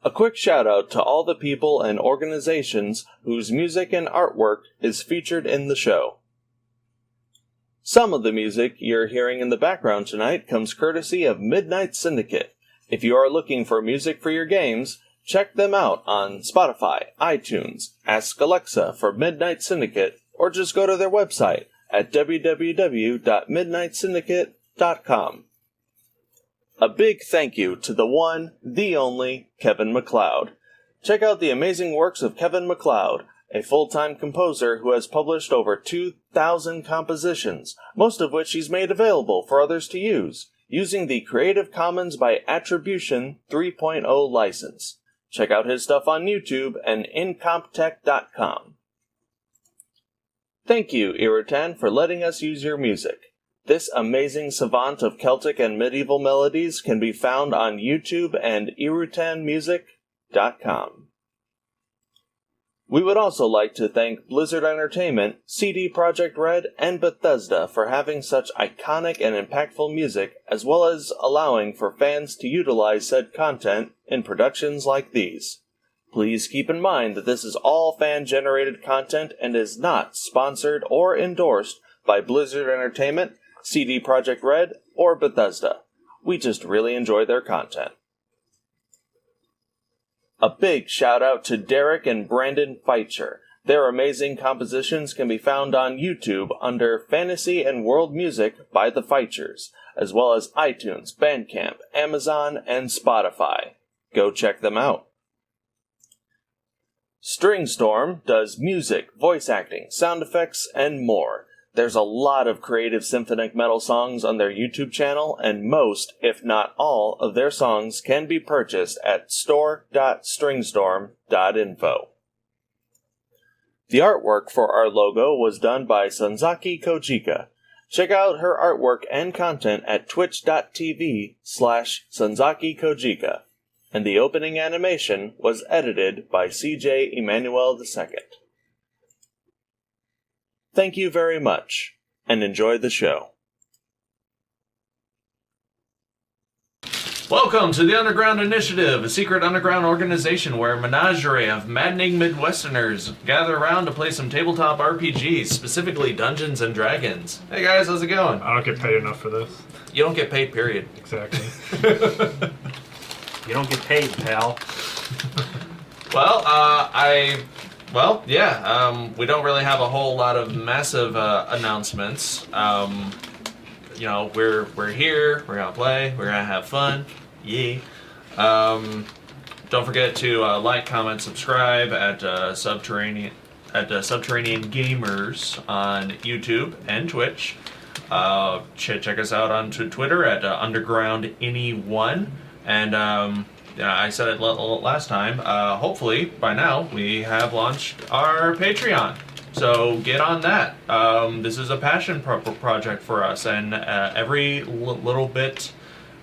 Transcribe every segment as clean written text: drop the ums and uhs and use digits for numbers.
A quick shout out to all the people and organizations whose music and artwork is featured in the show. Some of the music you're hearing in the background tonight comes courtesy of Midnight Syndicate. If you are looking for music for your games, check them out on Spotify, iTunes, ask Alexa for Midnight Syndicate, or just go to their website at www.midnightsyndicate.com. A big thank you to the one, the only, Kevin MacLeod. Check out the amazing works of Kevin MacLeod, a full-time composer who has published over 2,000 compositions, most of which he's made available for others to use, using the Creative Commons by Attribution 3.0 license. Check out his stuff on YouTube and incomptech.com. Thank you, Irritan, for letting us use your music. This amazing savant of Celtic and medieval melodies can be found on YouTube and irritanmusic.com. We would also like to thank Blizzard Entertainment, CD Projekt Red, and Bethesda for having such iconic and impactful music, as well as allowing for fans to utilize said content in productions like these. Please keep in mind that this is all fan-generated content and is not sponsored or endorsed by Blizzard Entertainment, CD Projekt Red, or Bethesda. We just really enjoy their content. A big shout out to Derek and Brandon Feitcher. Their amazing compositions can be found on YouTube under Fantasy and World Music by the Feitchers, as well as iTunes, Bandcamp, Amazon, and Spotify. Go check them out. Stringstorm does music, voice acting, sound effects, and more. There's a lot of creative symphonic metal songs on their YouTube channel, and most, if not all, of their songs can be purchased at store.stringstorm.info. The artwork for our logo was done by Sanzaki Kojika. Check out her artwork and content at twitch.tv/Sanzaki Kojika. And the opening animation was edited by CJ Emmanuel II. Thank you very much, and enjoy the show. Welcome to the Underground Initiative, a secret underground organization where a menagerie of maddening Midwesterners gather around to play some tabletop RPGs, specifically Dungeons and Dragons. Hey guys, how's it going? I don't get paid enough for this. You don't get paid, period. Exactly. You don't get paid, pal. We don't really have a whole lot of massive announcements. We're here, we're gonna play, we're gonna have fun, yay. Don't forget to like, comment, subscribe at Subterranean Gamers on YouTube and Twitch. Check us out on Twitter at UndergroundAny1. And I said it last time, hopefully by now we have launched our Patreon. So get on that. This is a passion project for us, and every little bit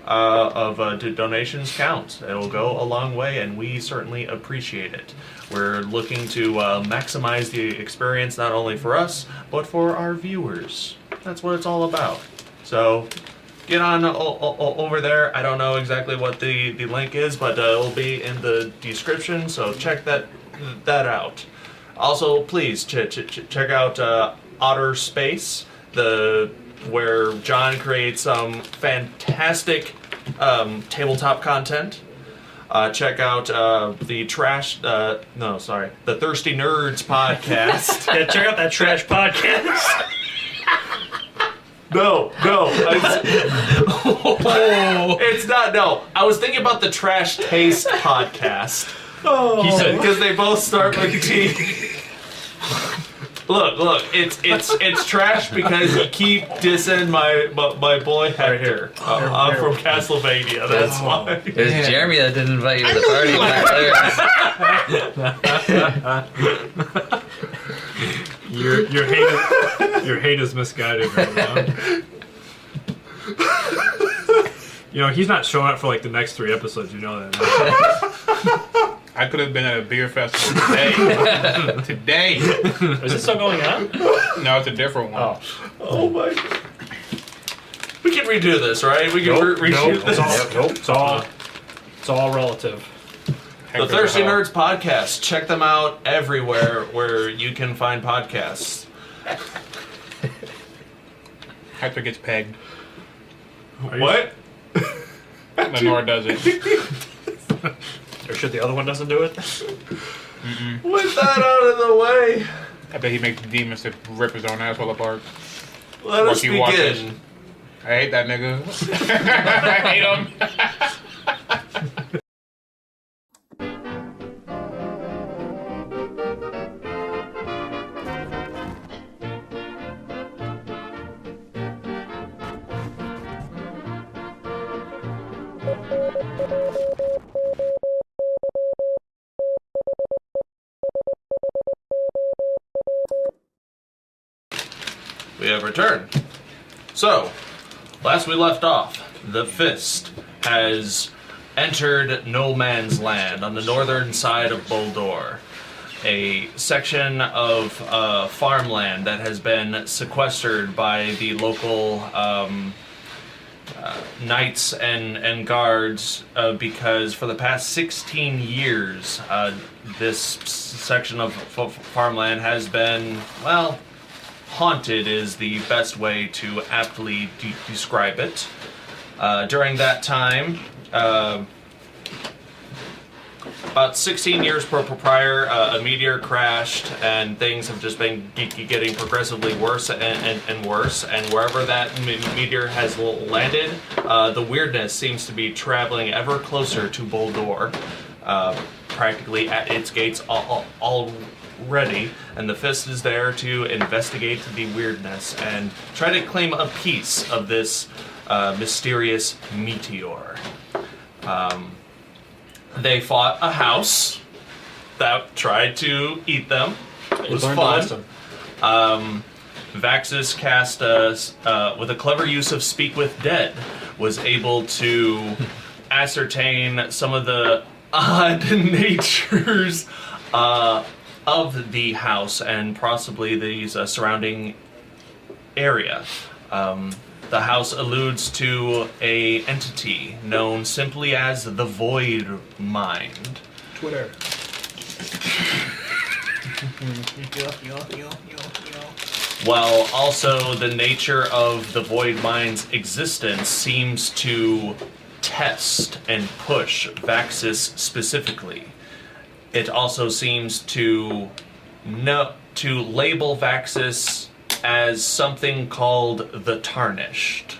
of donations counts. It'll go a long way, and we certainly appreciate it. We're looking to maximize the experience not only for us, but for our viewers. That's what it's all about. So get on over there. I don't know exactly what the link is, but it'll be in the description, so check that out. Also, please check out Otter Space, where John creates some fantastic tabletop content. Check out the Thirsty Nerds podcast. Yeah, check out that trash podcast. No. It's not, no. I was thinking about the Trash Taste podcast. Oh. He said, because they both start with T. Look, it's trash because you keep dissing my boy Hector. I'm from Castlevania, that's why. It was Jeremy that didn't invite you to the party back there. Your hate is misguided right now. He's not showing up for like the next 3 episodes, you know that. I could have been at a beer festival today. Is this still going on? No, it's a different one. Oh my God. We can redo this, right? We can reshoot this. Nope. It's all relative. The Thirsty Nerds podcast. Check them out everywhere where you can find podcasts. Hector gets pegged. What? Lenore does it. Or should the other one doesn't do it? With that out of the way, I bet he makes demons to rip his own asshole apart. let us Watch you watch begin. this. I hate that nigga. I hate him. We have returned. So, last we left off, the Fist has entered No Man's Land on the northern side of Boldor, a section of farmland that has been sequestered by the local knights and guards because for the past 16 years, this section of farmland has been, well, haunted is the best way to aptly describe it. During that time, about 16 years prior, a meteor crashed, and things have just been getting progressively worse and worse. And wherever that meteor has landed, the weirdness seems to be traveling ever closer to Boldor, practically at its gates already. And the Fist is there to investigate the weirdness and try to claim a piece of this mysterious meteor. They fought a house that tried to eat them. It was fun. Vaxxus cast with a clever use of Speak with Dead, was able to ascertain some of the odd natures of the house and possibly the surrounding area. The house alludes to a entity known simply as the Void Mind. Twitter. While also the nature of the Void Mind's existence seems to test and push Vaxxus specifically. It also seems to label Vaxxus as something called the Tarnished.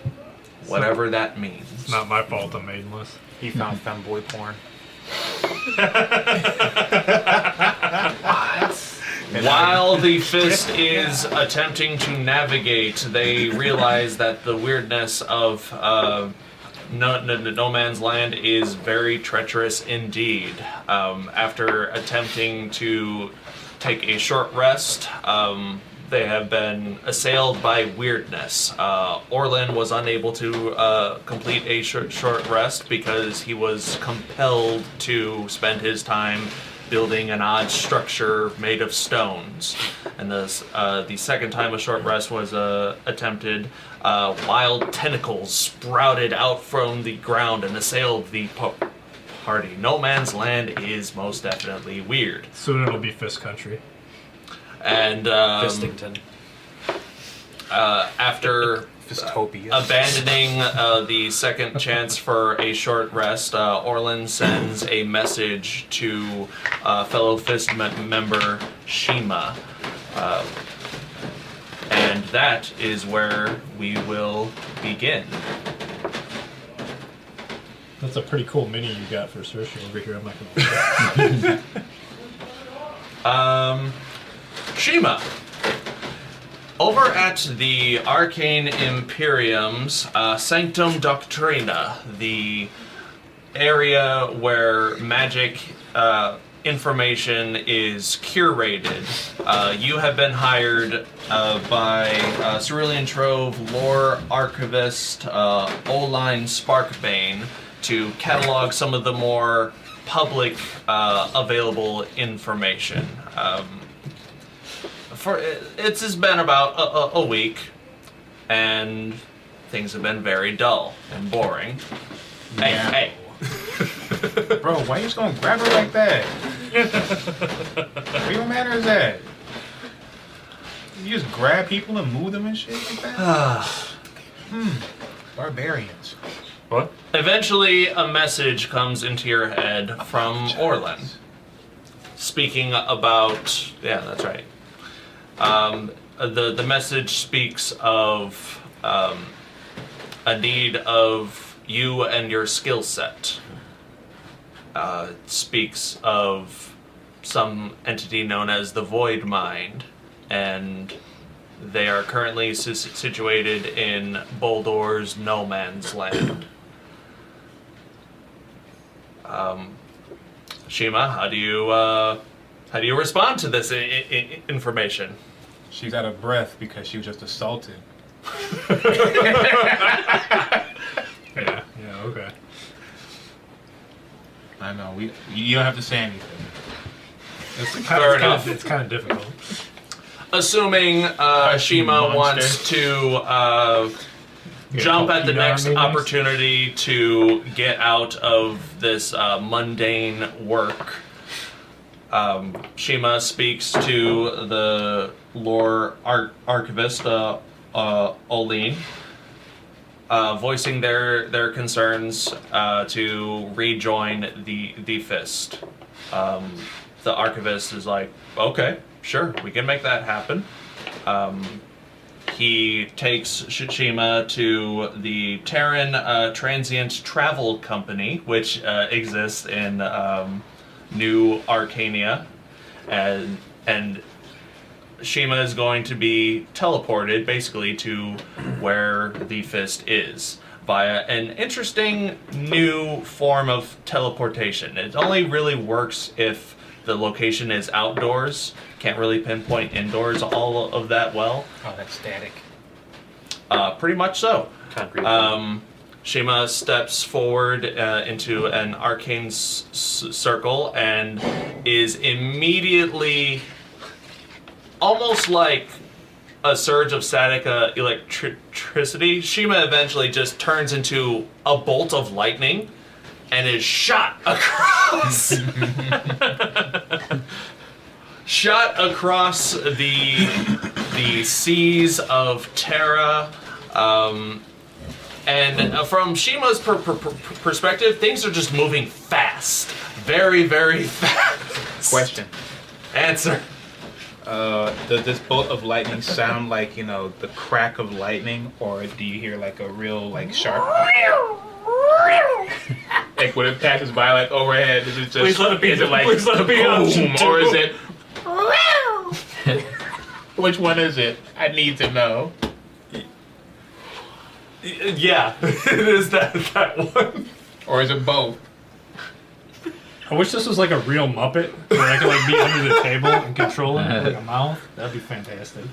Whatever that means. It's not my fault I'm maidenless. He found femboy porn. While the Fist is attempting to navigate, they realize that the weirdness of No Man's Land is very treacherous indeed. After attempting to take a short rest, they have been assailed by weirdness. Orlin was unable to complete a short rest because he was compelled to spend his time building an odd structure made of stones. And the second time a short rest was attempted, wild tentacles sprouted out from the ground and assailed the party. No Man's Land is most definitely weird. Soon it'll be Fist Country. And Fistington. after Dystopia. abandoning the second chance for a short rest, Orlin sends a message to fellow Fist member Shiima. And that is where we will begin. That's a pretty cool mini you got for searching over here. I'm not gonna Shiima. Over at the Arcane Imperium's Sanctum Doctrina, the area where magic information is curated, you have been hired by Cerulean Trove Lore Archivist Oline Sparkbane to catalog some of the more public available information. It's been about a week, and things have been very dull and boring. Yeah. Hey. Bro, why you just gonna grab her like that? What even matter is that? You just grab people and move them and shit like that? Barbarians. What? Eventually, a message comes into your head from Orlin, speaking about. Yeah, that's right. The message speaks of a need of you and your skill set. Speaks of some entity known as the Void Mind, and they are currently situated in Boldor's No Man's Land. Shiima, how do you respond to this information? She's out of breath because she was just assaulted. Yeah, okay. I know. You don't have to say anything. Fair enough. It's kind of difficult. Assuming Shiima wants to jump at the next opportunity to get out of this mundane work, Shiima speaks to the lore archivist, Orlin, voicing their concerns to rejoin the Fist. The archivist is like, okay, sure, we can make that happen. He takes Shiima to the Terran Transient Travel Company, which exists in New Arcania, and Shiima is going to be teleported basically to where the Fist is via an interesting new form of teleportation. It only really works if the location is outdoors. Can't really pinpoint indoors all of that well. Oh, that's static. Pretty much so. Concrete. Shiima steps forward into an arcane circle and is immediately, almost like a surge of static electricity, Shiima eventually just turns into a bolt of lightning and is shot across the seas of Terra. And from Shima's perspective, things are just moving fast. Very, very fast. Question. Answer. Does this bolt of lightning sound like, the crack of lightning, or do you hear like a real, sharp? Like when it passes by, like overhead, is it just? Please let it be. Is it like Please let it be boom, option or is two. it? Which one is it? I need to know. Yeah, it is that one. Or is it both? I wish this was like a real Muppet, where I could be under the table and control it with like a mouth. That'd be fantastic. I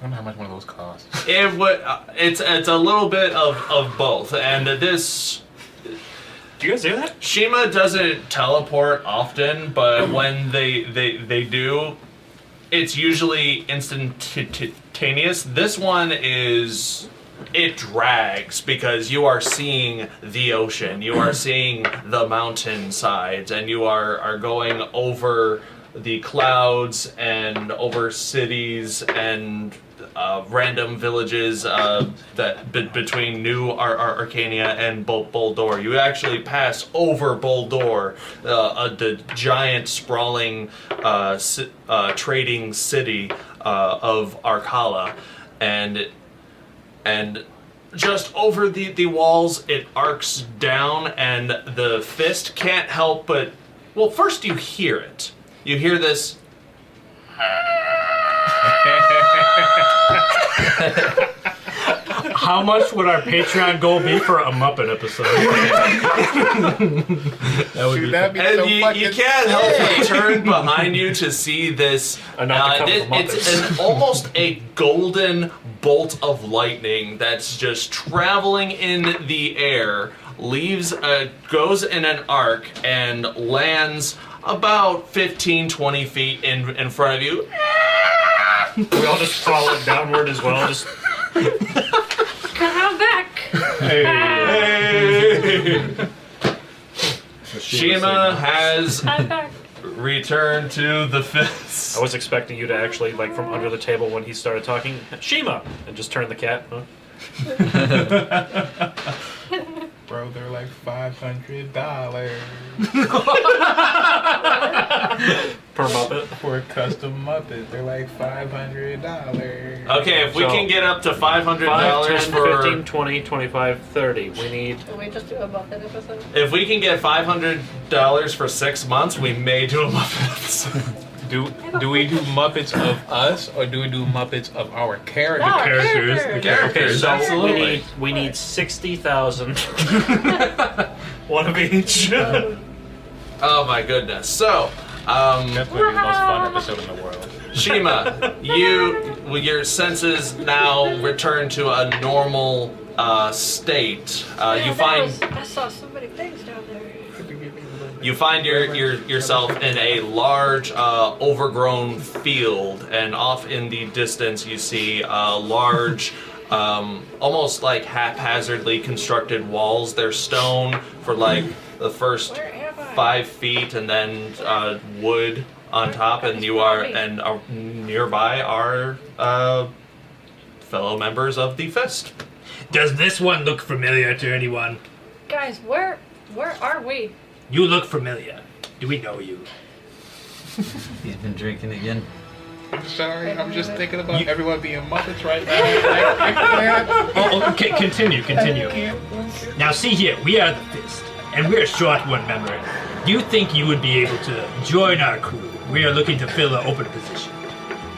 don't know how much one of those costs. It would. It's a little bit of both, and this. Do you guys do that? Shiima doesn't teleport often, but when they do, it's usually instantaneous. This one is. It drags because you are seeing the ocean, you are seeing the mountain sides, and you are going over the clouds and over cities and random villages between New Arcania and Boldor. You actually pass over Boldor, the giant sprawling trading city of Arcala, and just over the walls, it arcs down, and the Fist can't help but... Well, first you hear it. You hear this... How much would our Patreon goal be for a Muppet episode? That would be And you can't help but turn behind you to see this. It's almost a golden bolt of lightning that's just traveling in the air, goes in an arc and lands about 15-20 feet in front of you. We all just follow it downward as well. Just Come back. Hey. Shiima has I'm back. returned to the fist. I was expecting you to actually, like, from under the table when he started talking, Shiima, and just turn the cat. Huh? Bro, they're like $500 Per Muppet. for a custom Muppet. They're like $500. Okay, if we can get up to $500 5, 10, for 15, 20, 25, 30. We need... Can we just do a Muppet episode? if we can get $500 for 6 months, we may do a Muppet episode. Do we do Muppets of us or do we do Muppets of our characters? No, characters. characters. Characters, So absolutely. we need 60,000. One of each. Oh my goodness. So, That's gonna be the most fun episode in the world. Shima, your senses now return to a normal state. Man, You that find was- I saw so many things down there. you find yourself in a large, overgrown field, and off in the distance you see large, almost like haphazardly constructed walls. They're stone for like the first Where am I? 5 feet, and then wood on top, and you are nearby are fellow members of the Fist. Does this one look familiar to anyone? Guys, where are we? You look familiar. Do we know you? He's been drinking again. I'm sorry, I'm just thinking about You- everyone being Muppets right now. Oh, okay, continue. Now see here, we are the Fist, and we're short one member. Do you think you would be able to join our crew? We are looking to fill an open position.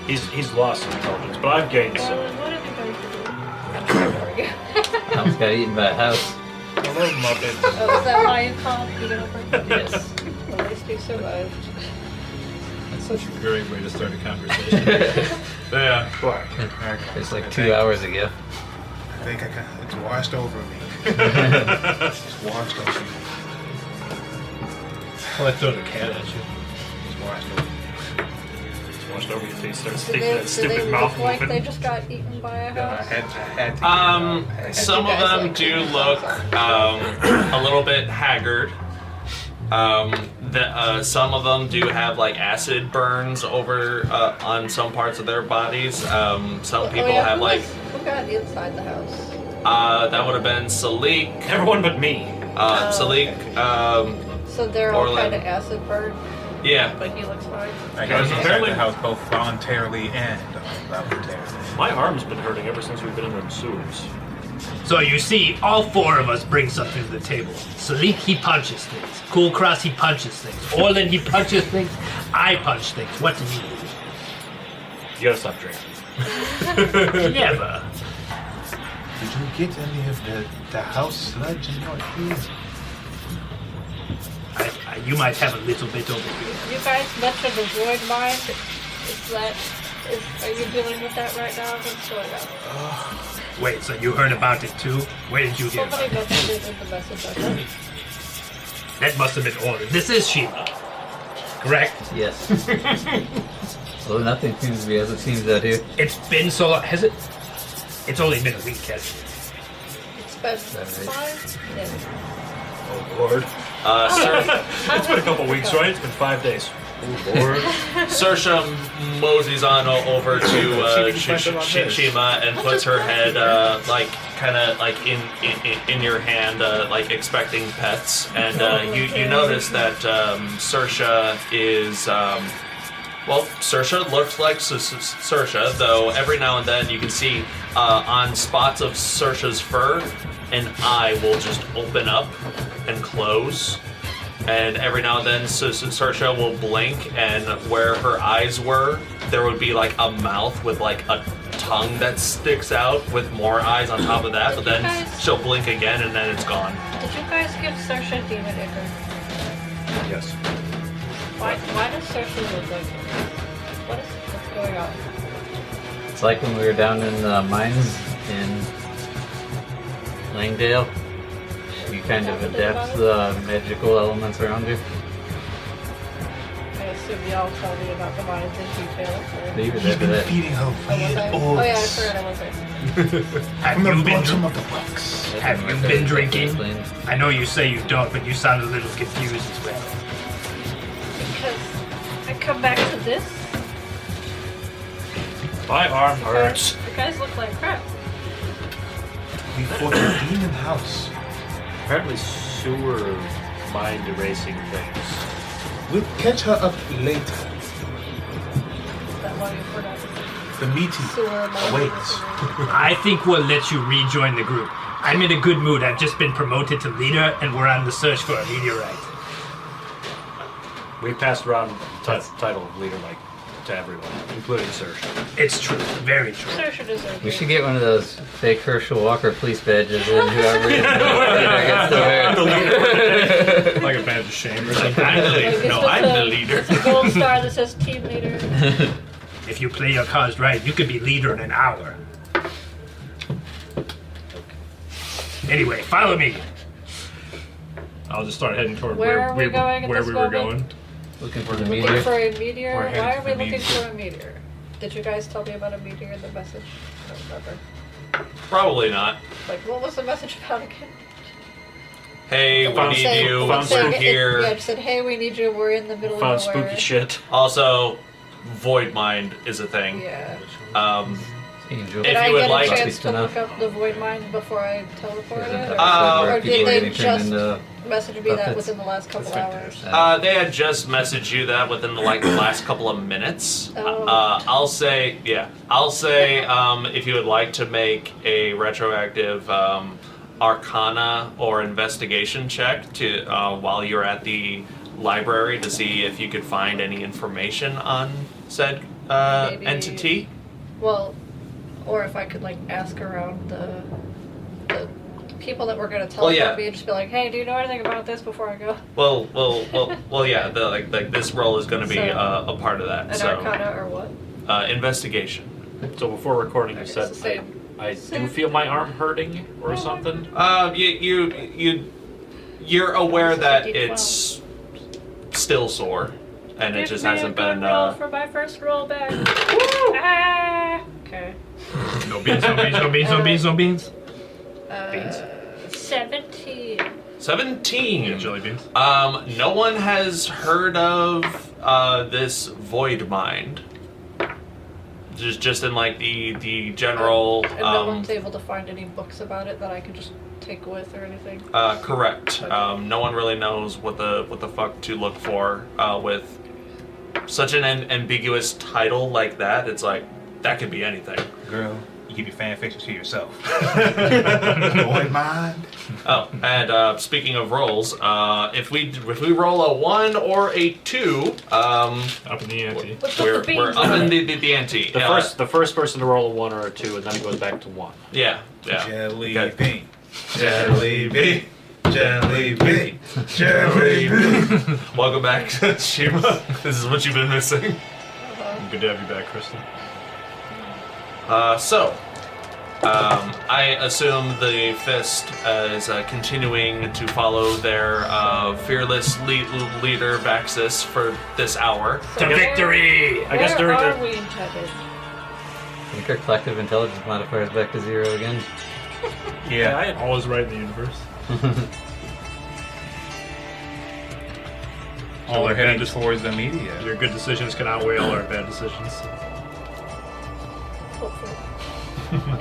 He's lost intelligence, but I've gained some. Well, what have you guys doing? Almost got eaten by a house. Hello, Muppets. Oh, is that why you called me over? Yes. At least you survived. That's such a great way to start a conversation. Yeah. What? It's like 2 hours ago. I think it's washed over me. It's washed over me. Well, I throw the cat at you. It's washed over me. It's washed over your face, starts Do sticking they, that do stupid they mouth look like moving. they just got eaten by a No, I house? had to get it out. Some of them do look a little bit haggard. Some of them do have like acid burns over on some parts of their bodies. Some people have like Who got inside the house? that would have been Salic. Everyone but me. Salic. So they're all Orlin. kind of acid burned, Yeah. but he looks fine. I got inside apparently- the house both voluntarily and involuntarily. My arm's been hurting ever since we've been in the sewers. So you see, all 4 of us bring something to the table. Salic, he punches things. Kulkras, he punches things. Orlin, he punches things. I punch things. What do you do? You gotta stop drinking. Never. Did you get any of the house sludge in your teeth? You might have a little bit over here. You guys much of the void mind? Are you dealing with that right now? What's going on? Wait, so you heard about it too? Where did you hear about Somebody it? mentioned it in the message I got. That must have been Orlin. This is Shiima. Correct? Yes. Well, nothing seems to be as it seems out here. It's been so long. Has it? It's only been a week, hasn't it? It's been right? 5 minutes. Oh Lord. It's been a couple weeks, right? It's been 5 days. Oh Lord. Saoirse moseys on over to Shiima and puts her head like kind of like in your hand, like expecting pets. And you notice that Saoirse is Saoirse looks like Saoirse, though every now and then you can see on spots of Saoirse's fur, an eye will just open up and close. And every now and then, Saoirse will blink, and where her eyes were, there would be like a mouth with like a tongue that sticks out with more eyes on top of that. But then she'll blink again, and then it's gone. Did you guys give Saoirse Demon Ichor? Yes. Why does Saoirse look like this? What's going on? It's like when we were down in the mines in Langdale. You kind of adapt the magical elements around you. I assume y'all tell me about the mines in detail. So. Leave it after that. Feeding her Oh yeah, I forgot I was there. Have you been of the rocks. Have you been drinking? Explain. I know you say you don't, but you sound a little confused as well. Because I come back to this. My arm hurts. The guys look like crap. We fought a demon house. Apparently sewer mind erasing things. We'll catch her up later. Is that why you forgot? The meeting Sewer mine awaits. I think we'll let you rejoin the group. I'm in a good mood. I've just been promoted to leader, and we're on the search for a meteorite. We passed around the title of leader like to everyone, including Saoirse. It's true. Very true. Saoirse deserves We it. should get one of those fake Herschel Walker police badges, and whoever gets to wear it. Like a badge of shame or something. I'm the leader. Like, No, it's I'm just the a- leader. It's a gold star that says team leader. If you play your cards right, you could be leader in an hour. Anyway, follow me. I'll just start heading toward Where are we going at where this we were moment? going. Looking for the Looking meteor. for a meteor? We're headed Why are for we the looking meteor. for a meteor? Did you guys tell me about a meteor in the message? I don't remember. Probably not. Like, what was the message about again? Hey, we Found need Saying- you. found saying We're it- here. Yeah, it said, hey, we need you. We're in the middle Found of nowhere. spooky shit. Also, void mind is a thing. Yeah. Angel. If Did I you would get like a to- chance to look up the void mine before I teleported? Or Or did they just message me that puppets. within the last couple hours? They had just messaged you that within the last couple of minutes. Oh. I'll say, if you would like to make a retroactive Arcana or investigation check to while you're at the library to see if you could find any information on said Maybe- entity. Well, or if I could like ask around the people that were going to teleport yeah. me and just be like, hey, do you know anything about this before I go? Well, yeah. Like this role is going to be So, a part of that. An So, Arcana or what? investigation. So before recording, you Okay, said it's the same. I do feel my arm hurting or something. You're aware that 50-12. it's still sore, and it Give just me hasn't a good been. roll for my first roll back. Ah! Okay. No beans, no beans, no beans, no beans, no beans. Beans? 17. 17. Jelly beans. No one has heard of this void mind. Just in like the general. And no one's able to find any books about it that I can just take with or anything. Correct. Okay. No one really knows what the fuck to look for with such an ambiguous title like that. It's like that could be anything. Girl, you keep your fan fiction to yourself. Void mind. Oh, and speaking of rolls, if we roll a 1 or a 2, Up in the ante. What's we're with the beans up on in it? the ante. The first person to roll a 1 or a 2, and then it goes back to 1. Yeah. Jelly Okay. bean. Jelly bean. Jelly bean. Jelly bean. Welcome back to Shiima. This is what you've been missing. Good to have you back, Christa. I assume the Fist is continuing to follow their fearless leader Vaxxus for this hour. To victory! I guess Where during are the we headed? I think our collective intelligence modifier is back to 0 again. I had always right in the universe. So we're headed towards the media. Your good decisions can outweigh all our bad decisions. Hopefully.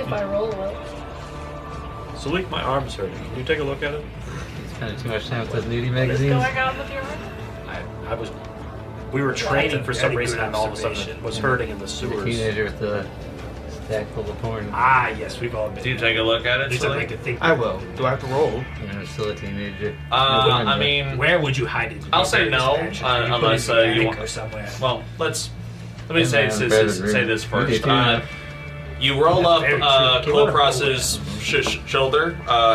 If I roll well. Salic, my arm's hurting. Can you take a look at it? Spending too much time with those nudie What is magazines. going on with your arm? I was. We were training for some very reason, good and all of a sudden it observation. was hurting in the The sewers. teenager with the stack full of porn. Ah, yes, we've all been. Do you take a look at At it? least I'd Sally? like to think. I will. Do I have to roll? You're still a teenager. I mean, Where would you hide it? I'll say no, unless you want. Or somewhere. Well, let me In say my bedroom. this You first. do too. You roll up Very true. Kulkras's shoulder,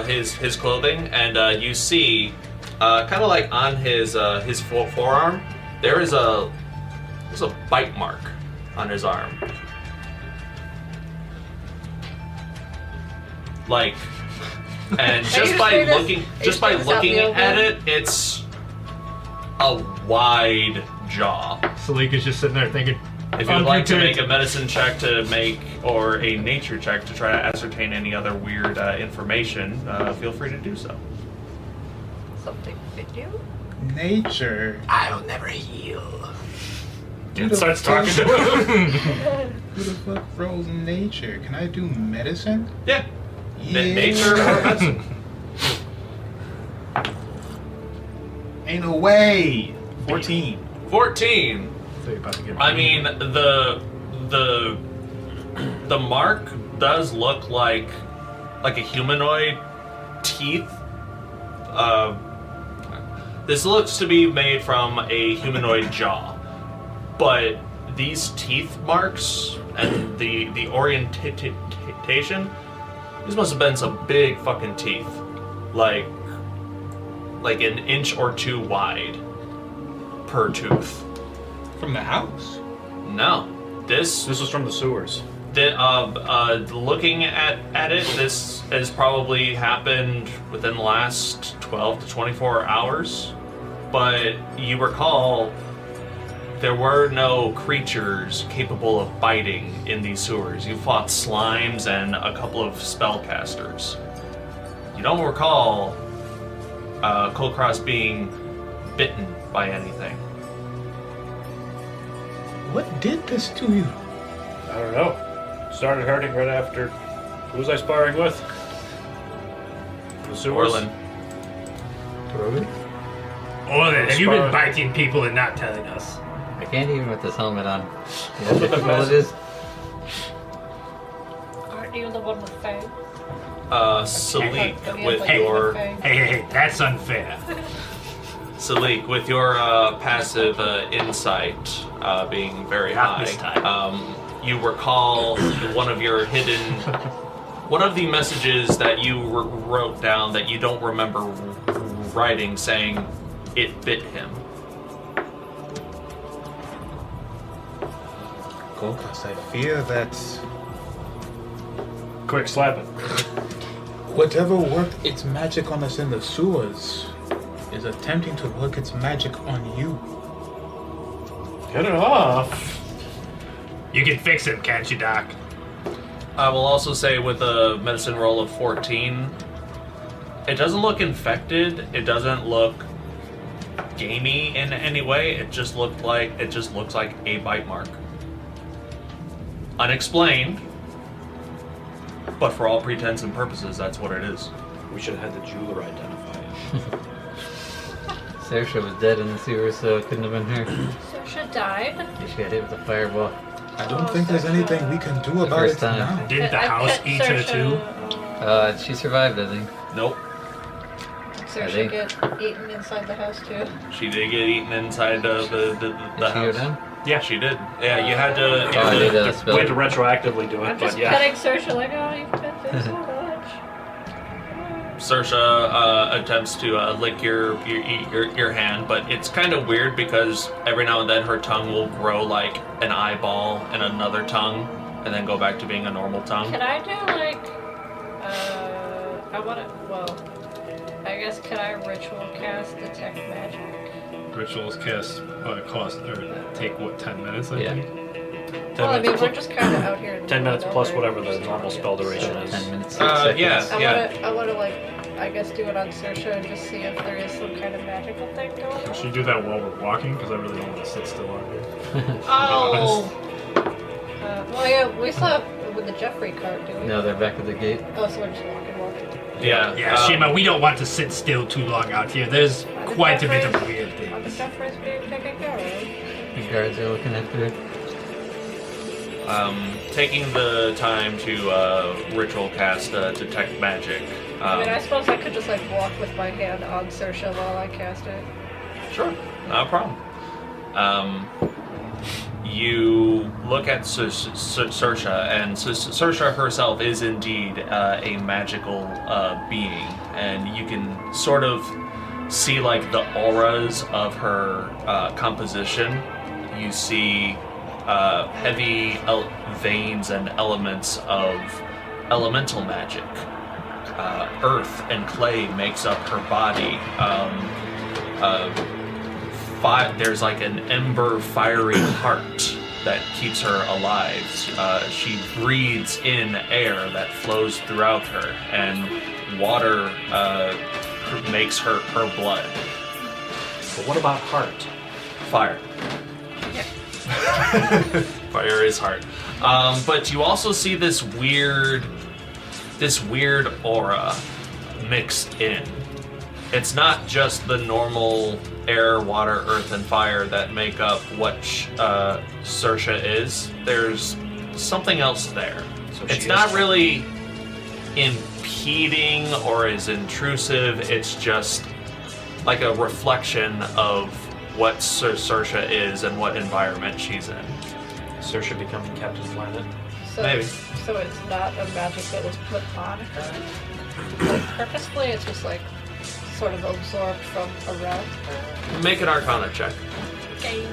his clothing, and you see, kind of like on his forearm, there's a bite mark on his arm. Like, and just by looking at it, it's a wide jaw. Salic is just sitting there thinking. If you'd like to make a medicine check or a nature check to try to ascertain any other weird information, feel free to do so. Something fit you? Nature. I'll never heal. And starts talking to him. Who the fuck rolls nature? Can I do medicine? Yeah. Yeah. Nature or medicine. Ain't no way. 14. 14. So you're about to get I mean, the mark does look like a humanoid teeth. This looks to be made from a humanoid jaw, but these teeth marks and the orientation, these must have been some big fucking teeth, like an inch or two wide per tooth. From the house? No, this This was from the sewers. looking at it, this has probably happened within the last 12 to 24 hours. But you recall there were no creatures capable of biting in these sewers. You fought slimes and a couple of spellcasters. You don't recall Kulkras being bitten by anything. What did this to you? I don't know. Started hurting right after. Who was I sparring with? The sewers? Orlin. Orlin, have you been Sparring. biting people and not telling us? I can't even with this helmet on. Yeah, that's what it is. Aren't you the one with fangs? Salic, Hey, with hey, your Hey, that's unfair. Salic, with your passive insight being very Not high, this time. you recall one of the messages that you wrote down that you don't remember writing, saying it bit him. Kulkras, I fear that Quick, slap it. whatever worked its magic on us in the sewers is attempting to work its magic on you. Get it off. You can fix him, can't you, Doc? I will also say with a medicine roll of 14, it doesn't look infected. It doesn't look gamey in any way. It just looks like a bite mark. Unexplained, but for all intents and purposes, that's what it is. We should have had the jeweler identify it. Saoirse was dead in the sewer, so it couldn't have been her. Saoirse died? She got hit with a fireball. I don't think there's anything we can do about First it time. now. Didn't the I house pet eat her Saoirse, too? She survived, I think. Nope. Saoirse think- get eaten inside the house too. She did get eaten inside the Did she go house. down? Yeah, she did. Yeah, you had to. Oh, I did We spell had to it. retroactively do I'm it, just but yeah. petting Saoirse like, oh, you've pet this so much. Saoirse attempts to lick your hand, but it's kind of weird because every now and then her tongue will grow like an eyeball and another tongue, and then go back to being a normal tongue. Can I do like, I guess can I ritual cast detect magic? Rituals cast cost or take what 10 minutes? I Yeah. think. Well, I mean, we're just kind of out here. in the 10 minutes middle, plus right? whatever the normal spell duration is. 10 minutes, 6 seconds. Yeah. I wanna like, I guess do it on Saoirse and just see if there is some kind of magical thing going on. Should we do that while we're walking? Because I really don't want to sit still out here. Oh! Well, yeah, we saw with the Jeffrey cart, do we? No, they're back at the gate. Oh, so we're just walking. Yeah. Yeah, Shiima, we don't want to sit still too long out here. There's quite a bit of weird Are the things. Jeffreys being taken care of? The guards are looking after it. Taking the time to ritual cast detect magic. I mean, I suppose I could just like walk with my hand on Saoirse while I cast it. Sure, no problem. You look at Saoirse, and Saoirse herself is indeed a magical being, and you can sort of see like the auras of her composition. You see heavy veins and elements of elemental magic. Earth and clay makes up her body. there's like an ember fiery heart that keeps her alive. She breathes in air that flows throughout her, and water makes her blood. But what about heart? Fire. Yeah. Fire is heart. But you also see this weird aura mixed in. It's not just the normal air, water, earth, and fire that make up what Saoirse is. There's something else there. So it's not really impeding or is intrusive. It's just like a reflection of what Saoirse is and what environment she's in. Saoirse becoming Captain Planet. So, Maybe. So it's not a magic that was put on her? Like, purposefully, it's just like sort of absorbed from around her? Make an Arcana check. Okay.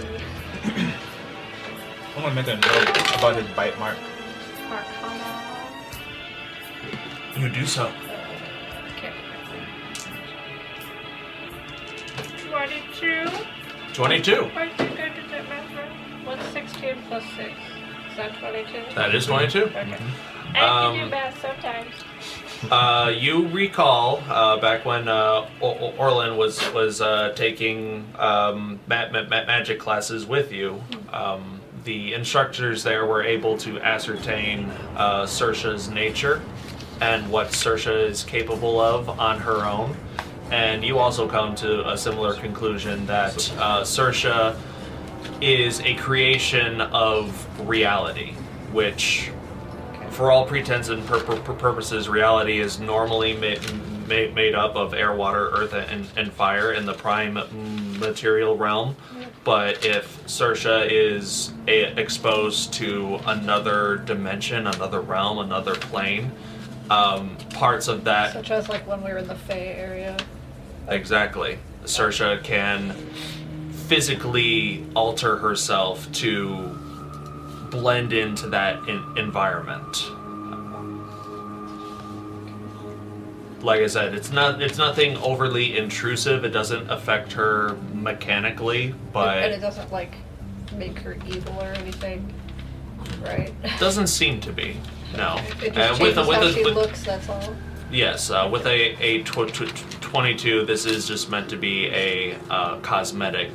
I'm gonna make a note about his bite mark. Arcana. You do so. Okay. 22? 22. I think I did that math right. What's 16 plus 6? Is that 22? That is 22. Okay. I have to do math sometimes. You recall back when Orlin was taking magic classes with you. The instructors there were able to ascertain Saoirse's nature and what Saoirse is capable of on her own. And you also come to a similar conclusion that Saoirse is a creation of reality, which, for all pretents and purposes, reality is normally made up of air, water, earth, and fire in the prime material realm. But if Saoirse is exposed to another dimension, another realm, another plane, parts of that... Such as like when we were in the Fae area. Exactly. Saoirse can physically alter herself to blend into that environment. Like I said, it's nothing overly intrusive. It doesn't affect her mechanically, but And it doesn't like make her evil or anything, right? doesn't seem to be. No. It just changes how she looks, that's all. Yes, with a 22, this is just meant to be a cosmetic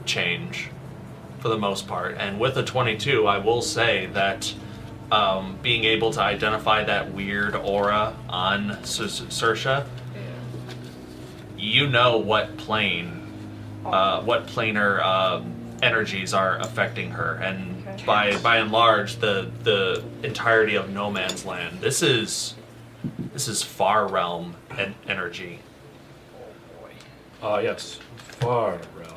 change for the most part. And with a 22, I will say that being able to identify that weird aura on Saoirse, you know what what planar energies are affecting her, and by and large, the entirety of No Man's Land. This is far realm energy. Yes. Far realm.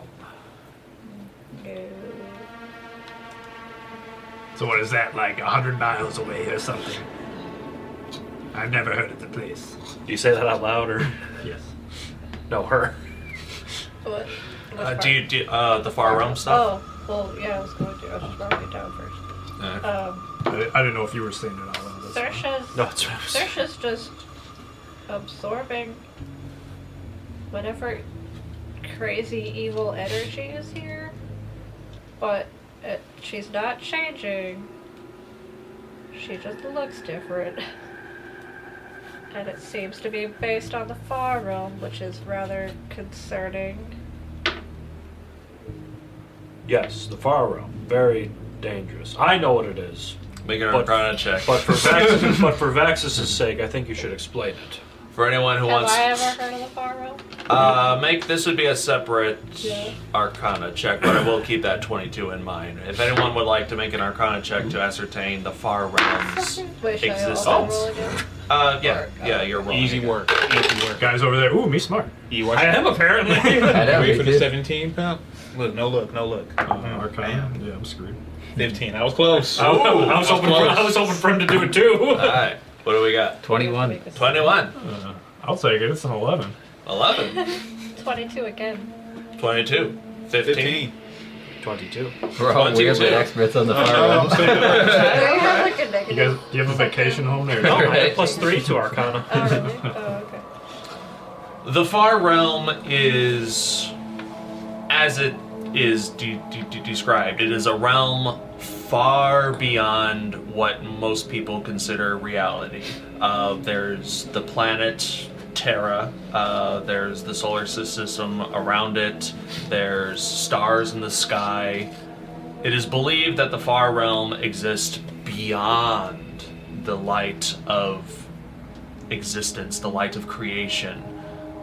So what is that, like 100 miles away or something? I've never heard of the place. Do you say that out loud or? Yes. No, her. What? Do you the far realm stuff? Oh, well, yeah, I was going to. I was just writing it down first. I didn't know if you were saying it out loud. Saoirse's just absorbing whatever crazy evil energy is here, but she's not changing. She just looks different. And it seems to be based on the far realm, which is rather concerning. Yes, the far realm. Very dangerous. I know what it is. Make an Arcana check. But for Vaxxus' sake, I think you should explain it. For anyone who Have wants... I ever heard of the far realm? This would be a separate Arcana check, but I will keep that 22 in mind. If anyone would like to make an Arcana check to ascertain the far realm's Wait, should existence. I roll again? You're rolling. Easy work. Guys over there, ooh, me smart. I am apparently. I know, Wait me for the too. 17 pound. Look, no look. Arcana? Yeah, I'm screwed. 15. I was close. I was hoping for him to do it too. Alright, what do we got? 21. 21. I'll take it. It's an 11. 11. 22 again. 22. 15. 22. We're all 22. weirdly experts on the far realm. I have like a You negative. guys, do you have a vacation home there? No, I had +3 to Arcana. Oh, really? Oh, okay. The far realm is as it is described, it is a realm far beyond what most people consider reality. There's the planet Terra, there's the solar system around it, there's stars in the sky. It is believed that the far realm exists beyond the light of existence, the light of creation.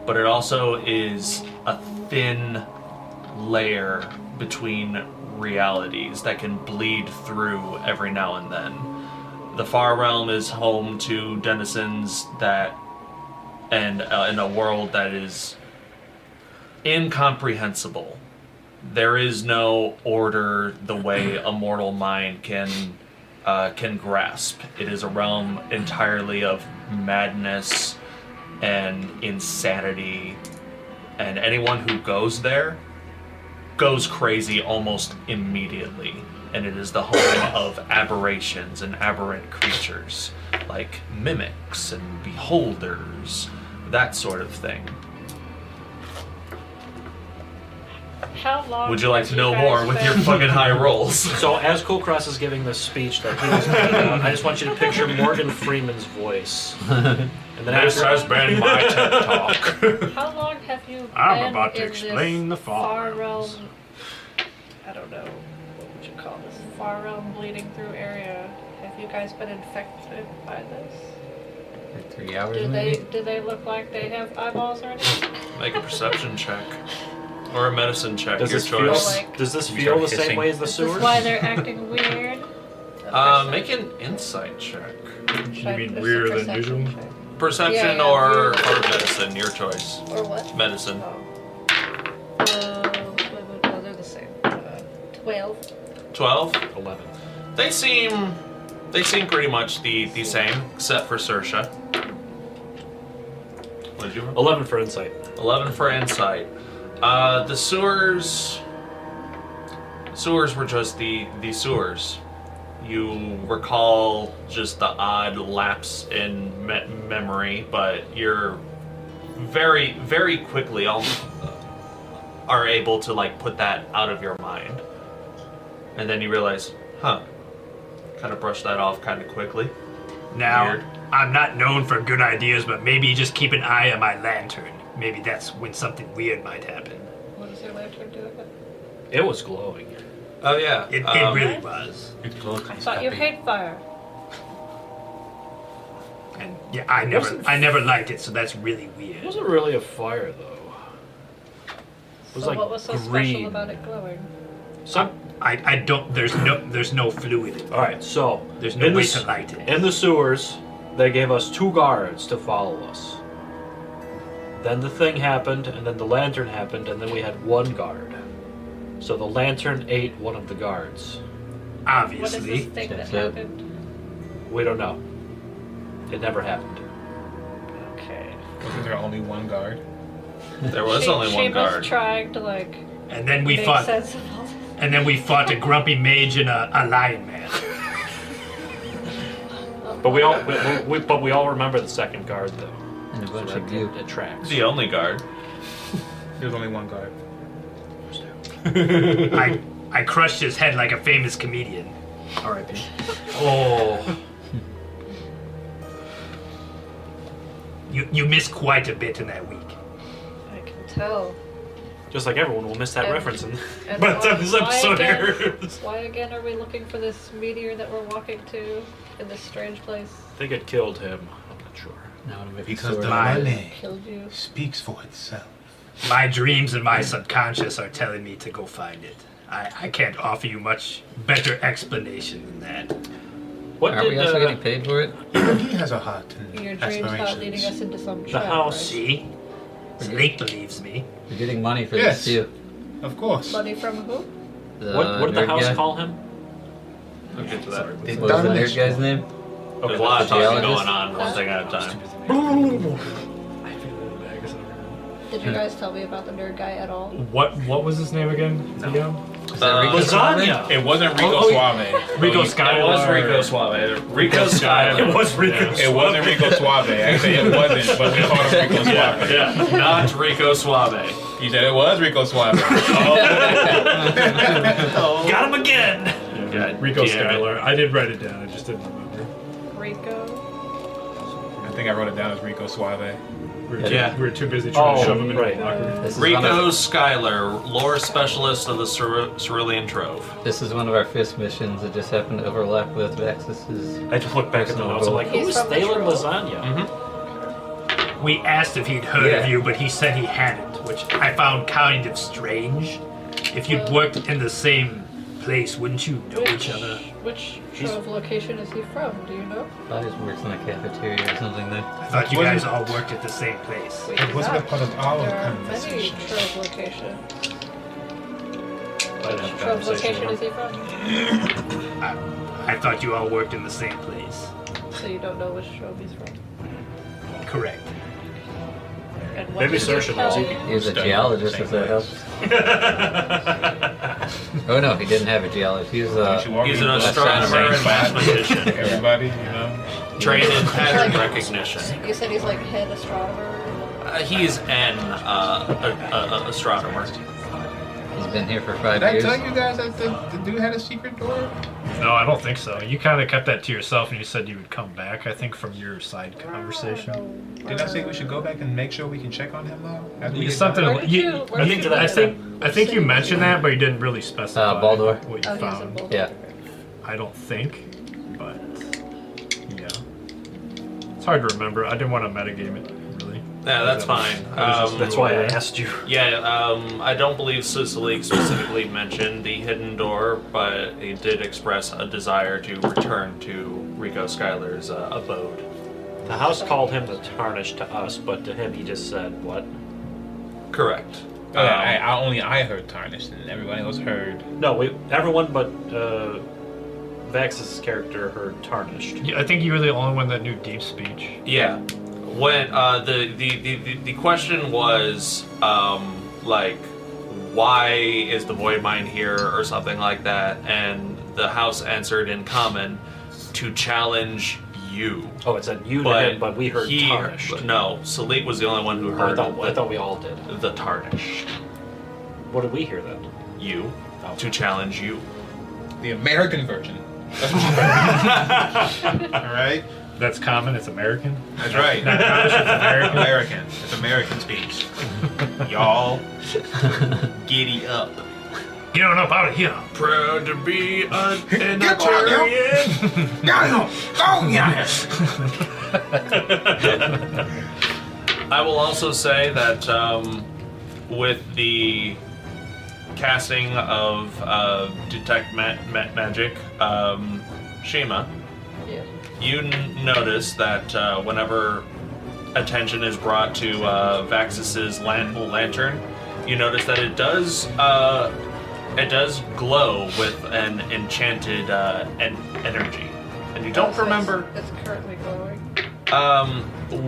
But it also is a thin layer between realities that can bleed through every now and then. The far realm is home to denizens that, and in a world that is incomprehensible. There is no order the way a mortal mind can grasp. It is a realm entirely of madness and insanity, and anyone who goes there goes crazy almost immediately. And it is the home of aberrations and aberrant creatures, like mimics and beholders, that sort of thing. How long Would you like to know guys more with your been- fucking high rolls? So as Kulkras is giving this speech that he was putting out, I just want you to picture Morgan Freeman's voice. And then This has been my TED Talk. How long have you I'm been about to in explain this the far realm? I don't know. What would you call this? Far realm bleeding through area. Have you guys been infected by this? Like 3 hours Do maybe? they look like they have eyeballs or anything? Make a perception check. Or a medicine check, does your this choice. Like- does this You feel start the same hissing. way as the Is this sewers? why they're acting weird? Make an insight check. You mean weirder than usual? Perception Yeah, or weird. medicine, your choice. Or what? Medicine. Oh, they're the same. 12. 12? 11. They seem pretty much the same, except for Saoirse. What did you roll? 11 for insight. 11 for insight. The sewers were just the sewers. You recall just the odd lapse in memory, but you're very, very quickly are able to like put that out of your mind. And then you realize, kind of brush that off kind of quickly. Now, Weird. I'm not known for good ideas, but maybe just keep an eye on my lantern. Maybe that's when something weird might happen. What does your lantern do again? It was glowing. Oh yeah. It really was. It glows kind of Thought you happy. hate fire. And yeah, I never liked it, so that's really It weird. wasn't really a fire though. It was So like what was so green. special about it glowing? Some. I don't. There's no fluid in it. All right, so There's no in way the, to light it. In the sewers, they gave us 2 guards to follow us. Then the thing happened, and then the lantern happened, and then we had 1 guard. So the lantern ate one of the guards. What is this Obviously. thing that That's it. happened? We don't know. It never happened. Okay. Wasn't there only one guard? There was She only one guard. was trying to like And then we make fought. sense of all this. And then we fought a grumpy mage and a lion man. But we all remember the second guard though. And a So bunch that, of you. it tracks. The only guard. There was only one guard. I crushed his head like a famous comedian. R.I.P. Oh. You missed quite a bit in that week. I can tell. Just like everyone will miss that And- reference. And By the time this why episode again- airs. Why again are we looking for this meteor that we're walking to in this strange place? I think it killed him. I'm not sure. Now I'm Because the Mine. money Killed you? speaks for itself. My dreams and my subconscious are telling me to go find it. I can't offer you much better explanation than that. What Are did we also getting paid for it? He has a heart and Your dreams not leading aspirations. us into some The trap, house. right? See? Lake believes me. We're getting money for Yes. this too. Of course. Money from who? What did the nerd house guy? call him? I'll get to that. They What was the done nerd this guy's one. name? There's a lot of talking geologist? going on, one thing at a time. Did you guys tell me about the nerd guy at all? What was his name again? Theo? Is that Rico Lasagna! It wasn't Rico Suave. Rico It was Rico Suave. Rico Suave. It was Rico. It wasn't Rico Suave. Actually, it wasn't, but we called him Rico Suave. Yeah, not Rico Suave. You said it was Rico Suave. Got him again! Yeah, Rico Skylar. I did write it down, I just didn't remember. Rico. I think I wrote it down as Rico Suave. Yeah. We were too busy trying to shove him right. into the locker. This is one Rico of, Skylar, lore specialist of the Cerulean Trove. this is one of our first missions. It just happened to overlap with Vaxxus's. I just looked back at the notes. I'm like, He's who's from the Thalen troll. Lasagna? We asked if he'd heard Yeah. of you, but he said he hadn't, which I found kind of strange. If you'd worked in the same place, wouldn't you know each other? Which Trove location is he from? Do you know? I just works in a cafeteria or something there. I thought you guys all worked at the same place. We It do wasn't not. a part of our There are many conversation. Trove locations. I didn't have a Trove conversation location is with he from? I thought you all worked in the same place. So you don't know which Trove he's from. Correct. And what Maybe did you Saoirse knows. tell- He was a Studied geologist, the if same that helps. Oh no, he didn't have a geologist. He was He's an astronomer and mathematician, Everybody, you know. trained in pattern recognition. You said he's like head astronomer. He's an astronomer. he's been here for 5 Did I years. tell you guys that the dude had a secret door? No, I don't think so. You kind of kept that to yourself, and you said you would come back. I think from your side conversation. Did I say we should go back and make sure we can check on him though? After we It's get done? something. Where did you- where I did think. you look I at think. him? I think you mentioned that, but you didn't really specify Baldur. what you Oh, he was in found. both. Yeah. I don't think, but yeah, it's hard to remember. I didn't want to metagame it really. Yeah, that's fine. That's why I asked you. Yeah, I don't believe Salic specifically mentioned the hidden door, but he did express a desire to return to Rico Skylar's abode. The house called him the Tarnished to us, but to him he just said, what? Correct. I heard tarnished, and everybody else heard. No, everyone but Vaxxus' character heard Tarnished. Yeah, I think you were the only one that knew deep speech. Yeah. When the question was like, why is the void mine here or something like that, and the house answered in common to challenge you. Oh, it said you to him, but we heard Tarnished. No, Salic was the only one who Oh, heard I thought we all did. the Tarnished. What did we hear then? You to challenge you. The American version. All right. That's common. It's American. That's right. Not Irish, it's American. American. It's American speech. Y'all, giddy up. Get on up out of here. Proud to be an Get on, yo. I will also say that with the casting of Detect Magic, Shiima, Yeah. you notice that whenever attention is brought to Vaxxus's lantern, you notice that it does glow with an enchanted energy, and you don't So remember It's currently glowing.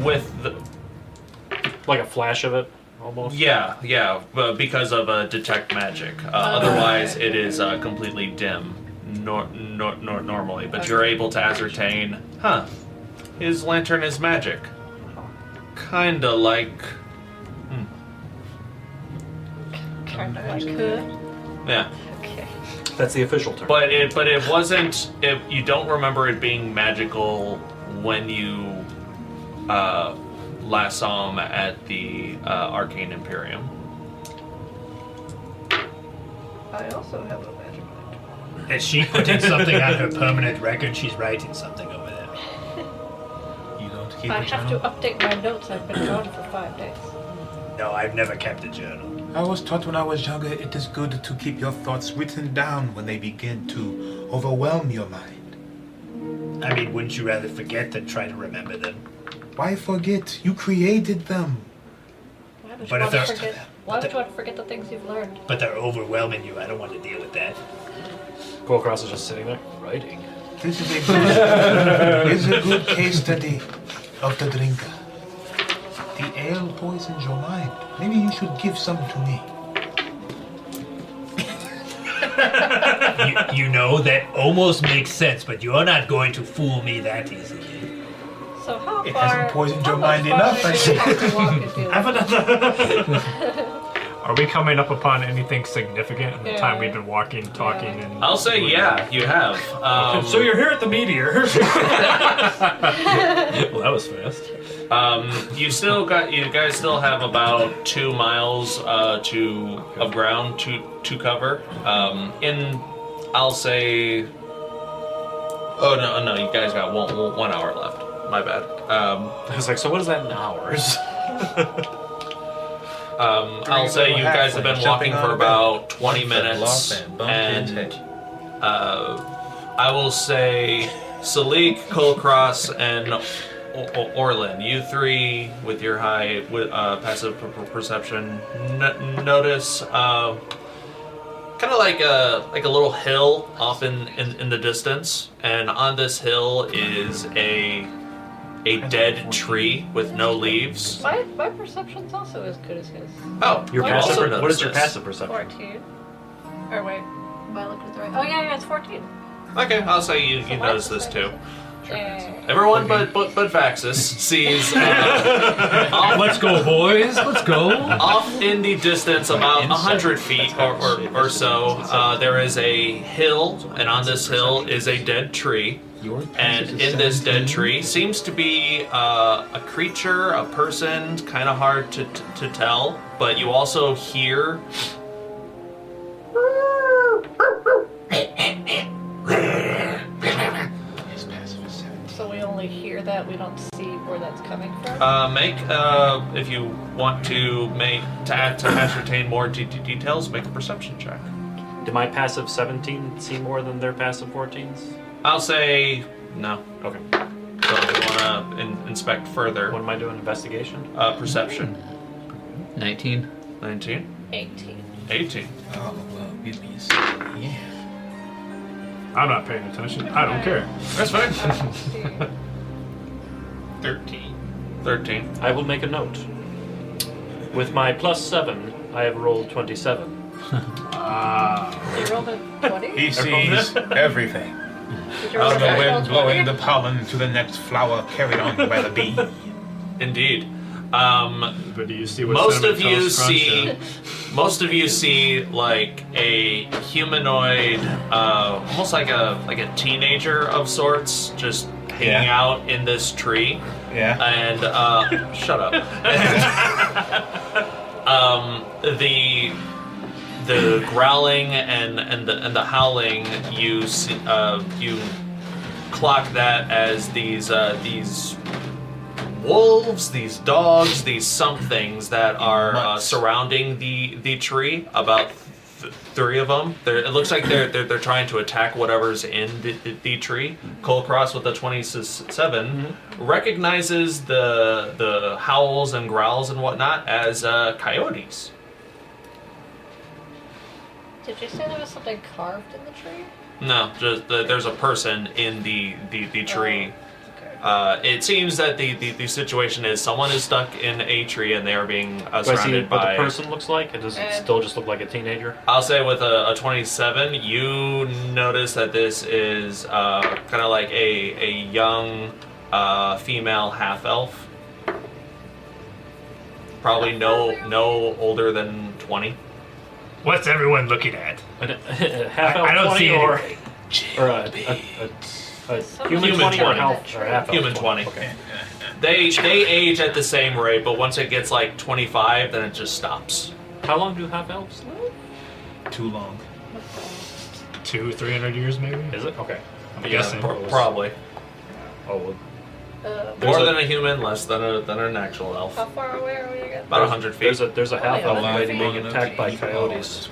with the Like a flash of it, almost? yeah, but because of detect magic. Otherwise, it is completely dim. Normally, but you're able to ascertain, his lantern is magic. Kinda like, Kind of like yeah. Okay. That's the official term. But it wasn't. You don't remember it being magical when you last saw him at the Arcane Imperium. I also have a magic lantern. Is she putting something on her permanent record? She's writing something over there. You don't keep I a have to journal? update my notes. I've been gone for 5 days. No, I've never kept a journal. I was taught when I was younger it is good to keep your thoughts written down when they begin to overwhelm your mind. I mean, wouldn't you rather forget than try to remember them? Why forget? You created them. Why would you But if want to there's- forget? Why would you want to forget the things you've learned? But they're overwhelming you. I don't want to deal with that. Kulkras is just sitting there, writing. This is a good case study of the drinker. The ale poisons your mind. Maybe you should give some to me. You know, that almost makes sense, but you're not going to fool me that easily. So how It far? hasn't poisoned how your much mind enough, farther I do you have to walk if you- Are we coming up upon anything significant in the time we've been walking, talking, and... I'll say yeah, you have. So you're here at the meteor. Well, that was fast. You guys still have about 2 miles of ground to cover. I'll say. Oh no! You guys got 1 hour left. My bad. I was like, so what is that in hours? I'll say you guys have been walking for about 20 minutes, and I will say Salic, Kulkras, and Orlin, you three with your high passive perception notice kind of like a little hill off in the distance, and on this hill is a dead tree with no leaves. My perception's also as good as his. Oh, Your What passive. also What is your noticed passive perception? 14. Or wait, am I looking at the right? Oh yeah, it's 14. Okay, I'll say you notice this too. Yeah. Everyone but Vaxxus sees Let's go, boys. Let's go. off in the distance, about 100 feet or so, there is a hill, and on this hill is a dead tree. And in this dead tree seems to be a creature, a person, kind of hard to tell, but you also hear So we only hear that, we don't see where that's coming from? make, if you want to ascertain more details, make a perception check. Did my passive 17 see more than their passive 14s? I'll say no. Okay. So if you want to inspect further, What am I doing? Investigation? perception. 19. 19. 18. 18. Oh, well, give me a second. Yeah. I'm not paying attention. I don't care. That's fine. 13. 13. I will make a note. With my +7, I have rolled 27. You rolled a 20? He sees everything. Did you roll Out a of the wind natural blowing 20? the pollen to the next flower carried on by the bee. Indeed. But do you see what Most Cinnamon of you Toast Crunch see, did? most of you see like a humanoid, almost like a teenager of sorts, just hanging out in this tree. Yeah. And shut up. The growling and the howling, you see, you clock that as these wolves, these dogs, these somethings that are surrounding the tree. About 3 of them. It looks like they're trying to attack whatever's in the tree. Kulkras with a 27 recognizes the howls and growls and whatnot as coyotes. Did you say there was something carved in the tree? No, just there's a person in the tree. Okay. It seems that the situation is someone is stuck in a tree and they are being Do I see surrounded what by. the person looks like? Does it still just look like a teenager? I'll say with a 27, you notice that this is kind of like a young female half-elf. Probably no older than 20. What's everyone looking at? Half elf I don't 20 see or anything. a human 20 or half or half elf Human 20. Okay. They age at the same rate, but once it gets like 25, then it just stops. How long do half elves live? Too long. 200-300 years, maybe? Is it? Okay. I'm guessing. Probably. Oh, well, More than a human, less than an actual elf. How far away are we again? About 100 feet. there's a half elf yeah. lady being attacked by coyotes.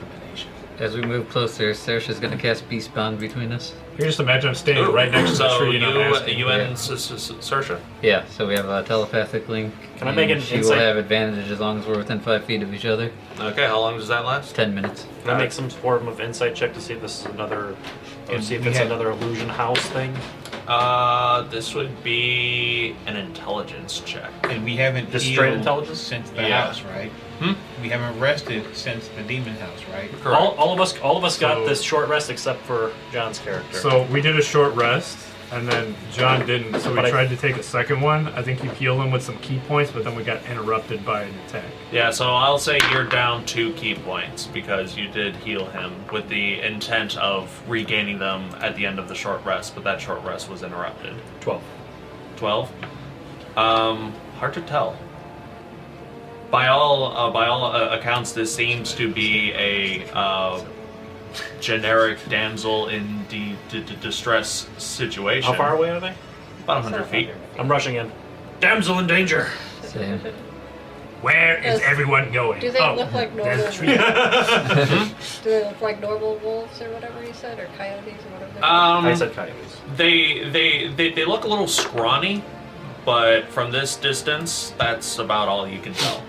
As we move closer, Saoirse's gonna cast Beast Bond between us. You just imagine I'm standing right next to the So tree and I'm asking. you and Saoirse. Yeah, so we have a telepathic link. Can I make and an she insight- will have advantage as long as we're within 5 feet of each other. Okay, how long does that last? 10 minutes. Can I make some form of insight check to see if this is another, or And see if we it's had- another illusion house thing? This would be an intelligence check. And we haven't Just straight healed intelligence? since the Yeah. house, right? Hmm? We haven't rested since the demon house, right? Correct. All of us got So- this short rest except for John's character. So we did a short rest. And then John didn't, so we tried to take a second one. I think you healed him with some key points, but then we got interrupted by an attack. Yeah, so I'll say you're down 2 key points because you did heal him with the intent of regaining them at the end of the short rest, but that short rest was interrupted. 12. 12? Hard to tell. By all accounts, this seems to be a generic damsel in distress situation. How far away are they? About 100 feet. I'm rushing in. Damsel in danger. Same. Where is everyone going? Do they look like normal there's a tree. Do they look like normal wolves or whatever you said, or coyotes or whatever? I said coyotes. They look a little scrawny, but from this distance, that's about all you can tell.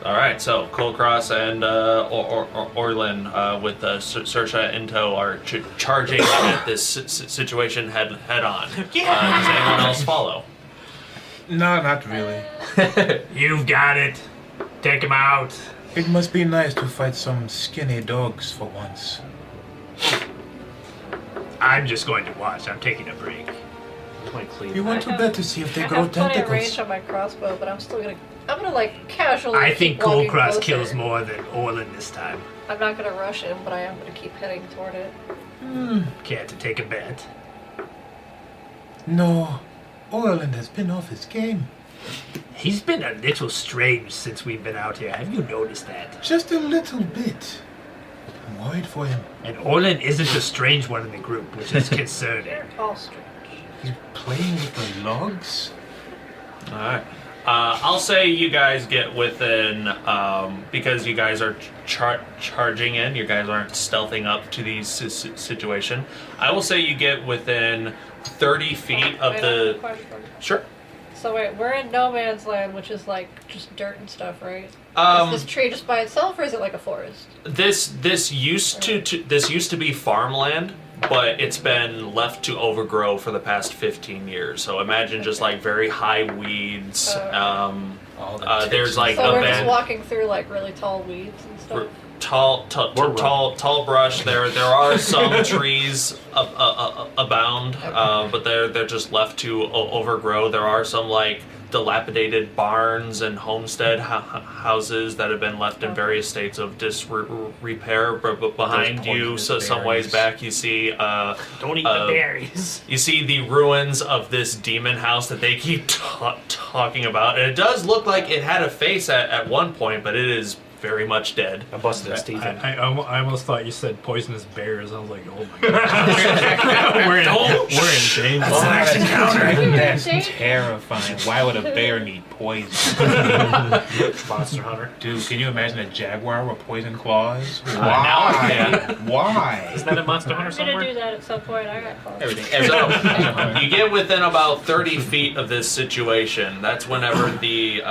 All right, so Kulkras and Orlin with Saoirse in tow are charging at this situation head on. Does anyone else follow? No, not really. You've got it. Take him out. It must be nice to fight some skinny dogs for once. I'm just going to watch. I'm taking a break. You want to bet to see if they grow have plenty of range tentacles. on my crossbow, but I'm gonna like casually. I think keep walking Kulkras closer. kills more than Orlin this time. I'm not gonna rush him, but I am gonna keep heading toward it. Care to take a bet? No, Orlin has been off his game. He's been a little strange since we've been out here. Have you noticed that? Just a little bit. I'm worried for him. And Orlin isn't a strange one in the group, which is concerning. All strange. He's playing with the logs? All right. I'll say you guys get within, because you guys are charging in, you guys aren't stealthing up to the situation. I will say you get within 30 feet of Wait, I have the... a question. Sure. So wait, we're in no man's land, which is like just dirt and stuff, right? Is this tree just by itself, or is it like a forest? This used to be farmland, but it's been left to overgrow for the past 15 years. So imagine just like very high weeds. There's like So a we're just bed, walking through like really tall weeds and stuff. tall brush. There are some trees abound, but they're just left to overgrow. There are some like dilapidated barns and homestead houses that have been left in various states of disrepair. But behind you, so some ways back, you see Don't eat the berries. you see the ruins of this demon house that they keep talking about, and it does look like it had a face at one point, but it is very much dead. I busted his teeth in. I almost thought you said poisonous bears. I was like, oh my god. we're in danger. That's terrifying. Why would a bear need poison? Monster Hunter. Dude, can you imagine a jaguar with poison claws? Now I can. Why? Isn't that a Monster Hunter I'm gonna somewhere? do that at some point. I got close. Everything. So you get within about 30 feet of this situation. That's whenever the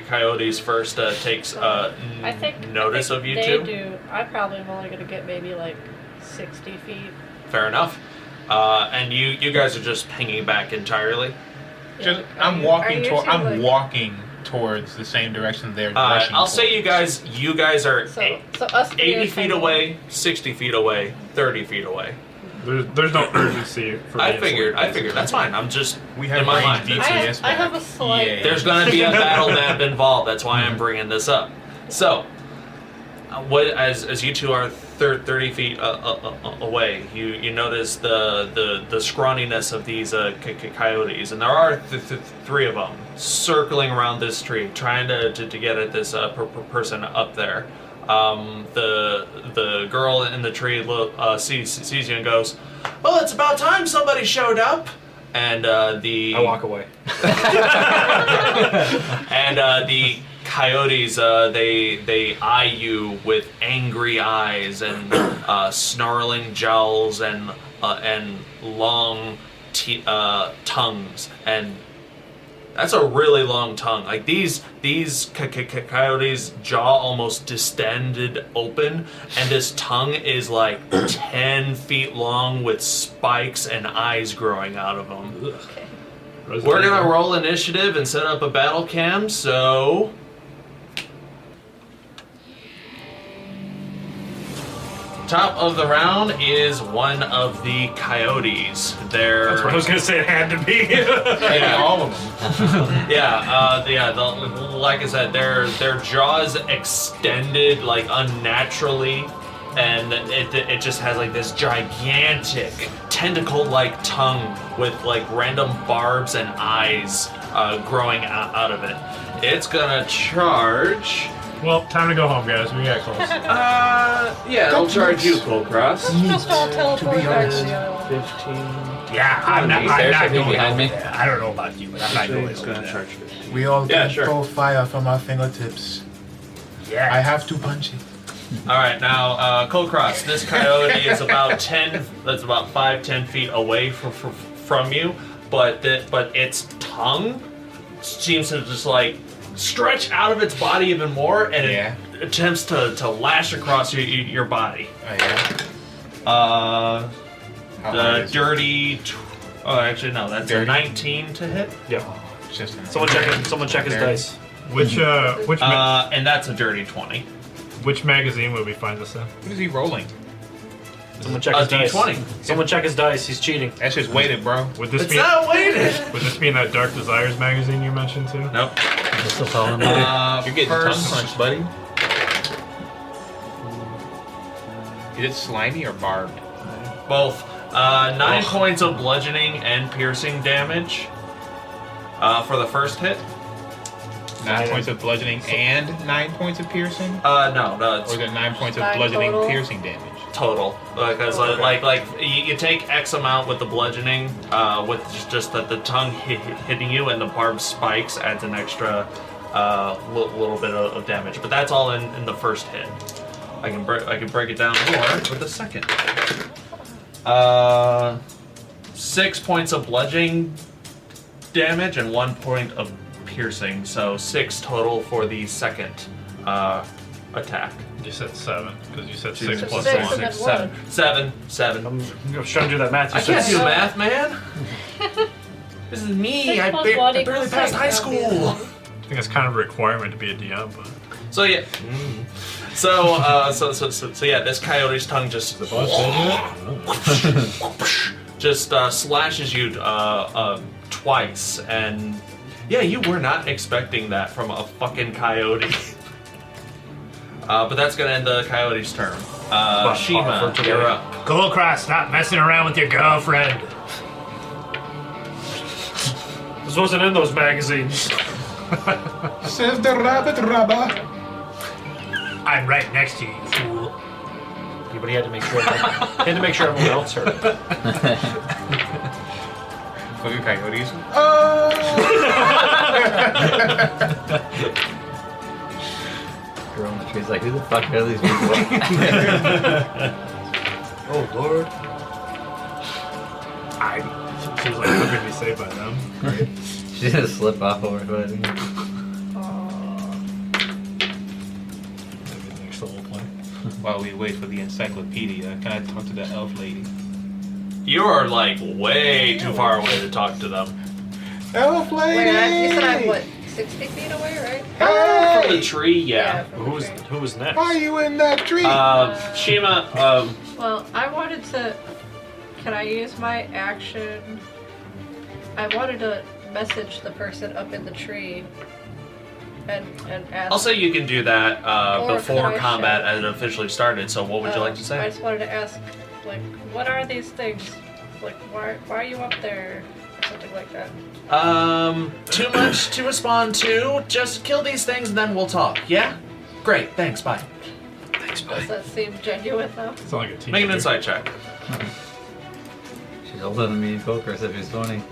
coyotes first takes I think notice of you they two. do. I probably am only gonna get maybe like 60 feet. Fair enough. And you guys are just pinging back entirely. Just, Are I'm you- walking are you toward. two, I'm like- walking towards the same direction they're rushing. I'll say you towards. guys are So us three 80 are feet kind of- away, 60 feet away, 30 feet away. There's no urgency for I me. figured. That's fine. I'm just We in have my range mind. DPS I have back. a slight- Yeah. There's going to be a battle map involved. That's why I'm bringing this up. So, as you two are 30 feet away, you notice the scrawniness of these coyotes, and there are three of them circling around this tree, trying to get at this person up there. The girl in the tree sees you and goes, "Well, it's about time somebody showed up." And I walk away. and the coyotes, they eye you with angry eyes and snarling jowls and long tongues, and that's a really long tongue. Like these coyotes' jaw almost distended open, and this tongue is like 10 feet long with spikes and eyes growing out of them. We're gonna roll initiative and set up a battle cam, so... Top of the round is one of the coyotes. That's what I was gonna say. It had to be. Yeah. All of them. Like I said, their jaws extended like unnaturally, and it just has like this gigantic tentacle-like tongue with like random barbs and eyes growing out of it. It's gonna charge. Well, time to go home, guys. We got close. Yeah, it'll charge you, Kulkras. Just all teleport back to the island. 15. Yeah, I'm not going behind me. there. I don't know about you, but I'm not going It's over gonna there. charge 15. We all Yeah, control fire from our fingertips. Yeah. I have to punch it. All right, now Kulkras, this coyote is about 5-10 feet away from you, but its tongue seems to just like stretch out of its body even more, and it attempts to lash across your body. Oh, yeah. The dirty. Actually, no, that's a 19 to hit. Yep. Just Someone check his dice. Which And that's a dirty 20. which magazine would we find this in? What is he rolling? Someone check his dice. D20. Someone check his dice. He's cheating. That's just weighted, bro. Would this It's be not weighted. would this be in that Dark Desires magazine you mentioned too? Nope. Just still calling me. You're getting First- tongue punched, buddy. Is it slimy or barbed? Both. 9 points of bludgeoning and piercing damage for the first hit. 9 points of bludgeoning and 9 points of piercing? No, it's Or is it 9 points of 9 bludgeoning total? piercing damage? total. Because like you take X amount with the bludgeoning, with just the tongue hitting you, and the barbed spikes adds an extra little bit of damage. But that's all in the first hit. I can break it down more with the second. 6 points of bludgeoning damage and 1 point of piercing, so 6 total for the second attack. You said 7 because you said Two, 6 So plus 6 1. and then 7. 7. 7. I'm just trying to do that math. I can't do math, man. This is me. 6 I plus barely 1 equals passed 6, high that'd be school. I think that's kind of a requirement to be a DM, but So yeah. So yeah, this coyote's tongue just slashes you twice, and yeah, you were not expecting that from a fucking coyote. But that's gonna end the coyote's turn. Shiima, you're up. Kulkras, stop messing around with your girlfriend. This wasn't in those magazines. Says the rabbit rubber. I'm right next to you, you fool. Yeah, but he had to make sure. He had to make sure everyone else heard it. Fucking coyotes. Girl in the tree's like, who the fuck are these people? Oh Lord. she's like, I'm gonna be saved by them. She's gonna slip off over it. Maybe the next level play. While we wait for the encyclopedia, can I talk to the elf lady? You are like way too far away to talk to them. Elf lady! Wait, you said I'm what, 60 feet away, right? From the tree, yeah. from Who the was tree. who was next? Why are you in that tree? Shiima, Well, I wanted to. Can I use my action? I wanted to message the person up in the tree and ask. I'll say you can do that Or before could I combat show? had officially started. So what would you like to I say? just wanted to ask, like, what are these things? Like, why are you up there? Or something like that. Too much to respond to. Just kill these things and then we'll talk. Yeah? Great. Thanks. Bye. Does that seem genuine though? It's not like a teenager. Make an insight check. She's older than me in Kulkras if she's 20.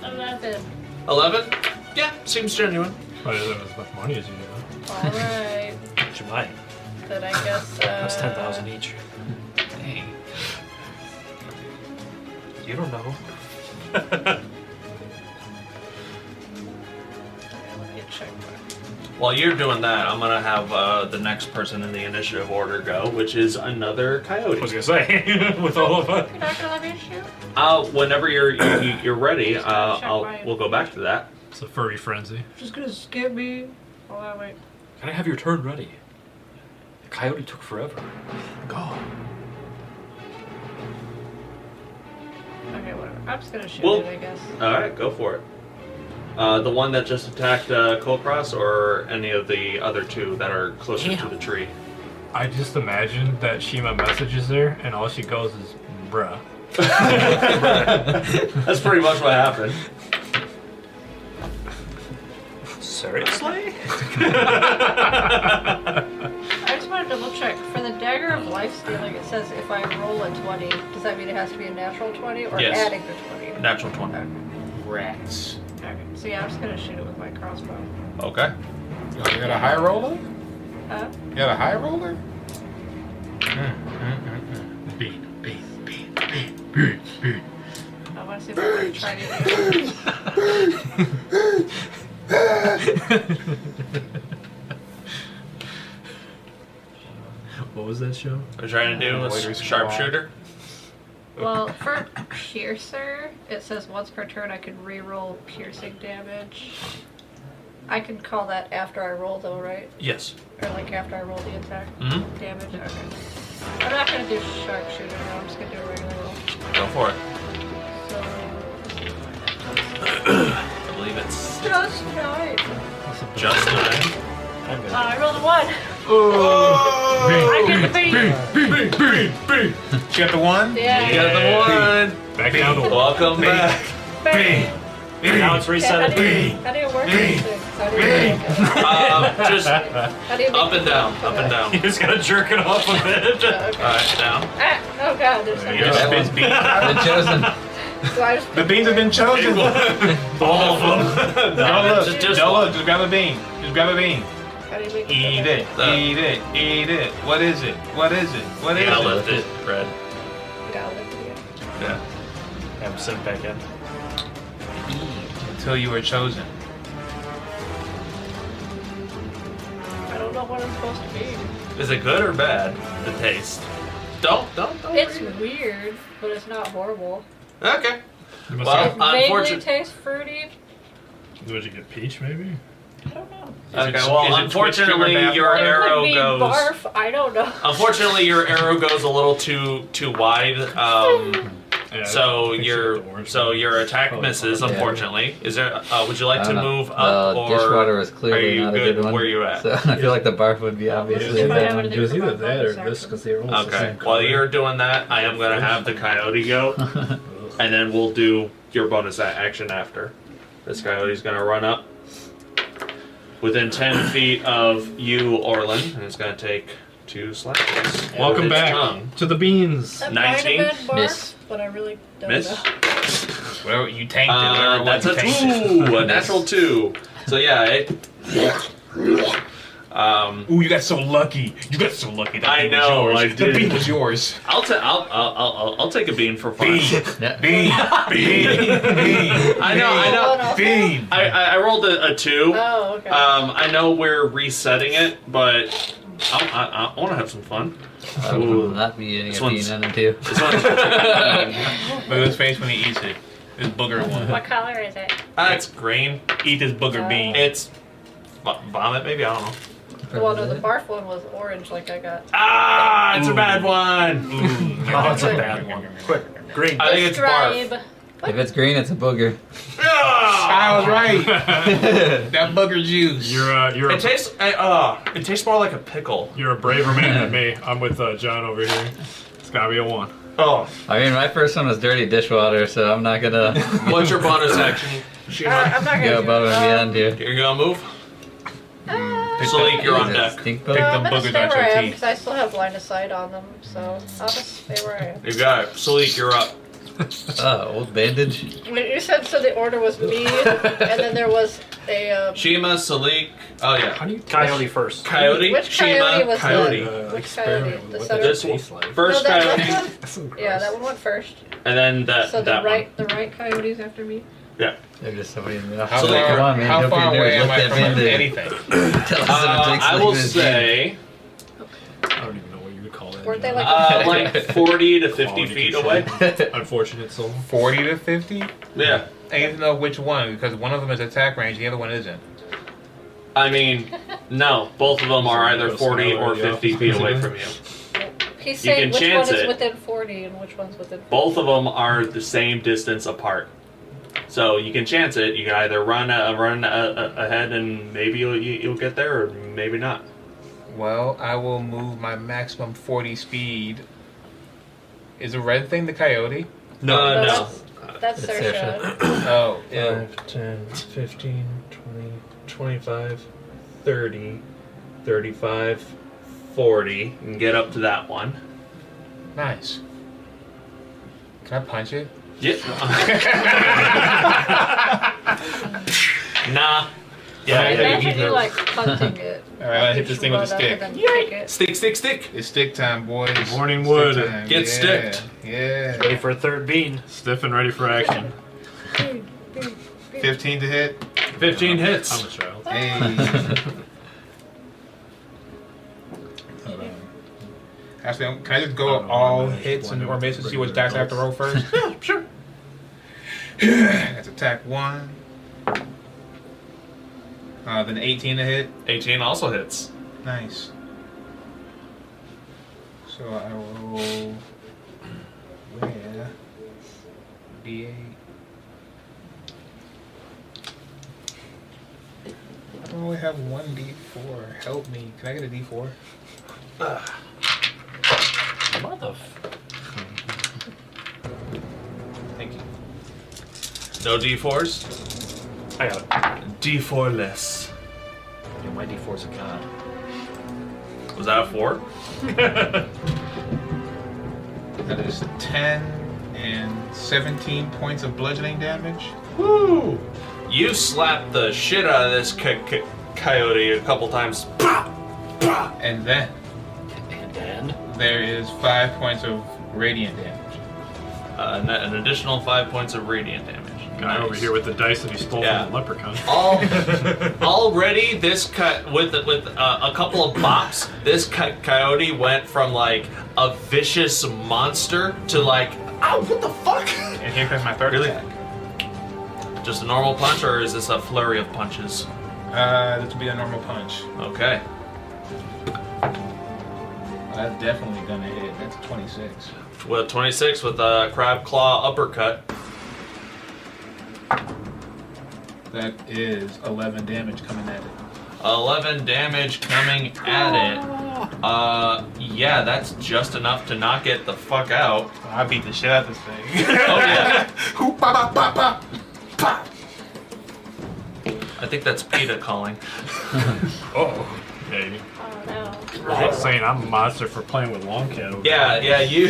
11. 11? Yeah, seems genuine. Probably doesn't have as much money as you do. All right. She might. Then I guess. That's 10,000 each. Dang. You don't know. Let me check. While you're doing that, I'm gonna have the next person in the initiative order go, which is another coyote. I was gonna say with all of us. You're not gonna let me shoot? Whenever you're ready, we'll go back to that. It's a furry frenzy. Just gonna skip me. Oh, wait. Can I have your turn ready? The coyote took forever. Go. Okay, whatever. I'm just gonna shoot Well- it, I guess. Alright, go for it. The one that just attacked Kulkras, or any of the other two that are closer to the tree? I just imagine that Shiima messages her, and all she goes is, bruh. That's pretty much what happened. Seriously? I just want to double check. For the Dagger of Life Stealing, it says if I roll a 20, does that mean it has to be a natural 20 or Yes. adding the 20? Natural 20. Okay. Rats. Okay. So yeah, I'm just gonna shoot it with my crossbow. Okay. You got a high roller? Huh? You got a high roller? Bean. I want to see if I can try to do What was that show? We're trying to do a sharpshooter. Well, for Piercer, it says once per turn I can reroll piercing damage. I can call that after I roll though, right? Yes. Or like after I roll the attack Mm-hmm. damage? Okay. I'm not gonna do sharpshooter now, I'm just gonna do a regular roll. Go for it. So, I believe it's just 9. just 9. I rolled a 1. Oh! I get the beat. She got the one? Yeah. You got the one. Back down to one. Welcome back. Bang. Now it's reset at How do you work these things? How do you work it? Just How do you make up and down, up and down. You just gotta jerk it off a bit. Okay. Alright, down. Ah, oh god, there's something. Yes, it's been Been chosen. So I just The beans have been chosen. All of them. Don't look. Just Don't one. look. Just grab a bean. Just grab a bean. how do you make Eat it. Eat it. Eat it. What is it? What is it? What is Yeah, it? lift it, Red. Gotta lift it. Yeah. Have him sink back in. Until you were chosen. I don't know what I'm supposed to be. Is it good or bad? The taste. Don't. It's weird, but it's not horrible. Okay. You must Well, It vaguely unfortunately. tastes fruity. Did you get peach, maybe? I don't know. Okay. Is Well, it unfortunately, Twitch your It arrow could be goes. barf. I don't know. Unfortunately, your arrow goes a little too wide. Yeah, So I think she your got the orange so one. your attack misses. Yeah. Unfortunately, is there? Would you like I to don't know. move up or dishwater was are clearly you not a good good one. where you at? So I feel like the barf would be obviously a If I bad have one. anything It was for my either that or bonus this action. because they were all the Okay. same While color. you're doing that, I am gonna have the coyote go, and then we'll do your bonus action after. This coyote's gonna run up within 10 feet of you, Orlin, and it's gonna take 2 slashes. Welcome With its back tongue. to the beans. That 19? might have been barf, Miss. but I really don't Miss? know. Well, you tanked it. Whatever it That's was, a you tanked it. 2, a natural 2. So yeah, it. Ooh, you got so lucky. You got so lucky. That I bean know, was I yours. did. The bean was yours. I'll take a bean for fun. Bean. Bean. Bean. Bean. I know. Bean. I rolled a 2. Oh, okay. I know we're resetting it, but I want to have some fun. I will not be eating This a bean one's- in it too. This one's, Look at his face when he eats it. This booger one. What color is it? it's green. Eat this booger bean. It's vomit, maybe, I don't know. Well, no, the barf one was orange, like I got. Ah, it's a bad one. Oh, it's a bad one. Quick, green. I think it's barf. Describe. If it's green, it's a booger. I was right. That booger juice. It tastes more like a pickle. You're a braver man than me. I'm with John over here. It's gotta be a 1. Oh, I mean, my first one was dirty dishwater, so I'm not gonna what's your bonus action? I'm not gonna go do above it. and beyond here. You're gonna move. Salic, you're on Is it deck. stink No, bug? I'm them gonna boogers stay out where your I am teeth. because I still have line of sight on them, so I'll just stay where I am. You got it. Salic, you're up. Old bandage. When you said so, the order was me, and then there was a. Shiima, Salic. Oh yeah. How do you Coyote first. Coyote. Which coyote Shiima, was coyote. that? Which experiment coyote? with The what center? that This one. tastes like. First no, that coyote, left That's so one? gross. Yeah, that one went first. and then that So the that right coyote's after me. one. Yeah. They're just somebody in the How So, like, far, come on, man. how Don't be far a nerd. away am Look I that from bandage. anything? Tell us if it takes I like will this say, I don't even know what you would call that. Weren't they John. like- like 40 to 50 Quality feet control. away. Unfortunate soul. 40 to 50? Yeah. I need to know which one because one of them is attack range, the other one isn't. I mean, No, both of them are either Go 40 somewhere or in the 50 office, feet away basically. from you. He's You saying can which chance one is it. within 40 and which one's within 50. Both of them are the same distance apart. So you can chance it. You can either run ahead and maybe you'll get there, or maybe not. Well, I will move my maximum 40 speed. Is the red thing the coyote? No. That's It's their Saoirse. shot. Oh, yeah. 5, 10, 15, 20, 25, 30, 35, 40. You can get up to that one. Nice. Can I punch it? Yeah. Nah. Yeah, I yeah, imagine you like punting it. Alright, I hit this thing with a Run up stick. and then kick it. Stick. It's stick time, boys. Morning Stick wood. time. Get Yeah, sticked. Yeah. Ready for a third bean. Stiff and ready for action. 15 to hit. 15 I'm hits. a child. Hey. Hold on. Actually, can I just go don't know, all I'm hits and, or wondering misses, see which dice I have to roll first? Yeah, sure. That's attack 1. Then 18 to hit. 18 also hits. Nice. So I roll. Where? D8. I only have one D4. Help me. Can I get a D4? Mother. Thank you. No D4s? I got it. D4 less. Yeah, my D4's a god. Was that a 4? That is 10 and 17 points of bludgeoning damage. Woo! You slapped the shit out of this coyote a couple times. And then And there is 5 points of radiant damage. An additional 5 points of radiant damage. Guy over here with the dice that he stole Yeah. from the leprechaun. Already, this with a couple of bops, this coyote went from like a vicious monster to like, ow, what the fuck? And here comes my third Really? attack. Just a normal punch, or is this a flurry of punches? This would be a normal punch. Okay. That's definitely gonna hit. That's 26. With 26 with a crab claw uppercut. That is 11 damage coming at it. 11 damage coming at it. Yeah, that's just enough to knock it the fuck out. I beat the shit out of this thing. Oh yeah. Hoop, ba, ba, ba, ba, ba. I think that's PETA calling. Oh. Yeah, Oh no. I'm saying I'm a monster for playing with Longcat over Yeah, you.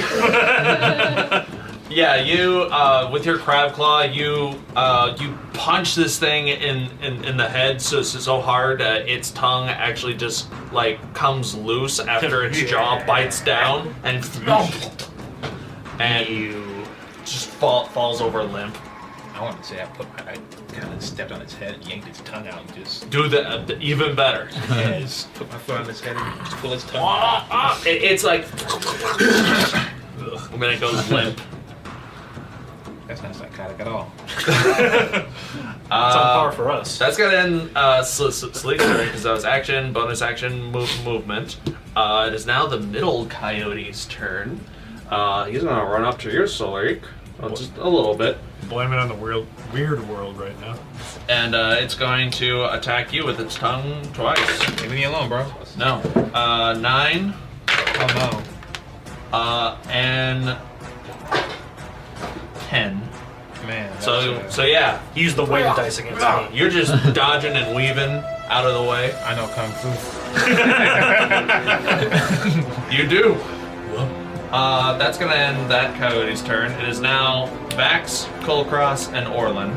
Yeah, you. With your crab claw, you punch this thing in the head so hard its tongue actually just like comes loose after its jaw bites down and you just falls over limp. I want to say I kind of stepped on its head and yanked its tongue out and just, Do the even better. just put my foot on its head and just pull its tongue out. It's like, and then it goes limp. That's not psychotic at all. it's on par for us. That's gonna end Salic's turn because that was action, bonus action, movement. It is now the middle coyote's turn. He's gonna run up to your Salic, just a little bit, Blame it on the weird world right now. and it's going to attack you with its tongue twice. Leave me alone, bro. No, 9, Oh no. and 10. Man. So yeah, Use the weighted dice against me. you're just dodging and weaving out of the way. I know Kung Fu. You do. That's gonna end that coyote's turn. It is now Vax, Kulkras, and Orlin.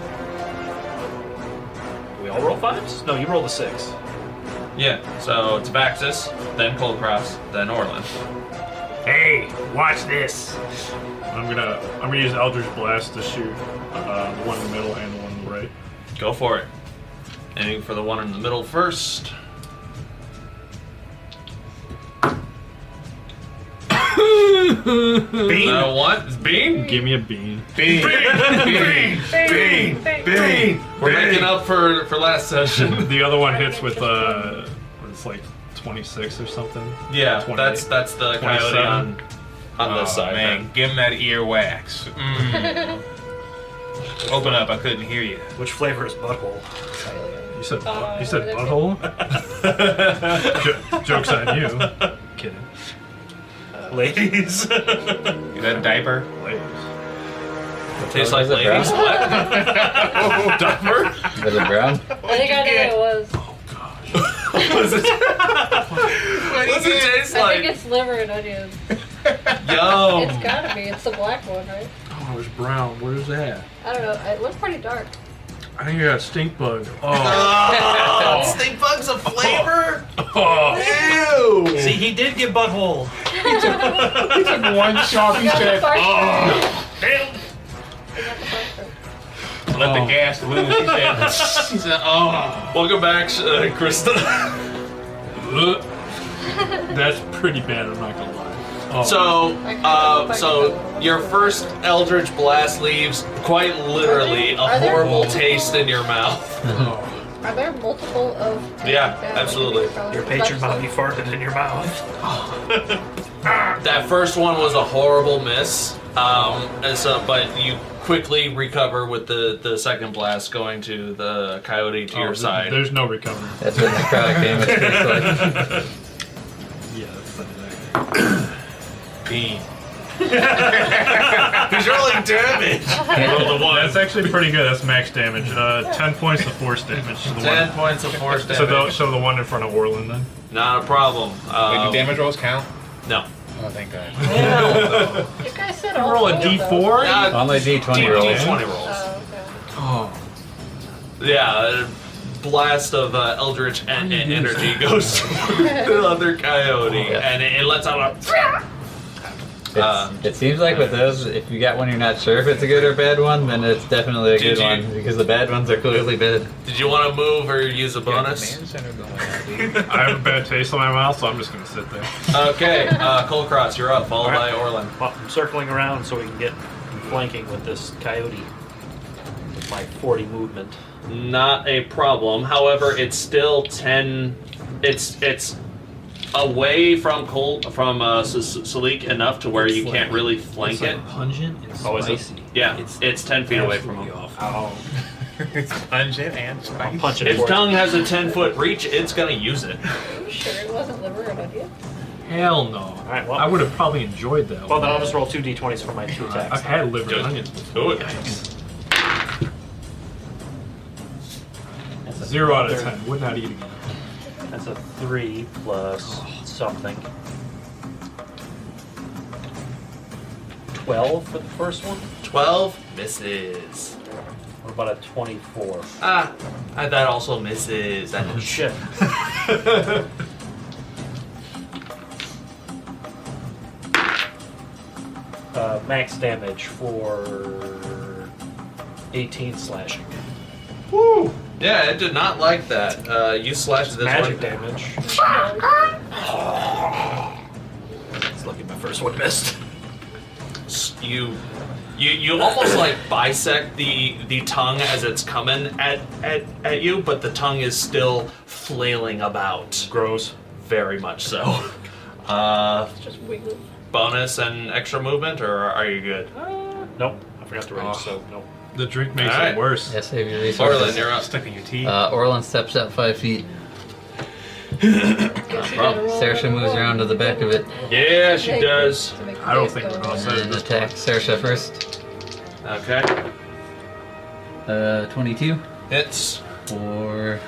Do we all roll 5s? No, you roll the 6. Yeah, so it's Vaxxus, then Kulkras, then Orlin. Hey, watch this. I'm gonna use Eldritch Blast to shoot the one in the middle and the one on the right. Go for it. Aiming for the one in the middle first. Bean. What? Bean? Give me a bean. Bean. Bean! We're making up for last session. The other one hits with what is like 26 or something. Yeah, 28. that's the coyote on this side. Man, then. give him that earwax. Open up, I couldn't hear you. Which flavor is butthole? You said there- butthole? Joke's on you. Kidding. Ladies. Is that a diaper? Ladies. Tastes like Is it ladies. brown? What? Diaper? Is it brown? I think I knew what it was. What's it taste I like? think it's liver and onions. Yum. It's gotta be. It's the black one, right? Oh, it was brown. What is that? I don't know. It looks pretty dark. I think you got a stink bug. Oh. Oh, stink bugs of flavor? Oh. Ew. See, he did get butthole. He took one shot, he You got the said, fart oh, burn. You got the fart burn. let the gas loose. He said, oh. Welcome back, Christa. That's pretty bad, I'm not gonna lie. Oh. So your first Eldritch Blast leaves quite literally a Are there horrible multiple? taste in your mouth. Are there multiple of? Yeah, absolutely. Your patron body farted in your mouth. That first one was a horrible miss, but you quickly recover with the second blast going to the coyote to your side. There's no recovery. That's what necrotic damage tastes like. Yeah, that's not that. Bean. He's rolling damage. Roll the one. That's actually pretty good. That's max damage. 10 points of force damage. So the 10 one, points of force damage. so the one in front of Orlin then. Not a problem. Wait, do damage rolls count? No. Oh, thank God. You guys said all Roll a four, though. d4? Only D20 rolls. D20 rolls. Oh, okay. Yeah, a blast of Eldritch energy goes to the other coyote, and it lets out a... It seems like with those, if you got one you're not sure if it's a good or bad one, then it's definitely a Did good you- one, because the bad ones are clearly bad. Did you want to move or use a bonus? Command center going out, dude. I have a bad taste in my mouth, so I'm just gonna sit there. Okay, Kulkras, you're up, followed by Orlin. Well, I'm circling around so we can get flanking with this coyote. With my 40 movement. Not a problem. However, it's still 10. It's away from Salic enough to where you can't really flank it. Pungent and Oh, is it? spicy. Yeah, it's 10 feet away from him. Oh. It's pungent and spicy. Punch it Its for it. tongue has a 10-foot reach. It's gonna use it. Are you sure it wasn't liver and onion? Hell no. Alright, well. I would have probably enjoyed that Well, one. then I'll just roll 2 d20s for my 2 attacks. I've had liver Do and it. onions before. Do it. That's a 0 out of 10. Would not eat again. That's a 3 plus something. 12 for the first one? 12 misses. What about a 24? That also misses. That Shit. Max damage for 18 slashing. Woo! Yeah, it did not like that. You slashed this Magic one. damage. It's lucky my first one missed. You almost like bisect the tongue as it's coming at you, but the tongue is still flailing about. Gross. Very much so. It's just wiggly. Bonus and extra movement, or are you good? Nope. I forgot to range, so nope. The drink makes Alright. it worse. Yeah, save your Orlin, resources. you're up. Stuck in your teeth. Orlin steps up 5 feet. Guess you gotta roll Saoirse another moves one. around to the back of it Yeah, she does. To make the I don't face think go we're away. gonna save and this attack Saoirse first. Okay. 22 Hits. for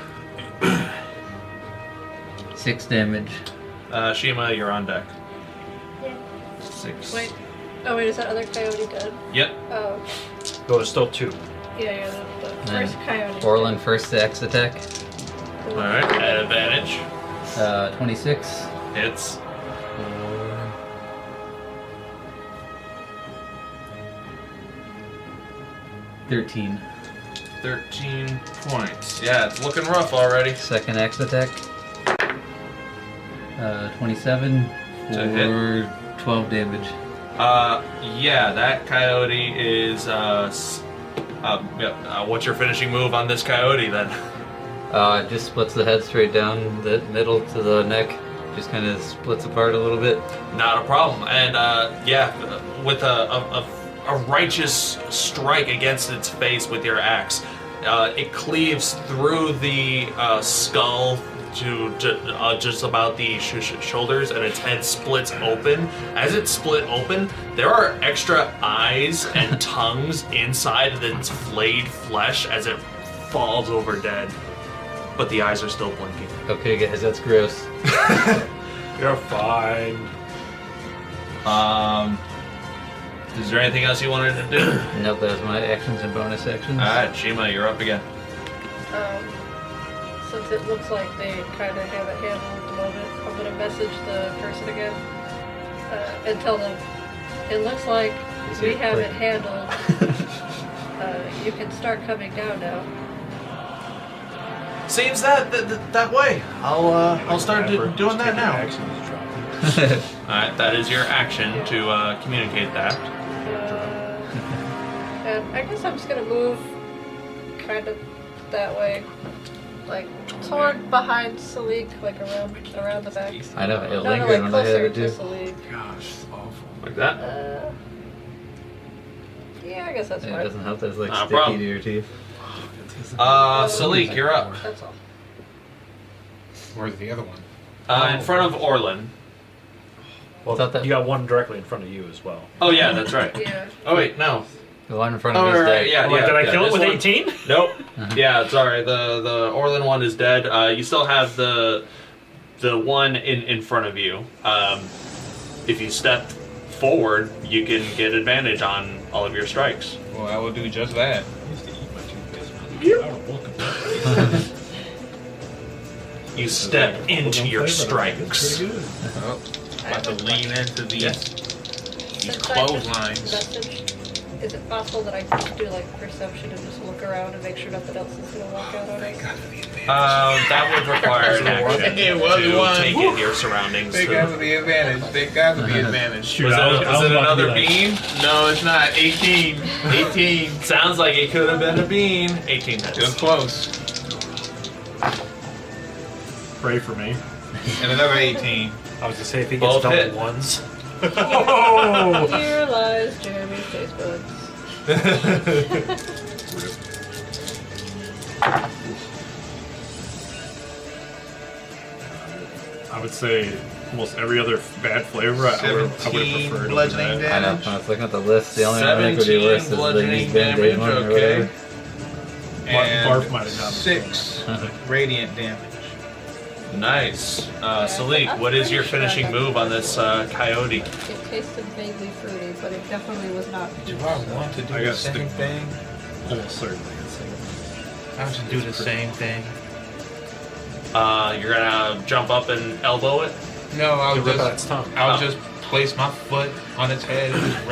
6 damage. Shiima, you're on deck. Yeah. 6. Wait. Oh wait, is that other coyote dead? Yep. Oh. Oh, there's still 2. Yeah, the And first coyote. Orlin first axe attack. Alright, at advantage. 26 Hits. for 13. 13 points. Yeah, it's looking rough already. Second axe attack. 27 To hit. for 12 damage. Yeah, that coyote is, what's your finishing move on this coyote then? Just splits the head straight down the middle to the neck. Just kind of splits apart a little bit. Not a problem. And with a righteous strike against its face with your axe, it cleaves through the skull to just about the shoulders, and its head splits open. As it split open, there are extra eyes and tongues inside of its flayed flesh as it falls over dead. But the eyes are still blinking. Okay, guys, that's gross. You're fine. Is there anything else you wanted to do? Nope, that was my actions and bonus actions. Alright, Shiima, you're up again. Since it looks like they kind of have it handled at the moment, I'm going to message the person again and tell them, it looks like we have it handled. You can start coming down now. Seems that way. I'll start doing that now. Alright, that is your action to communicate that. And I guess I'm just gonna move kind of that way. Like toward behind Salic, like around the back. I know, it No, lingered like when I had closer it to too. Salic. Gosh, it's awful. Like that? Yeah, I guess that's It fine. doesn't help that it's like Not a sticky problem. to your teeth. Salic, you're up. That's all. Where's the other one? In front of Orlin. Well, Thought that- you got one directly in front of you as well. Oh yeah, that's right. Yeah. Oh wait, no. The one in front Oh of his right, deck. yeah, Did I kill it this with one- 18? Nope. Yeah, sorry. The Orlin one is dead. You still have the one in front of you. If you step forward, you can get advantage on all of your strikes. Well, I will do just that. I used to eat my toothpaste. I don't welcome that. You step into your strikes. Oh, about to lean into these Since clotheslines. I just messaged, is it possible that I could do like perception and just look around and make sure nothing else is gonna walk out on us? That would require an action It was to one. take in your surroundings. They got the advantage. They got the advantage. Shoot, Was I it was about to another be like, bean? No, it's not. 18. 18. Sounds like it could have been a bean. 18 It was hits. close. Pray for me. And another 18. I was to say if he Both gets double hit. ones. Oh! Here lies Jeremy's taste buds. I would say almost every other bad flavor I would have 17 preferred. bludgeoning I know, damage. when I was looking at the list, the only one I think would be 17 worse is the bludgeoning use Band-Aid damage, one or okay. whatever. Barf might have gotten 6 radiant damage. Nice. Salic, what is your finishing move on this coyote? It tasted vaguely fruity, but it definitely was not. Do I want to do I the got same stick- thing? almost certainly. I should do the same thing. You're gonna jump up and elbow it? No, To rip out its tongue. I'll just place my foot on its head and just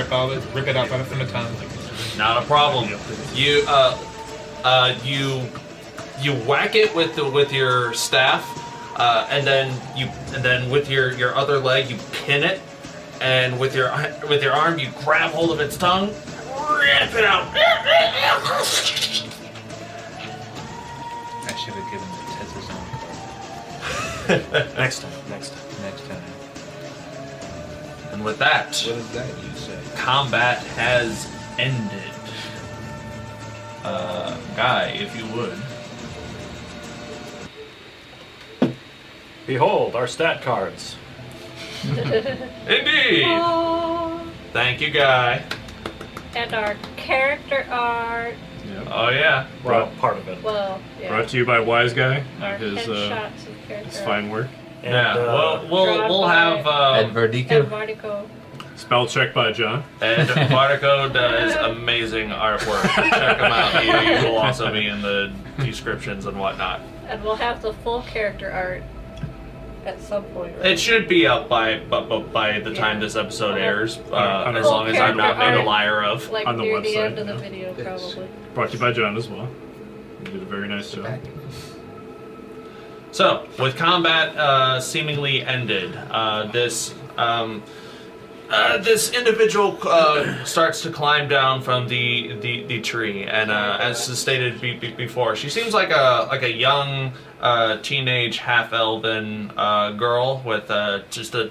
rip it out from the tongue. Not a problem. You you whack it with your staff, and then with your other leg you pin it, and with your arm you grab hold of its tongue, rip it out. I should have given the Tetris on Next time. next time. And with that, What is that you say? combat has ended. Guy, if you would. Behold, our stat cards. Indeed. Oh, Thank you, Guy. and our character art. Oh yeah. Well, part of it. Well, yeah. Brought to you by Wise Guy Our and his headshots of character his fine work. And, Yeah. We'll have Ed And Verdico. Vartico. Spell check by John. Ed Vartico does amazing artwork. Check him out. He will also be in the descriptions and whatnot. And we'll have the full character art at some point. Right? It should be up by the time this episode airs, On as our- long as I'm not made a Character liar of. like on the near the website, end of the yeah. video, probably. Brought to you by John as well. You did a very nice job. So, with combat seemingly ended, this This individual starts to climb down from the tree, and as stated before, she seems like a young teenage half-elven girl with just a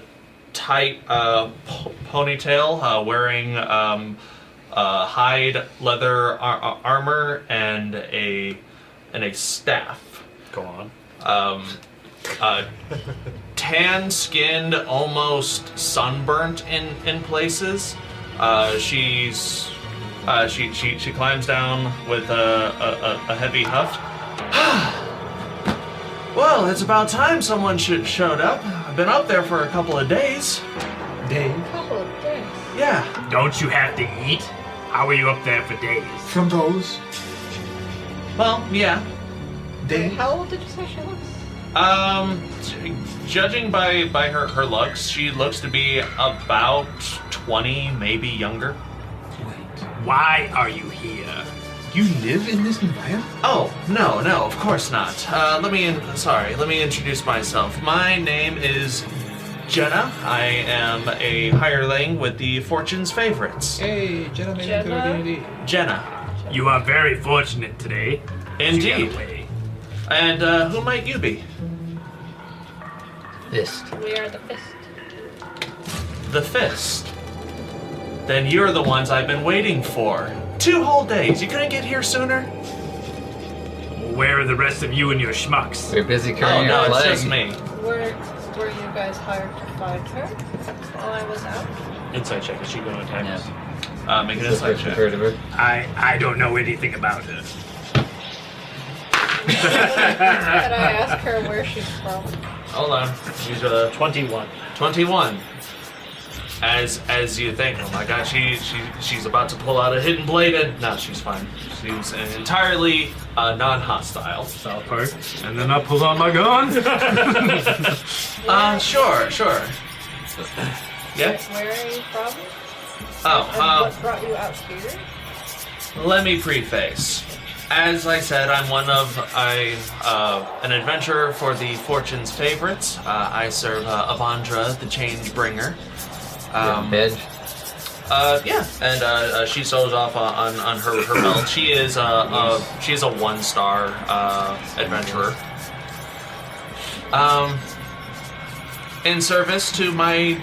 tight ponytail, wearing hide leather armor and a staff. Go on. Tan-skinned, almost sunburnt in places. She climbs down with a heavy huff. Well, it's about time someone showed up. I've been up there for a couple of days. Dave, Couple of days. Yeah. Don't you have to eat? How are you up there for days? from those. Well, yeah. Dave, How old did you say she looks? Judging by her looks, she looks to be about 20, maybe younger. Why are you here? you live in this environment? Oh, no, of course not. Let me introduce myself. My name is Jenna. I am a hireling with the Fortune's Favorites. Hey, gentlemen, Jenna? Jenna. You are very fortunate today. Indeed. She got away. And who might you be? Fist. We are the Fist. The Fist. Then you're the ones I've been waiting for. 2 whole days. You couldn't get here sooner? Where are the rest of you and your schmucks? We're busy Oh, carrying no, our it's flag. just me. Were you guys hired to find her while I was out? Insight check. Is she going to attack us? Make an This is the insight first check. I've heard of her. I don't know anything about her. Can I ask her where she's from? Hold on. She's 21. 21. As you think, oh my god, she's about to pull out a hidden blade. No, she's fine. She's entirely non-hostile. South Park. And then I pulled on my gun. Sure. Yeah. Where are you from? Oh, And what brought you out here? let me preface. As I said, I'm an adventurer for the Fortune's Favorites. I serve Avandra, the Changebringer. Bedge. Yeah, and she shows off on her belt. She is a 1-star adventurer. In service to my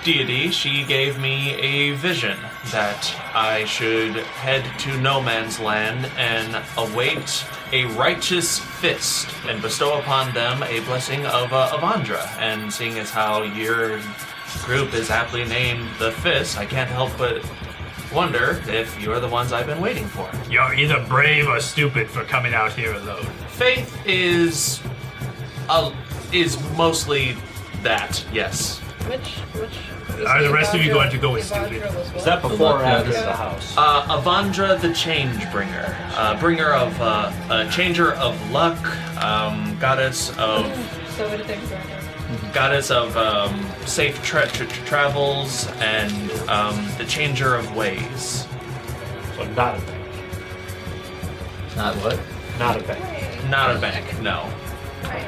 deity, she gave me a vision that I should head to No Man's Land and await a righteous fist and bestow upon them a blessing of Avandra. And seeing as how your group is aptly named the Fist, I can't help but wonder if you're the ones I've been waiting for. You're either brave or stupid for coming out here alone. Faith is mostly that, yes. Which Are the rest of you going to go with Evandra stupid? was Is what? that before or after Yeah. the house? Avandra the Changebringer, bringer of changer of luck, goddess of So many things right now. safe travels, and the changer of ways. So not a bank. Not what? Not a bank. Not a bank, no.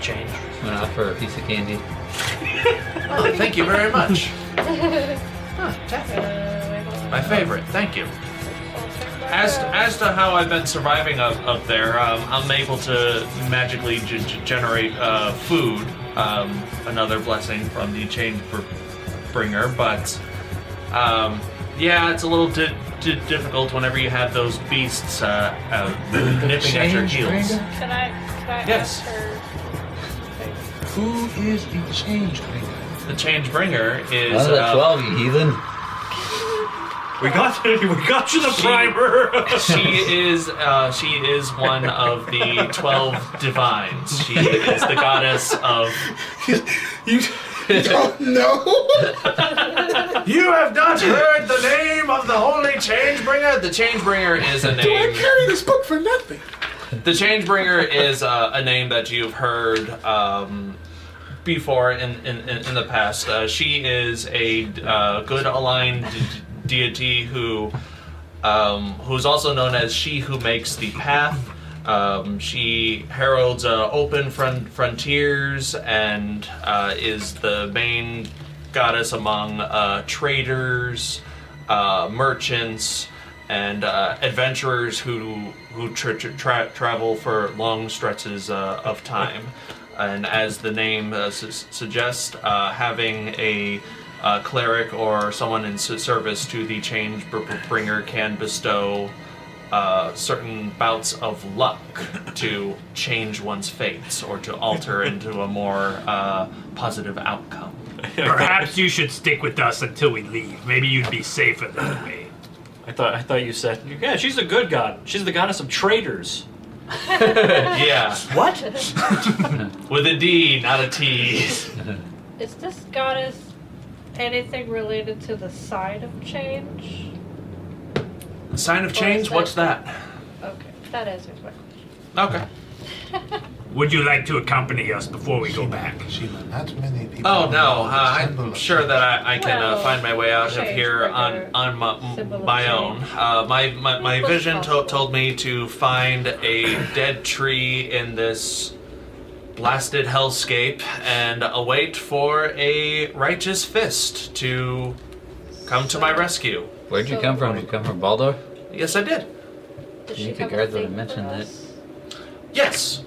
Change. Went out for a piece of candy. Oh, thank you very much. Wait, hold on. My favorite, thank you. I'll check my As to how I've been surviving up there, I'm able to magically generate food, another blessing from the Changebringer, but yeah, it's a little difficult whenever you have those beasts nipping at your heels. Can I Yes. ask her? Who is the change bringer? The Changebringer is One of the 12, you heathen. We got you the primer. she is one of the 12 divines. She is the goddess of. You don't know? You have not heard the name of the Holy Changebringer. The Changebringer is a Do I name. carry this book for nothing? The Changebringer is a name that you've heard before in the past. She is a good aligned deity who's also known as She Who Makes the Path. She heralds open frontiers and is the main goddess among traders, merchants, and adventurers who travel for long stretches of time. And as the name suggests, having a cleric or someone in service to the change bringer can bestow certain bouts of luck to change one's fates or to alter into a more positive outcome. Perhaps you should stick with us until we leave. Maybe you'd be safer that way. I thought you said, yeah, she's a good god. She's the goddess of traders. Yeah. What? With a D, not a T. Is this goddess anything related to the sign of change? Sign of change? What's that? Okay, that answers my question. Okay. Would you like to accompany us before we go back? Shiima, not many people. Oh no, resemble I'm us. sure that I can Well, find my way out of change here on my own. My vision told me to find a dead tree in this blasted hellscape and await for a righteous fist to come to my rescue. Where'd you come from? Did you come from Baldur? Yes, I did. Does You she think have the guards a would have thing mentioned for that. us? Yes.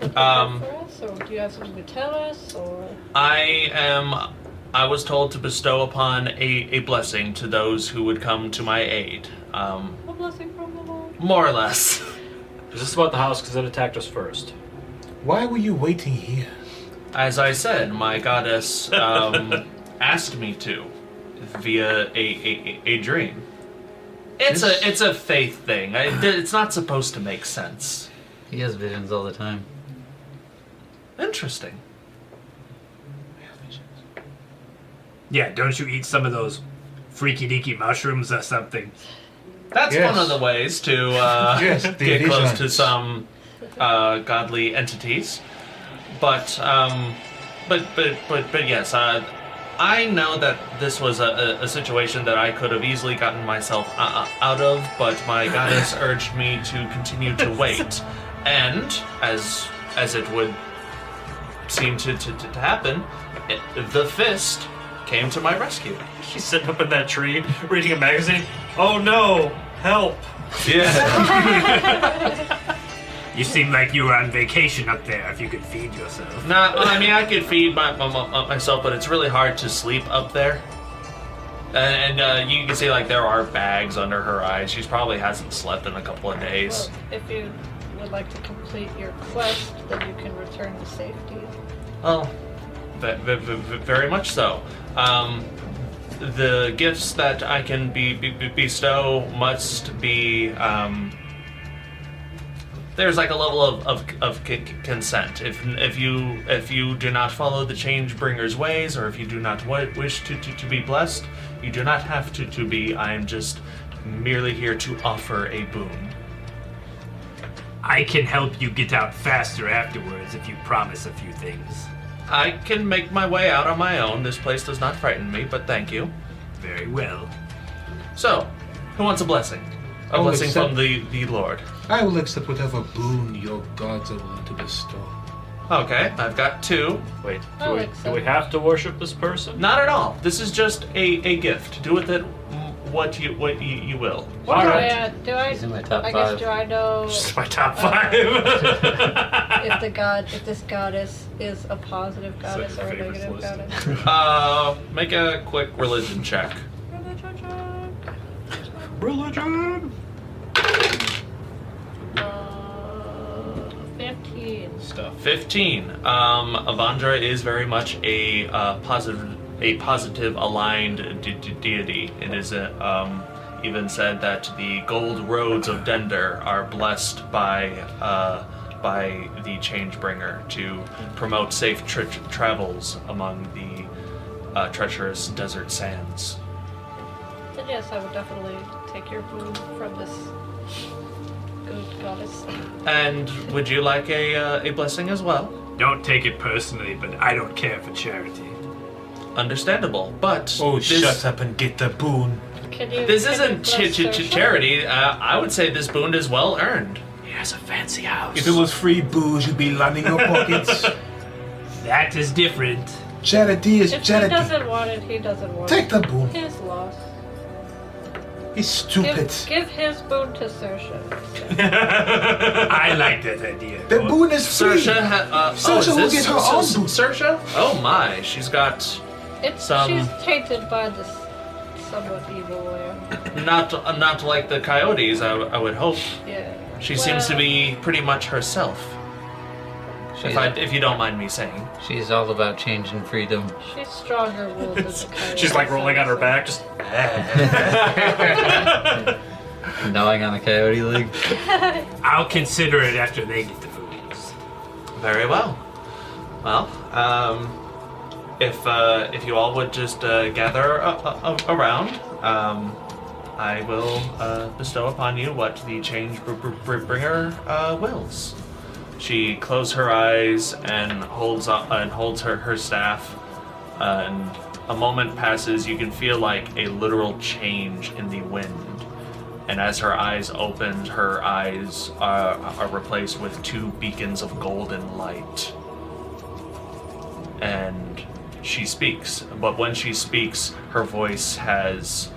For us, or do you have something to tell us, or? I was told to bestow upon a blessing to those who would come to my aid. A blessing from the Lord. More or less. Is this about the house because it attacked us first? Why were you waiting here? As I said, my goddess asked me to via a dream. It's a faith thing. It's not supposed to make sense. He has visions all the time. Interesting. Yeah, don't you eat some of those freaky deaky mushrooms or something? That's Yes. one of the ways to Yes, the get close to visions. some godly entities. But yes, I know that this was a situation that I could have easily gotten myself out of, but my goddess urged me to continue to wait. And, as it would seem to happen, the fist came to my rescue. She's sitting up in that tree, reading a magazine. Oh no! Help! Yeah. You seem like you were on vacation up there, if you could feed yourself. No, I mean, I could feed myself, but it's really hard to sleep up there. And you can see, like, there are bags under her eyes. She probably hasn't slept in a couple of days. Well, if you would like to complete your quest, then you can return to safety. Well, very much so. The gifts that I can bestow must be. There's like a level of consent. If you do not follow the Changebringer's ways, or if you do not wish to be blessed, you do not have to be. I am just merely here to offer a boon. I can help you get out faster afterwards if you promise a few things. I can make my way out on my own. This place does not frighten me, but thank you. Very well. So, who wants a blessing? A I'll blessing accept. from the Lord. I will accept whatever boon your gods are willing to bestow. Okay, I've got 2. Wait, I'll do accept. we have to worship this person? Not at all. This is just a gift. Do with it what you will. All right. Do I? He's in my top I 5. guess do I know This is my top 5. if this goddess is a positive goddess or a favorites negative list. goddess? Make a quick religion check. Religion. 15. Stuff. 15. Avandra is very much a positive aligned deity. It is even said that the gold roads of Dender are blessed by the Changebringer to promote safe travels among the treacherous desert sands. Then yes, I would definitely take your boon from this good goddess. And would you like a blessing as well? Don't take it personally, but I don't care for charity. Understandable, but Oh, this, shut up and get the boon. Can you? this can isn't you bless her? charity. I would say this boon is well earned. He has a fancy house. If it was free booze, you'd be lining your pockets. That is different. Charity is If he charity. doesn't want it, he doesn't want Take it. the boon. His loss. He's stupid. Give his boon to Saoirse. I like that idea. The boon is free. Saoirse will get her own boon. Saoirse? Oh my, she's got She's tainted by this somewhat evil way. not like the coyotes. I would hope. Yeah. She seems to be pretty much herself. If you don't mind me saying. She's all about change and freedom. She's stronger willed than the coyote. She's like rolling on her back, just. Gnawing on a coyote leg. I'll consider it after they get the booties. Very well. Well, if you all would just gather around, I will bestow upon you what the change bringer wills. She closes her eyes and holds her staff, and a moment passes. You can feel like a literal change in the wind, and as her eyes open, her eyes are replaced with 2 beacons of golden light. And she speaks, but when she speaks, her voice has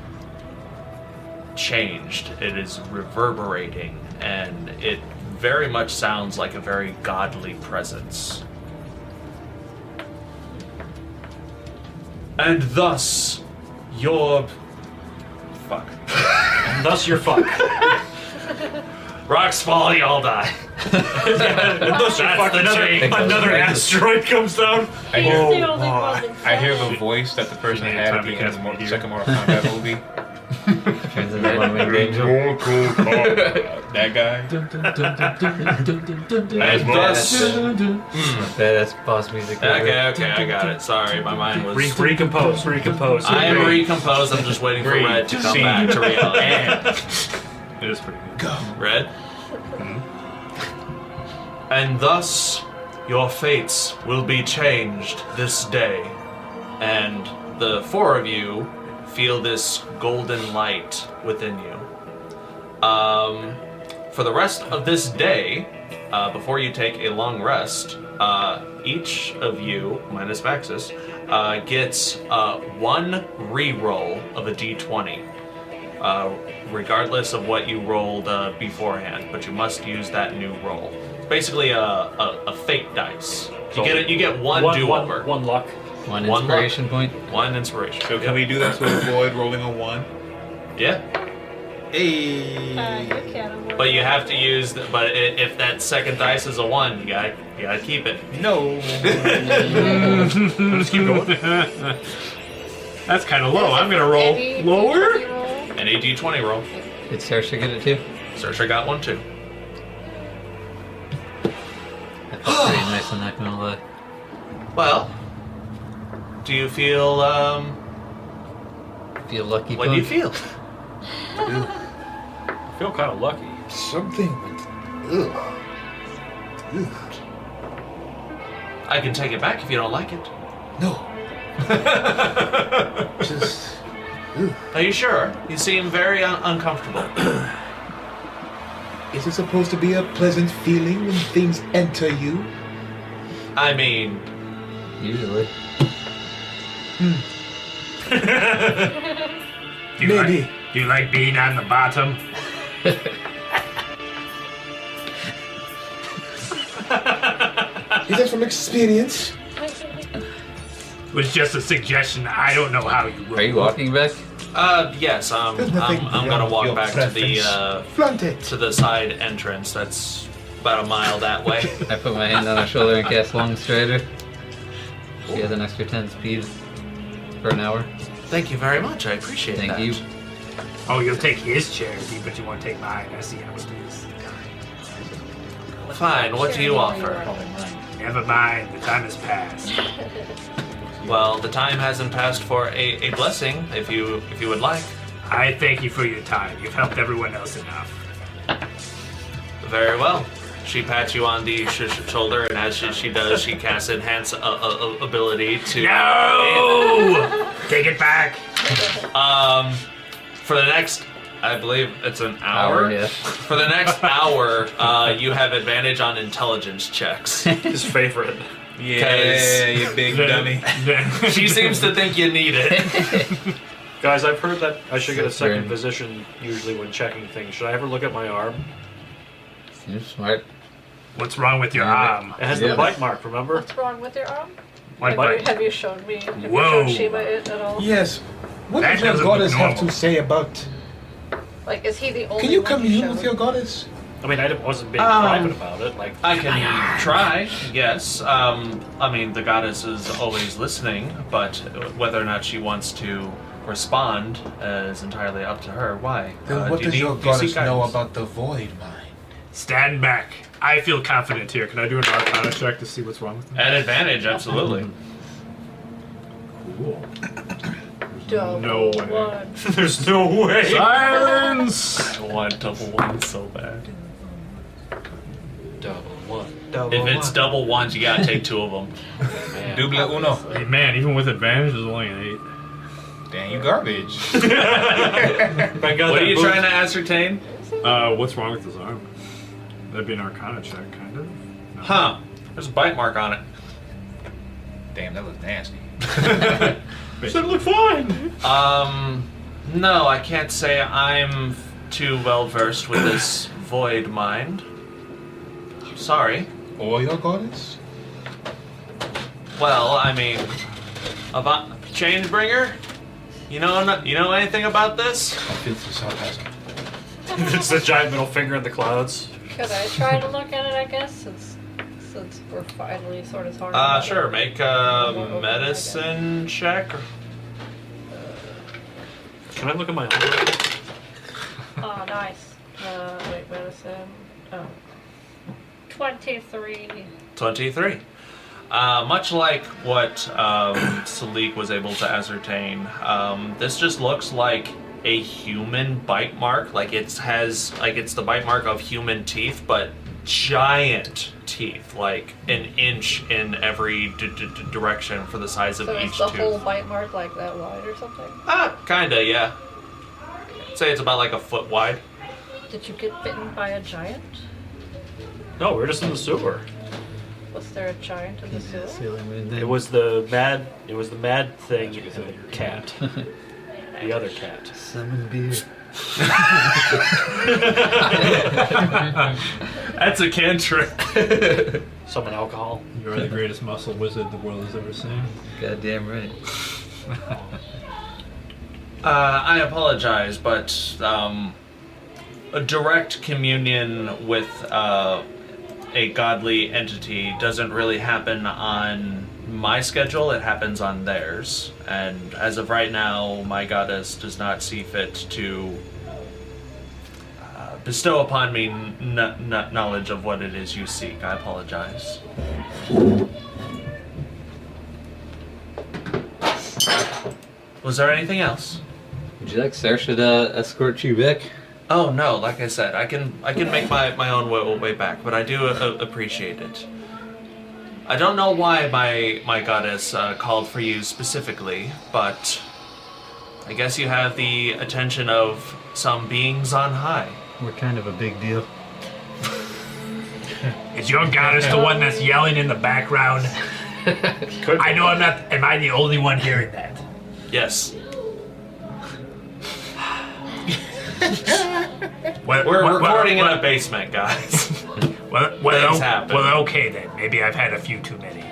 changed. It is reverberating, and it very much sounds like a very godly presence. And thus, your... Fuck. And thus you're fucked. Rocks fall, y'all die. Unless you're fucked, another asteroid comes down. I He's hear, the only one that's I hear the voice that the person had at the end of the second Mortal Kombat movie. Turns into one winged angel. That guy. And thus... That's boss music. Okay, I got it. Sorry, my mind was... Recompose. I am recomposed. I'm just waiting for Red to come back to reality. It is pretty good. Go. Red? And thus, your fates will be changed this day. And the 4 of you feel this golden light within you. For the rest of this day, before you take a long rest, each of you, minus Vaxxus, gets 1 re-roll of a d20. Regardless of what you rolled beforehand, but you must use that new roll. It's basically a fate dice. You get one do-over. One luck. One One inspiration luck. point. 1 inspiration. So can we do that to avoid rolling a 1? Yeah. Hey. you can. But you have to use. If that second dice is a 1, you gotta keep it. No. Let's keep going. That's kind of low. I'm gonna roll lower. An d20 roll. Did Saoirse get it too? Saoirse got 1 too. That felt pretty nice, I'm not gonna lie. Well, do you feel? Feel lucky, What do you punk? feel? I feel kind of lucky. Something. I can take it back if you don't like it. No. Just. Are you sure? You seem very uncomfortable. Is it supposed to be a pleasant feeling when things enter you? I mean, Usually. Maybe. Do you like being on the bottom? Is that from experience? It was just a suggestion. I don't know how you roll. Are you walking back? yes. There's nothing I'm gonna beyond walk your back preference. Flaunt it. to the side entrance. That's about a mile that way. I put my hand on her shoulder and cast Long Strider. She has an extra 10 speed for an hour. Thank you very much. I appreciate Thank that. you. Oh, you'll take his charity, but you won't take mine. I see how it is. Fine. What do you offer? Never mind. The time has passed. Well, the time hasn't passed for a blessing. If you would like. I thank you for your time. You've helped everyone else enough. Very well. She pats you on the shoulder, and as she does, she casts Enhance ability to. No! Take it back. For the next, I believe it's an hour. Yeah. For the next hour, you have advantage on intelligence checks. His favorite. Yeah, you big dummy. She seems to think you need it. Guys, I've heard that I should get a second Right. physician usually when checking things. Should I ever look at my arm? Seems smart. What's wrong with your arm? It has Yeah. the bite mark, remember? What's wrong with your arm? My Have bite. you shown me? Have Whoa. you shown Shiima it at all? Yes. What That does your doesn't look goddess have normal. to say about... Like, is he the only Can you one commune showed? with your goddess? I mean, I wasn't being private about it. Like, I can try, yes. I mean, the goddess is always listening, but whether or not she wants to respond is entirely up to her. Why? Then what do you does your do you seek goddess know guidance? about the void mind? Stand back. I feel confident here. Can I do an Arcana check to see what's wrong with me? At advantage, absolutely. Cool. Double No way. one. there's no way. Silence! I want double one so bad. Double one. If it's double ones, you gotta take two of them. Man. Double uno. Hey, man, even with advantage, there's only an 8. Damn, you garbage. What are you trying to ascertain? What's wrong with his arm? That'd be an Arcana check, kind of. No. Huh. There's a bite mark on it. Damn, that looks nasty. Does it look fine? No, I can't say I'm too well versed with this void mind. Sorry. Or your goddess? Well, I mean, about Changebringer? You know anything about this? Filthy sarcasm. It's the giant middle finger in the clouds. Could I try to look at it, I guess, since we're finally sort of talking about Sure. it? Make a medicine check. Can I look at my arm? Oh, nice. Wait, medicine. Oh. 23. 23. Much like what Salic was able to ascertain, this just looks like a human bite mark. Like it's the bite mark of human teeth, but giant teeth, like an inch in every direction for the size of So each is the tooth. whole bite mark like that wide or something? Kinda, yeah. I'd say it's about like a foot wide. Did you get bitten by a giant? No, we're just in the sewer. Was there a giant in the sewer? It was the mad thing and the cat. The other cat. Summon beer. That's a cantrip. Summon alcohol. You are the greatest muscle wizard the world has ever seen. Goddamn right. I apologize, but a direct communion with a godly entity doesn't really happen on my schedule. It happens on theirs, and as of right now, my goddess does not see fit to bestow upon me knowledge of what it is you seek. I apologize. Was there anything else? Would you like Saoirse to escort you back? Oh no, like I said, I can make my own way back, but I do appreciate it. I don't know why my goddess called for you specifically, but I guess you have the attention of some beings on high. We're kind of a big deal. Is your goddess the one that's yelling in the background? Could I know I'm not. Am I the only one hearing that? Yes. We're recording in a basement, guys. Things happen. Well, okay then. Maybe I've had a few too many.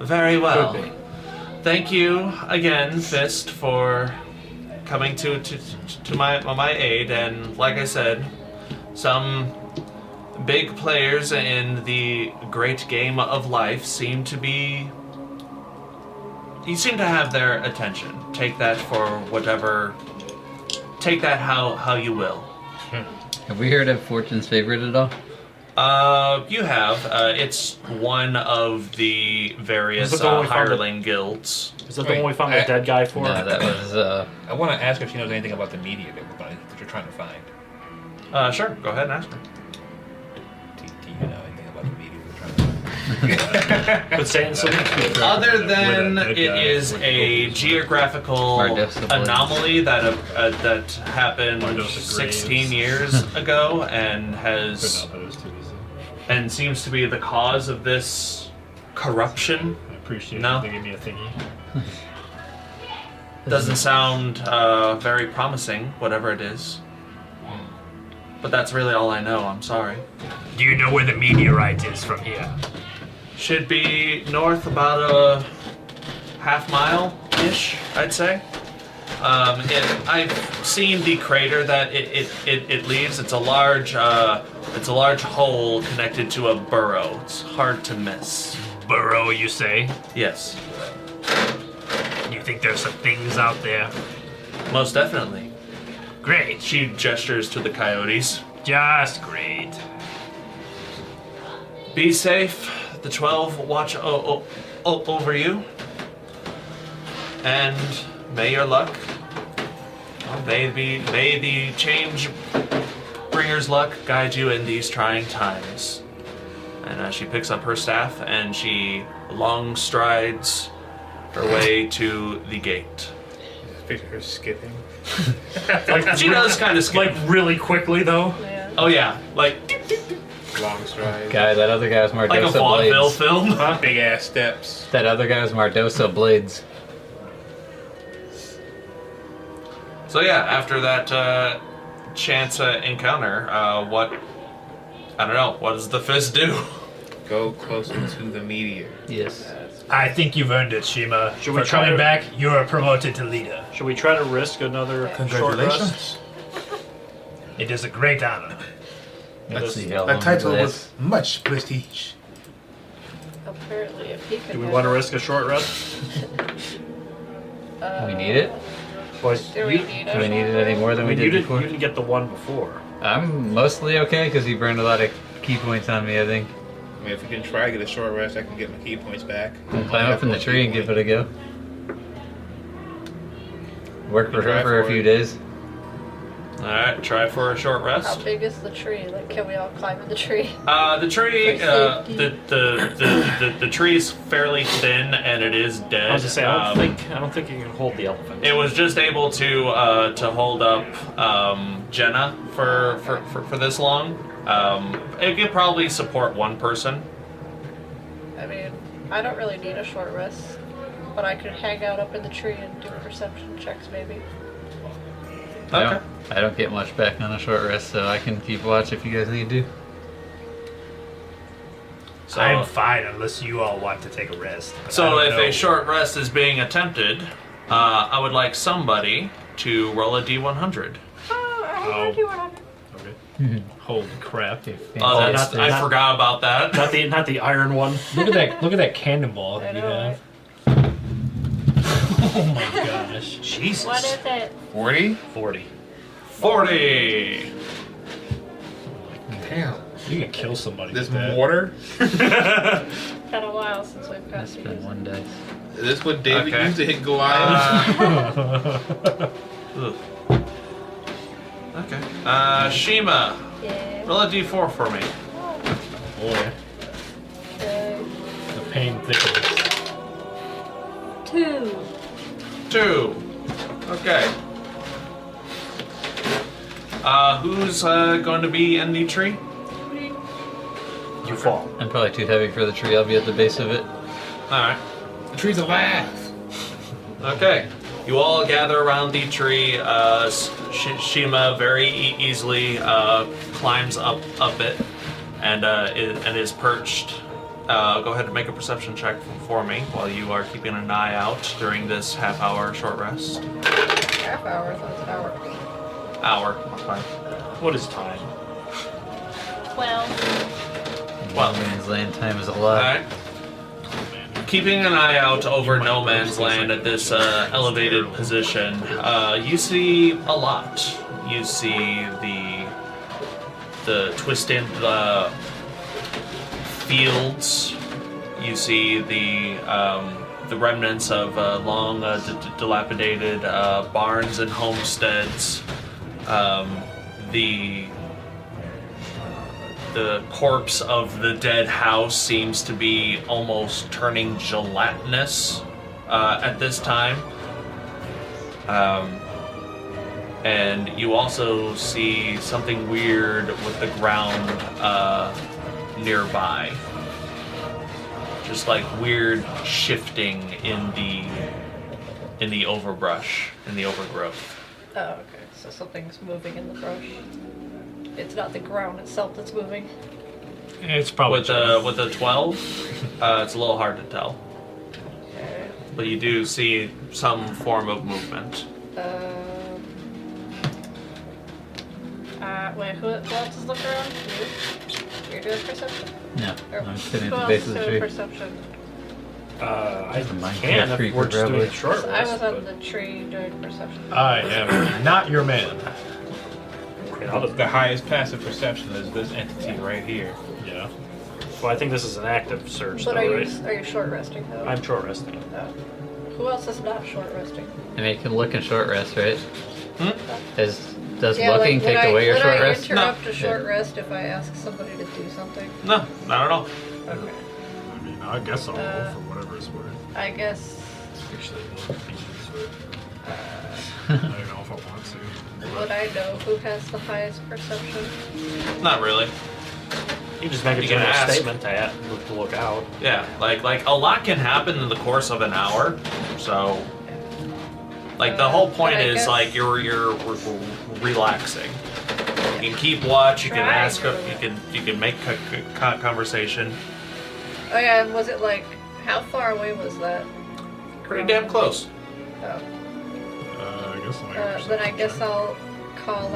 Very well. Could be. Thank you again, Fist, for coming to my aid. And like I said, some big players in the great game of life seem to be. You seem to have their attention. Take that for whatever. Take that how you will. Have we heard of Fortune's Favorite at all? You have. It's one of the various Is it the one we found hireling guilds. Is that the one we found the dead guy for? No, that was I want to ask if she knows anything about the media that you're trying to find. Sure, go ahead and ask her. Do you know anything about the media we're trying to find? But saying something. Other than With a it dead guy, is with a geographical Smart dose of anomaly that happened Smart dose of 16 graves. years ago and But has no, that was too easy. and seems to be the cause of this corruption. I appreciate No. you to give me a thingy. Doesn't sound very promising, whatever it is. But that's really all I know, I'm sorry. Do you know where the meteorite is from here? Should be north about a half mile-ish, I'd say. I've seen the crater that it leaves. It's a large hole connected to a burrow. It's hard to miss. Burrow, you say? Yes, You think there's some things out there? most definitely. Great. She gestures to the coyotes. Just great. Be safe. The 12 watch over you. And may your luck, may the change bringer's luck guide you in these trying times. And she picks up her staff and she long strides her way to the gate. Picture her skipping. She does kind of skip. Like really quickly though. Yeah. Oh yeah, like Long stride. Guy, that other guy was a Mardosa vaudeville Blades. film. Big ass steps. That other guy was Mardosa Blades. So yeah, after that chance encounter, what does the fist do? Go closer to the meteor. Yes. I think you've earned it, Shiima. Should we For try coming to- back, you're promoted to leader. Should we try to risk another short rest? Congratulations. It is a great honor. Let's see how A long title it with is. much prestige. Apparently, if he can. Do we want to risk a short rest? We need it? Boys, Do we need Do we it? need it any more than we you did before? didn't get the one before. I'm mostly okay because he burned a lot of key points on me, I think. I mean, if we can try to get a short rest, I can get my key points back. I'll climb up in the tree and give it a go. Work for her for a few days. Alright, try for a short How rest. big is the tree? Like, can we all climb in the tree? The tree, For safety. the tree's fairly thin and it is dead. I was to say I don't think you can hold the elephant. It was just able to hold up Jenna for this long. It could probably support one person. I mean, I don't really need a short rest, but I could hang out up in the tree and do perception checks, maybe. Okay. I don't get much back on a short rest, so I can keep watch if you guys need to. So, I'm fine unless you all want to take a rest. but I so don't if know. a short rest is being attempted, I would like somebody to roll a d100. Oh. Okay. Holy crap. Oh, that's, Fantastic. I forgot about that. Not the iron one. Look at that cannonball I you know, have. Oh my gosh. Jesus. What is it? 40? 40. 40. Damn. You can kill somebody This with that. mortar? Been a while since we've That's passed been these. one dice. Is this what David Okay. used to hit Goliath? Ugh. Okay. Shiima, Yeah. roll a d4 for me. Boy, Okay. the pain thickens. 2. 2. Okay. Who's going to be in the tree? You fall. I'm probably too heavy for the tree. I'll be at the base of it. Alright. The tree's alive. Okay. You all gather around the tree. Shiima very easily climbs up it and is perched. Go ahead and make a perception check for me while you are keeping an eye out during this half-hour short rest. Half hour, I thought it was an hour. Hour. Fine. What is time? 12. Well, No Man's Land time is a lot. Alright. Keeping an eye out over No Man's Land at this elevated position, you see a lot. You see the twisted fields. You see the remnants of long dilapidated barns and homesteads. The corpse of the dead house seems to be almost turning gelatinous at this time. And you also see something weird with the ground nearby. just like weird shifting in the overbrush, in the overgrowth. Oh, okay. So something's moving in the brush. It's not the ground itself that's moving. It's probably With the 12, it's a little hard to tell. Okay. But you do see some form of movement. Wait, who else is looking around? You? You're doing perception? No, Or I'm sitting who at the else base is of the doing tree. perception? I Minecraft can if creeper we're just doing probably. a short I rest. was on but- the tree doing perception. I am not your man. Okay, I'll just- The highest passive perception is this entity right here. Yeah. Well, I think this is an active search, But though, are right? you short resting though? I'm short resting. Who else is not short resting? I mean, you can look and short rest, right? Does Yeah, looking like, take away your would short I rest? interrupt a short rest if I ask somebody to do something? No, not at all. Okay. I mean, I guess I'll roll for whatever it's worth. I guess. Actually, I don't know if I want to. Would I know who has the highest perception? Not really. You just make a You can general ask. statement to look out. Yeah, like a lot can happen in the course of an hour, so like the whole point but I is guess- like you're relaxing. You can keep watch. You can Try ask. to. You can make conversation. Oh yeah, and was it like, how far away was that? Pretty damn close. Oh. I guess I'll Then I guess I'll call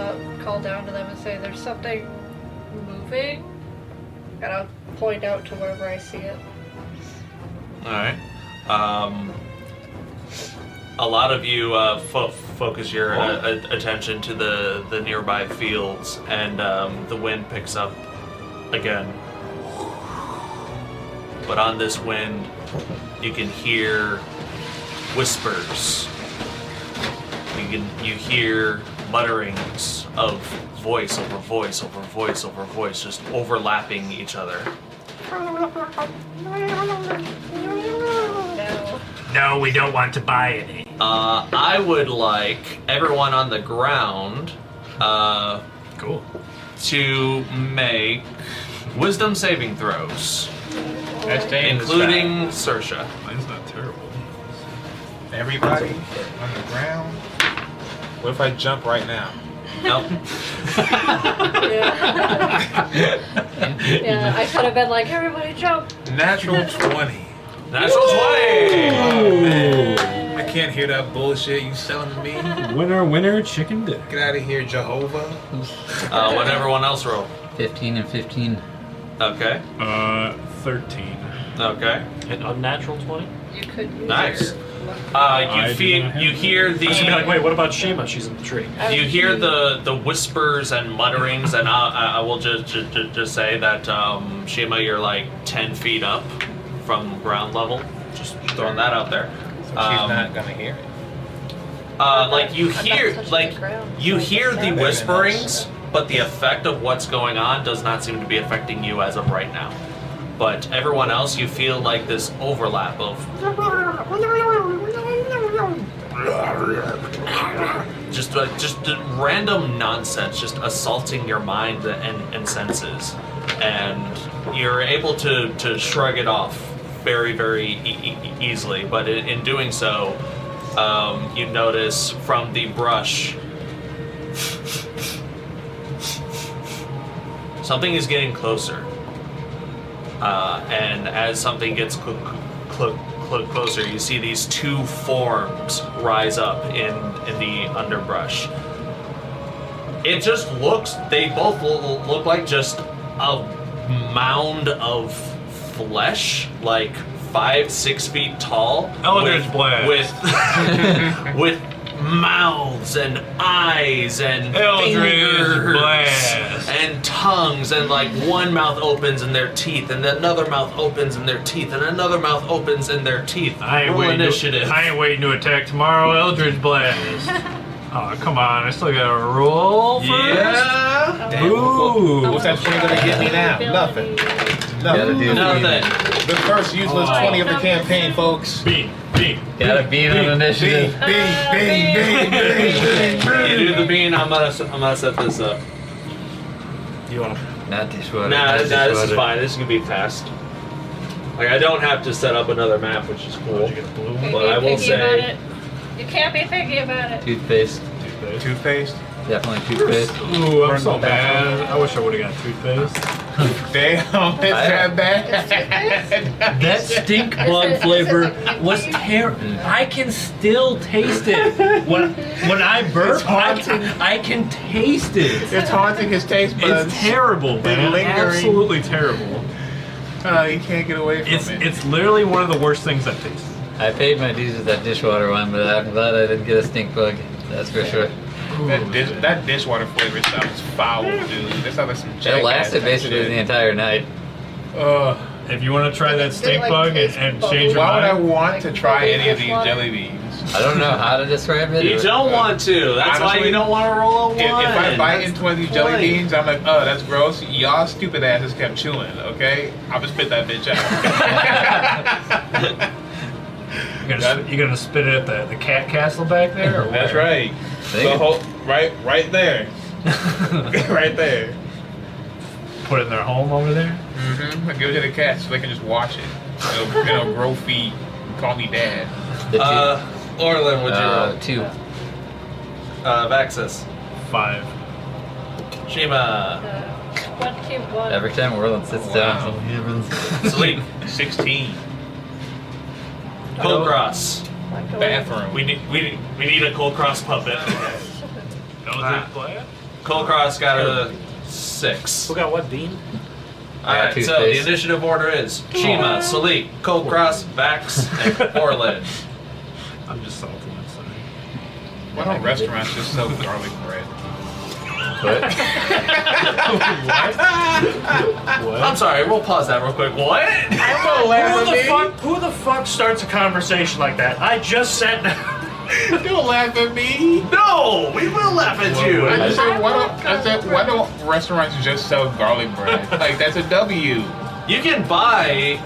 down to them and say there's something moving, and I'll point out to wherever I see it. All right. A lot of you focus your attention to the nearby fields, and the wind picks up again. But on this wind, you can hear whispers. You hear mutterings of voice over voice over voice over voice, just overlapping each other. No. No, we don't want to buy any. I would like everyone on the ground Cool. to make wisdom saving throws, Let's stay in the including Saoirse. Mine's not terrible. sky. Everybody on the ground. What if I jump right now? Nope. Yeah, I could have been like, everybody jump. Natural 20. Natural 20! I can't hear that bullshit you selling to me. Winner, winner, chicken dinner. Get out of here, Jehovah. What everyone else roll? 15 and 15. Okay. 13. Okay. An unnatural 20? You could use Nice. your- You hear the. I was gonna be like, wait, what about Shiima? She's in the tree. You hear the whispers and mutterings, and I will just say that Shiima, you're like 10 feet up from ground level. Just throwing that out there. So she's not gonna hear it. Like you I'm not hear, touching like the ground. you hear the Better than whisperings, us. but the effect of what's going on does not seem to be affecting you as of right now. But everyone else, you feel like this overlap of just random nonsense, just assaulting your mind and senses, and you're able to shrug it off very, very easily. But in doing so, you notice from the brush something is getting closer. And as something gets closer, you see these two forms rise up in the underbrush. It just looks, they both look like just a mound of flesh, like 5-6 feet tall. Eldritch Blast. With mouths and eyes and Eldritch fingers Blast. and tongues, and like one mouth opens in their teeth, and another mouth opens in their teeth, and another mouth opens in their teeth. I ain't Roll waiting initiative. I ain't waiting to attack tomorrow. Eldritch Blast. Oh, come on. I still gotta roll first. Yeah. Damn, what's that thing gonna get me now? Nothing. Gotta do Nothing. The first useless Oh. 20 of the campaign, folks. Bean. Gotta be an initiative. You do the bean. I'm gonna set this up. You wanna? Not dishwater. Nah, not this is dishwater. fine. This is gonna be fast. Like, I don't have to set up another map, which is cool. Did you get a blue one? Can't But be I will picky about say, it. You can't be picky about it. Toothpaste. Toothpaste? Definitely toothpaste. Ooh, I'm so bad. I wish I would have got toothpaste. Damn, it's that bad. That stink bug flavor was terrible. I can still taste it. When I burp, I can taste it. It's haunting his taste buds. It's terrible, man. lingering. Absolutely terrible. You can't get away from it. It's literally one of the worst things I've tasted. I paid my dues with that dishwater one, but I'm glad I didn't get a stink bug. That's for sure. That dishwater flavor sounds foul, dude. That sounds like some It lasted basically the entire night. If you want to try that stink like bug taste and bubbles. change your Why would I mind, want to try any of these Dishwater. jelly beans? I don't know how to describe it. you don't want to. That's why Honestly, you don't want to roll a 1. If I bite into one of these jelly point. beans, I'm like, oh, that's gross. Y'all stupid asses kept chewing, okay? I'm gonna spit that bitch out. you're gonna spit it at the cat castle back there? Or That's where? right. They The could- whole, right there. Right there. Put it in their home over there? Mm-hmm. Give it to the cats so they can just watch it. It'll grow feet. Call me dad. The Orlin, would you roll? 2. Vaxxus. 5. Shima. 21. Every time Orlin sits down, something happens. Salic. 16. Kulkras. Bathroom. We need a Kulkras puppet. Play it? Kulkras got a 6. Who got what, Bean? Alright, so the toothpaste. initiative order is Shima, Salic, Kulkras, Vax, and Orlin. I'm just salty inside. Why don't restaurants just sell garlic bread? What? I'm sorry, we'll pause that real quick. What? Who the fuck starts a conversation like that? I just sat down. Don't laugh at me. No, we will laugh at you. I said, why don't restaurants just sell garlic bread? Like, that's a W. You can buy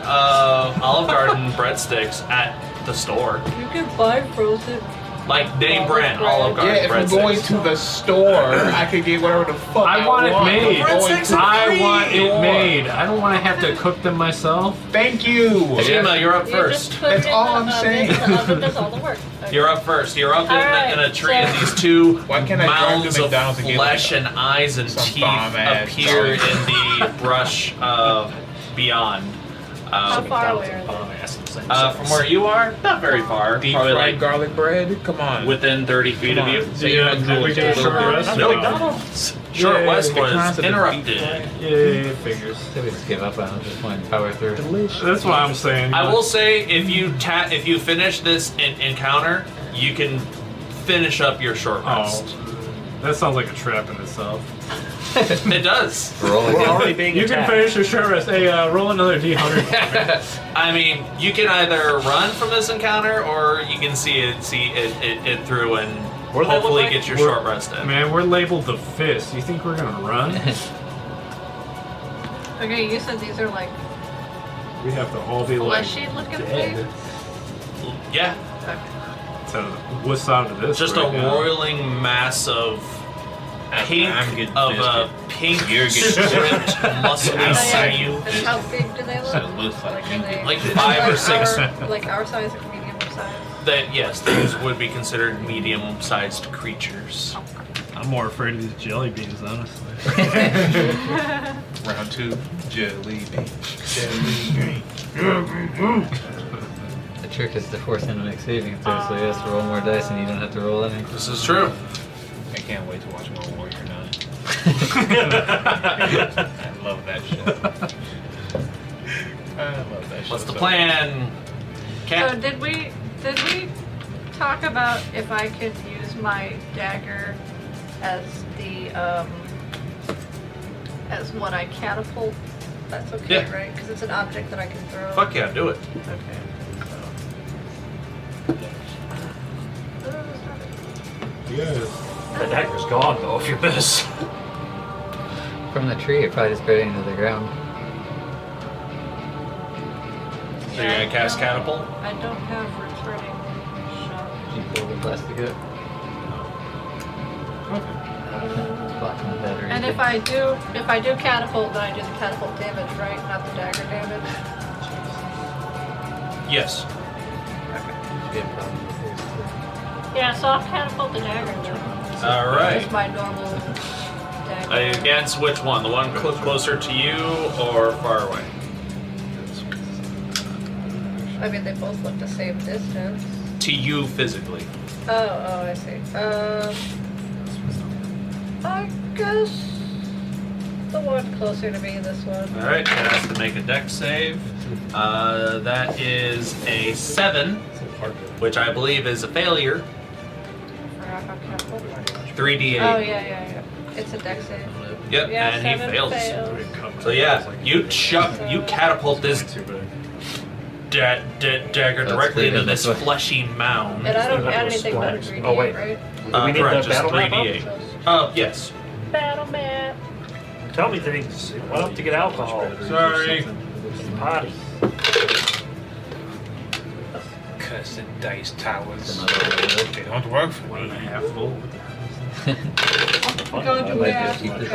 Olive Garden breadsticks at the store. You can buy frozen. Like name brand Olive Yeah, Garden if I'm going breadsticks. to the store, I could get whatever the fuck I want it made. I'm going to I want the it store. made. I don't want to have to cook them myself. Thank you. Shima, you're up You first. just put That's it in all the I'm oven, saying. The oven does all the work. Okay. You're up first. You're up Alright, in a tree, so- and these two Why can't I drive to mounds of McDonald's and get flesh like and eyes and some teeth bomb-ass appear in garlic? the brush beyond. How far away are they? From where you are, not very far. Deep Probably fried like garlic bread? Come on. within 30 feet of you. So you're not drooling we get a a little short bit? rest? Nope. McDonald's. Short Yay, West the was concept of interrupted. deep fried. Yeah, figures. So we just give up on it, just want to power through. Delicious. That's what I'm saying. I will say, if you finish this encounter, you can finish up your short rest. Oh, that sounds like a trap in itself. It does. Roll We're again. already being You can attacked. finish your short rest. Hey, roll another D100. I mean, you can either run from this encounter, or you can see it through and What do they look hopefully like? get your We're- short rest in. Man, we're labeled the fist. You think we're gonna run? Okay, you said these are like We have to all be like fleshy looking dead. things? Yeah, So what's out of this? just right a now? roiling mass of pink I'm getting pink You're getting stripped muscly Oh, yeah. sinew. And how big do they look? So it looks like are they Like 5 or 6. like our size or medium size? That yes, these would be considered medium-sized creatures. I'm more afraid of these jelly beans, honestly. Round 2, jelly bean. Jelly bean. The trick is to force him to make saving throws, so he has to roll more dice and you don't have to roll any. This is true. I can't wait to watch more Warrior Nun. I love that shit. I love that shit. What's the so plan? So Cat. did we talk about if I could use my dagger as the as what I catapult? That's okay, Yeah. right? Because it's an object that I can throw. Fuck yeah, do it. Okay. The dagger's gone though if you miss. From the tree, it probably just buried into the ground. So you're gonna cast catapult? I don't have returning shot. Did you pull the plastic up? It's blocking the battery. And if I do catapult, then I do the catapult damage, right? Not the dagger damage. Yes. Yeah, soft catapult the dagger. All right. It's my normal dagger. Against which one? The one closer to you or far away? I mean, they both look the same distance. To you physically. Oh, I see. I guess the one closer to me, this one. All right, it has to make a dex save. That is a 7, which I believe is a failure. 3d8. Oh, yeah. It's a dex save. Yep, Yeah, and he 7 fails. fails. So yeah, you catapult this dagger directly into this fleshy mound. And I don't add anything but a 3d8, Oh, wait. right? We need correct, the just battle map up? 3d8. Yes. Battle map. Tell me things. Why don't you get alcohol? Sorry. Party. Cursed dice towers. Another They don't work for One me. and a half full. Go to might math. just keep this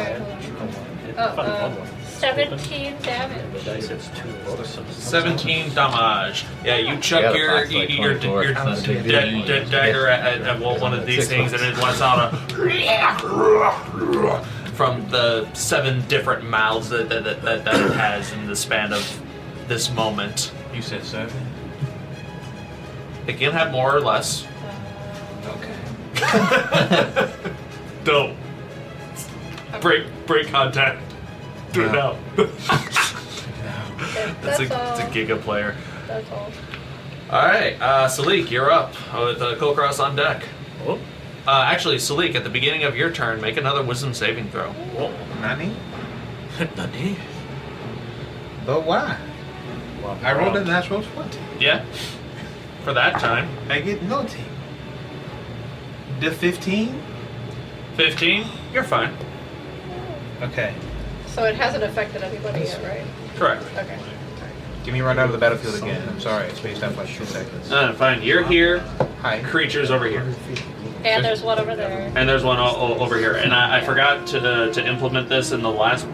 Okay. 17 damage. The dice it's 2 books. 17 damage. Yeah, you chuck Yeah, the your box, like 24. It's not a big deal. dagger at one of these things, and it lets out a from the 7 different mouths that it has in the span of this moment. You said 7? It can have more or less. Okay. Don't break contact. Do it now. That's a giga player. That's all. All right, Salic, you're up with Kulkras on deck. Oh. Actually, Salic, at the beginning of your turn, make another Wisdom saving throw. Nani? Nani? But why? I rolled a natural 20. Yeah, for that time. I get nothing. The 15? 15, you're fine. Okay. So it hasn't affected anybody yet, right? Correct. Okay. Give me a run out of the battlefield again. I'm sorry, I spaced out for like 2 seconds. Fine. You're here. Hi. Creatures over here, And there's one over there. and there's one over here. And I forgot to implement this in the last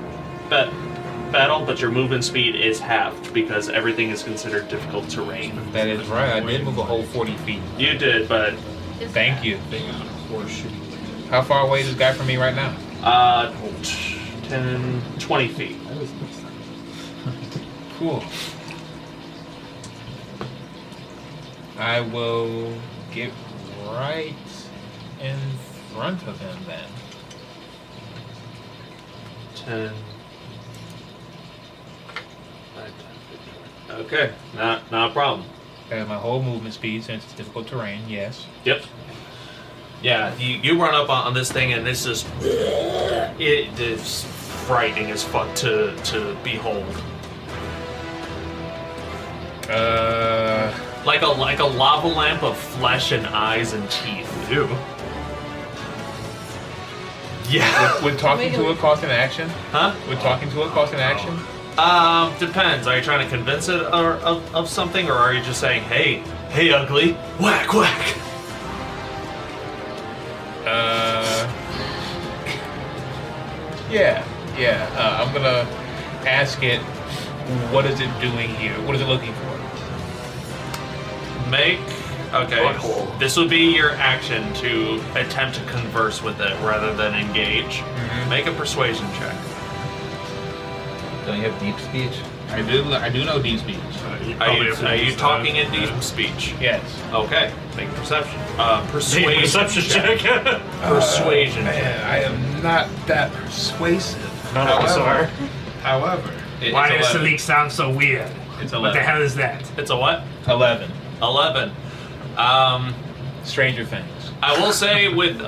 battle, but your movement speed is halved because everything is considered difficult terrain. That is right, I did move a whole 40 feet. You did, but Thank you. How far away is this guy from me right now? 10, 20 feet. Cool. I will get right in front of him then. 10. Okay, not a problem. I have my whole movement speed since it's difficult terrain, yes. Yep. Yeah, you run up on this thing and it's just it is frightening as fuck to behold. Like a lava lamp of flesh and eyes and teeth. Ew. Yeah. Would talking to it cost an action? Huh? Would talking to it cost an action? Depends. Are you trying to convince it of something, or are you just saying, hey, ugly, whack, whack? Yeah. I'm gonna ask it, what is it doing here? What is it looking for? Okay. This would be your action to attempt to converse with it rather than engage. Mm-hmm. Make a persuasion check. Don't you have deep speech? I do know deep speech. Are you talking in deep speech? Yes. Okay. Make a perception. Persuasion Persuasion check. Persuasion check. Man, I am not that persuasive. None of us are. However, Why does it's the 11. leak sound so weird? It's What the 11. hell is that? It's a what? 11. 11. Stranger Things. I will say with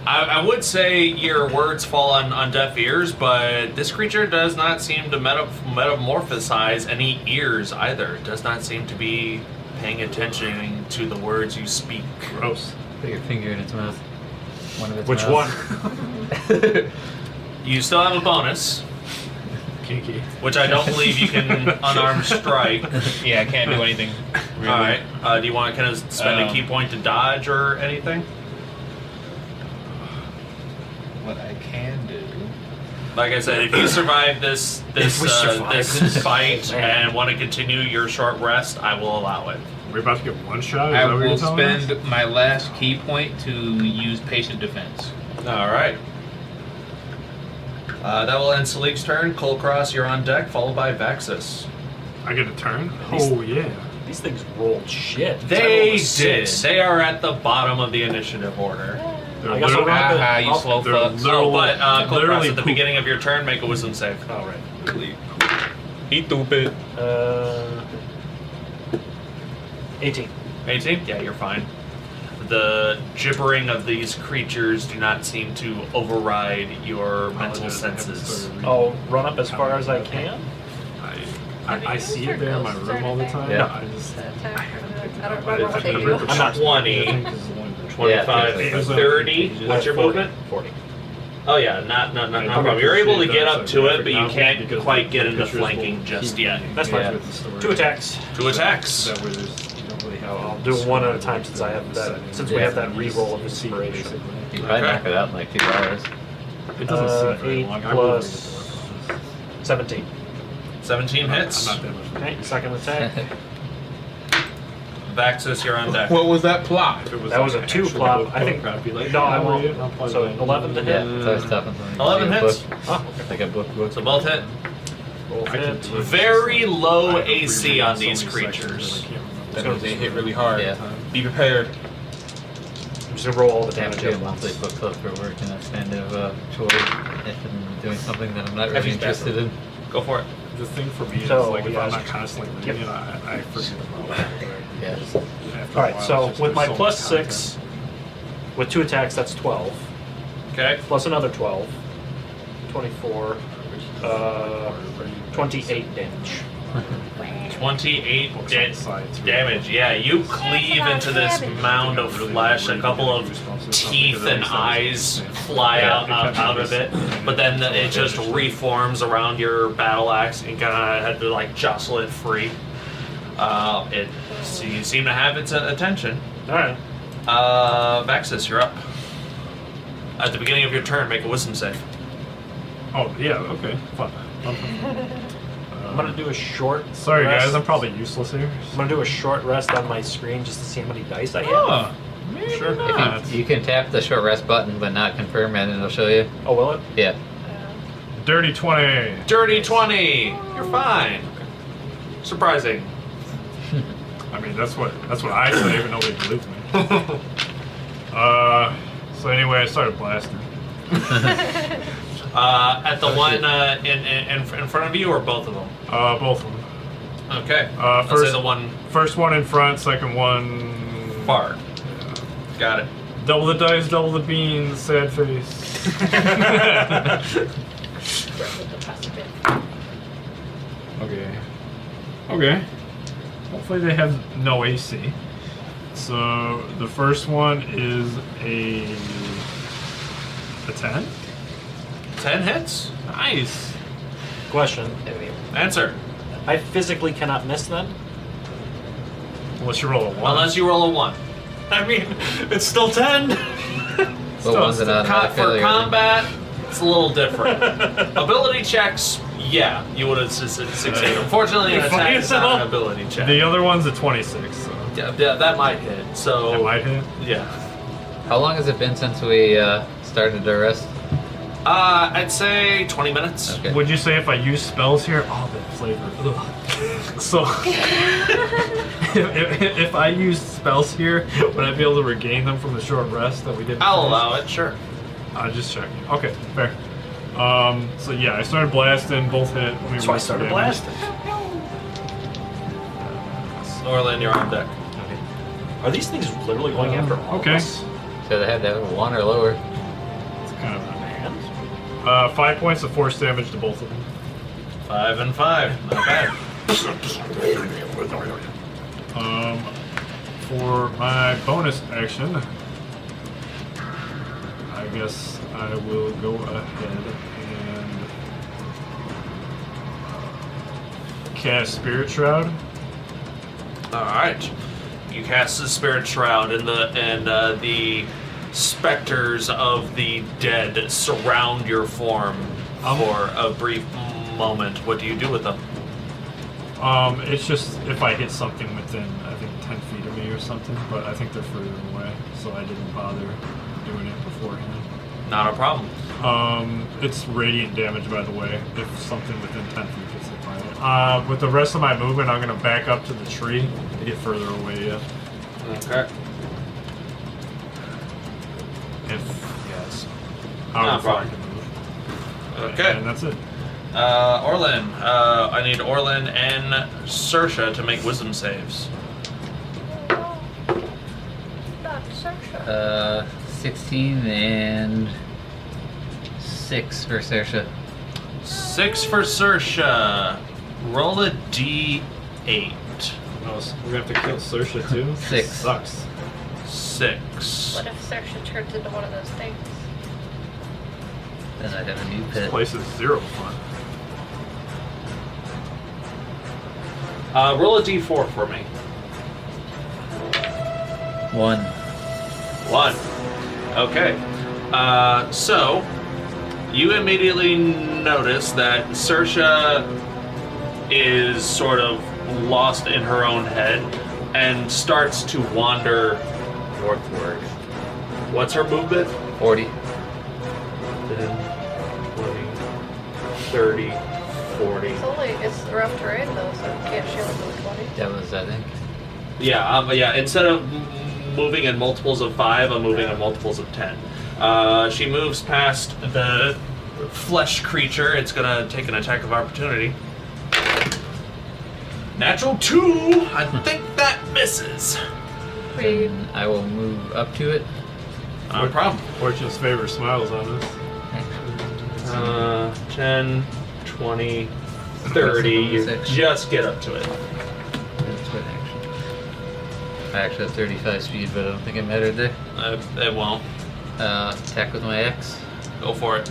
I would say your words fall on deaf ears, but this creature does not seem to metamorphosize any ears either. It does not seem to be paying attention to the words you speak. Gross. Put your finger in its mouth. One of its Which mouths. one? You still have a bonus, Kinky. which I don't believe you can unarmed strike. Yeah, I can't do anything. Really. All right. Do you want to kind of spend a key point to dodge or anything? What I can do Like I said, if you survive this fight and want to continue your short rest, I will allow it. We're about to get one shot? Is I that what will you're telling us? spend my last key point to use patient defense. Alright. That will end Salik's turn. Kulkras, you're on deck, followed by Vaxxus. I get a turn? Oh, yeah. These things rolled shit. They did. They are at the bottom of the initiative order. They're I guess I'll literally- wrap it. You slow they're fucks. literal- But Kulkras, literally at the poop. beginning of your turn, make a wisdom save. Oh, right. He stupid. 18. 18? Yeah, you're fine. The gibbering of these creatures do not seem to override your mental senses. I'll run up as far as I can. I see it there in my room all the time. Yeah. I just... Attack. I don't remember what they do. I'm not 20, 25, Yeah. 30. What's your 40. movement? 40. Oh yeah, not problem. You're able to get up to it, but you can't quite get into flanking just yet. That's fine. Yeah. 2 attacks. 2 attacks. That way there's, you don't really have I'll do one at a time since I have that. Since we have that reroll of inspiration. You can probably knock it out in like 2 hours. It doesn't seem very 8 long. I will plus 17. 17 hits. I'm not that much. Okay, second attack. Vaxxus, you're on deck. What was that plot? If it That was like a an 2 actual plot. book, I think. I'd be like, No, I "Yeah, won't. I'll play So that." 11 to Yeah, hit. it's always tough when something 11 like a hits. book. Oh, Like a book. So both hit. Both I can hit. teach Very low I have to AC reread on so these many sections creatures. that I can't remember. That means they hit really hard. Yeah. Be prepared. I'm just gonna roll all the I have damage to do a at once. monthly book club for work, and that's kind of chore if I'm doing something that I'm not That's really just bad, interested in. Go for it. The thing for me is So, like if yeah, I'm it's- not constantly reading it, I forget about it. Yeah. After a Alright, while, so it's just with my there's so plus much 6, with 2 attacks, that's 12. Okay. Plus another 12. 24. 28 damage. 28 Books on the side, too. damage. Yeah, you cleave into this mound of flesh. A couple of teeth and eyes fly out of it, but then it just reforms around your battle axe and kind of had to like jostle it free. So you seem to have its attention. Alright. Vaxxus, you're up. At the beginning of your turn, make a wisdom save. Oh, yeah, okay. Fun. I'm gonna do a short Sorry, rest. guys, I'm probably useless here. I'm gonna do a short rest on my screen just to see how many dice I have. Oh, maybe Sure. not. You can tap the short rest button, but not confirm, and it'll show you. Oh, will it? Yeah. Dirty 20. Dirty 20. You're fine. Surprising. I mean, that's what I say, even though they believe me. So anyway, I started blasting. At the one in front of you, or both of them? Both of them. Okay. I'll say First- the one First one in front, second one. far. Got it. Double the dice, double the beans, sad face. Okay. Okay. Hopefully they have no AC. So the first one is a 10. 10 hits. Nice. Question. Answer. I physically cannot miss then? Unless you roll a 1. Unless you roll a 1. I mean, it's still 10. Well, one's an automatic For failure. combat, it's a little different. Ability checks, yeah, you would have succeeded. Unfortunately, an attack is not an ability check. The other one's a 26. So Yeah, that might hit. So that might hit. yeah. How long has it been since we started our rest? I'd say 20 minutes. Okay. Would you say if I use spells here? Oh, that flavor. Ugh. So, if I used spells here, would I be able to regain them from the short rest that we did? I'll allow it, sure. Just checking. Okay, fair. So yeah, I started blasting, both hit. Let me So I roll started some blasting. Orlin, you're on deck. Are these things literally going after all okay. of us? So they had to have 1 or lower. It's kind of Man. 5 points of force damage to both of them. 5 and 5. Not bad. For my bonus action, I guess I will go ahead and cast Spirit Shroud. Alright. You cast the Spirit Shroud, and the specters of the dead surround your form, for a brief moment. What do you do with them? It's just if I hit something within, I think, 10 feet of me or something, but I think they're further away, so I didn't bother doing it beforehand. Not a problem. It's radiant damage, by the way, if something within 10 feet gets hit by it. With the rest of my movement, I'm going to back up to the tree to get further away yet. Okay. Yes. Not a far I problem. can move. Okay. And that's it. Orlin. I need Orlin and Saoirse to make wisdom saves. Not Saoirse. 16 and 6 for Saoirse. 6 for Saoirse. Roll a d8. Oh, so we're going to have to kill Saoirse too? 6. Sucks. 6. What if Saoirse turns into one of those things? Then I'd have a new This pit. place is 0 fun. Roll a d4 for me. 1. 1. Okay. So, you immediately notice that Saoirse is sort of lost in her own head and starts to wander northward. What's her movement? 40. 10, 20, 30, 40. It's rough terrain though, so you can't shield with 20. That was, I think. Yeah, instead of moving in multiples of 5, I'm moving in multiples of 10. She moves past the flesh creature. It's gonna take an attack of opportunity. Natural 2! I think that misses. Then I will move up to it. No problem. Fortune's favor smiles on us. 10, 20, 30. You just get up to it. That's what action. I actually have 35 speed, but I don't think it mattered there. It won't. Attack with my axe. Go for it.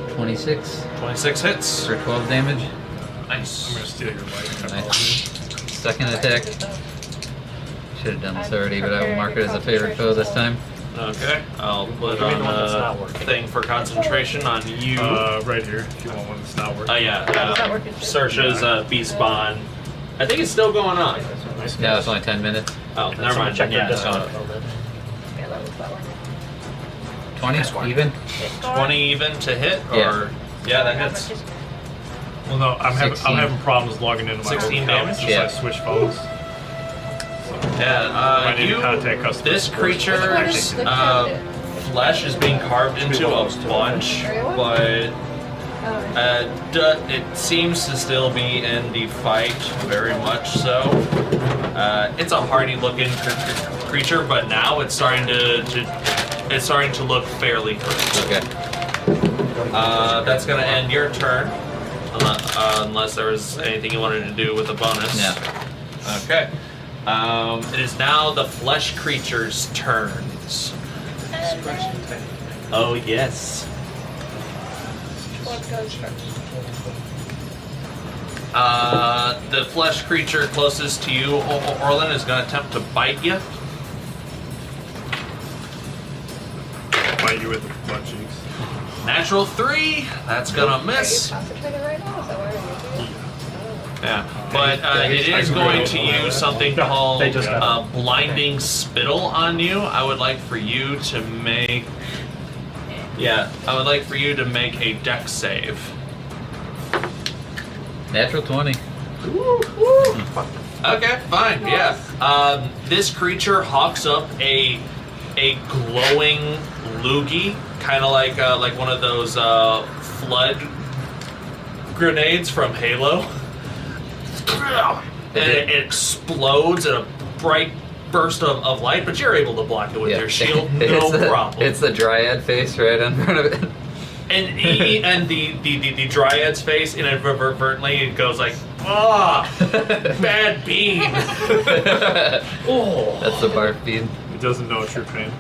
26 26 hits. for 12 damage. Nice. I'm going to steal your life. Nice. Second attack. Should have done this already, but I will mark it as a favorite foe this time. Okay, I'll put Give me the one that's on not a working. thing for concentration on you. Right here, if you want one that's not working. Yeah, It's not working too. Saoirse's beast spawn. I think it's still going on. Yeah, it's only 10 minutes. Oh, never mind. Check your Yeah, discount. Yeah, that was not working. 20 even? 20 even to hit, or Yeah. that hits. Well, no, I'm 16. having problems logging into my 16 old damage? account since Yeah. I switched phones. Yeah, I need to contact customer this support. creature's flesh is being carved into a bunch, but it seems to still be in the fight, very much so. It's a hardy-looking creature, but now it's starting to look fairly hurt. Okay. That's gonna end your turn, unless there was anything you wanted to do with a bonus. No. Okay. It is now the flesh creature's turns. Oh yes. What goes first? The flesh creature closest to you, Orlin, is going to attempt to bite you. Bite you with the butt cheeks. Natural 3. That's gonna Are you miss. concentrated right now? Is that why you're using it? Yeah, but it is going to use something called They just blinding spittle on you. I would like for you to make. Yeah, I would like for you to make a dex save. Natural 20. Okay, fine. Yeah. This creature hawks up a glowing loogie, kind of like one of those flood grenades from Halo. And it explodes in a bright burst of light, but you're able to block it with your shield, no problem. It's the dryad face right in front of it. And the dryad's face inadvertently goes like, bad bean. Oh, That's the barf bead. It doesn't know true pain.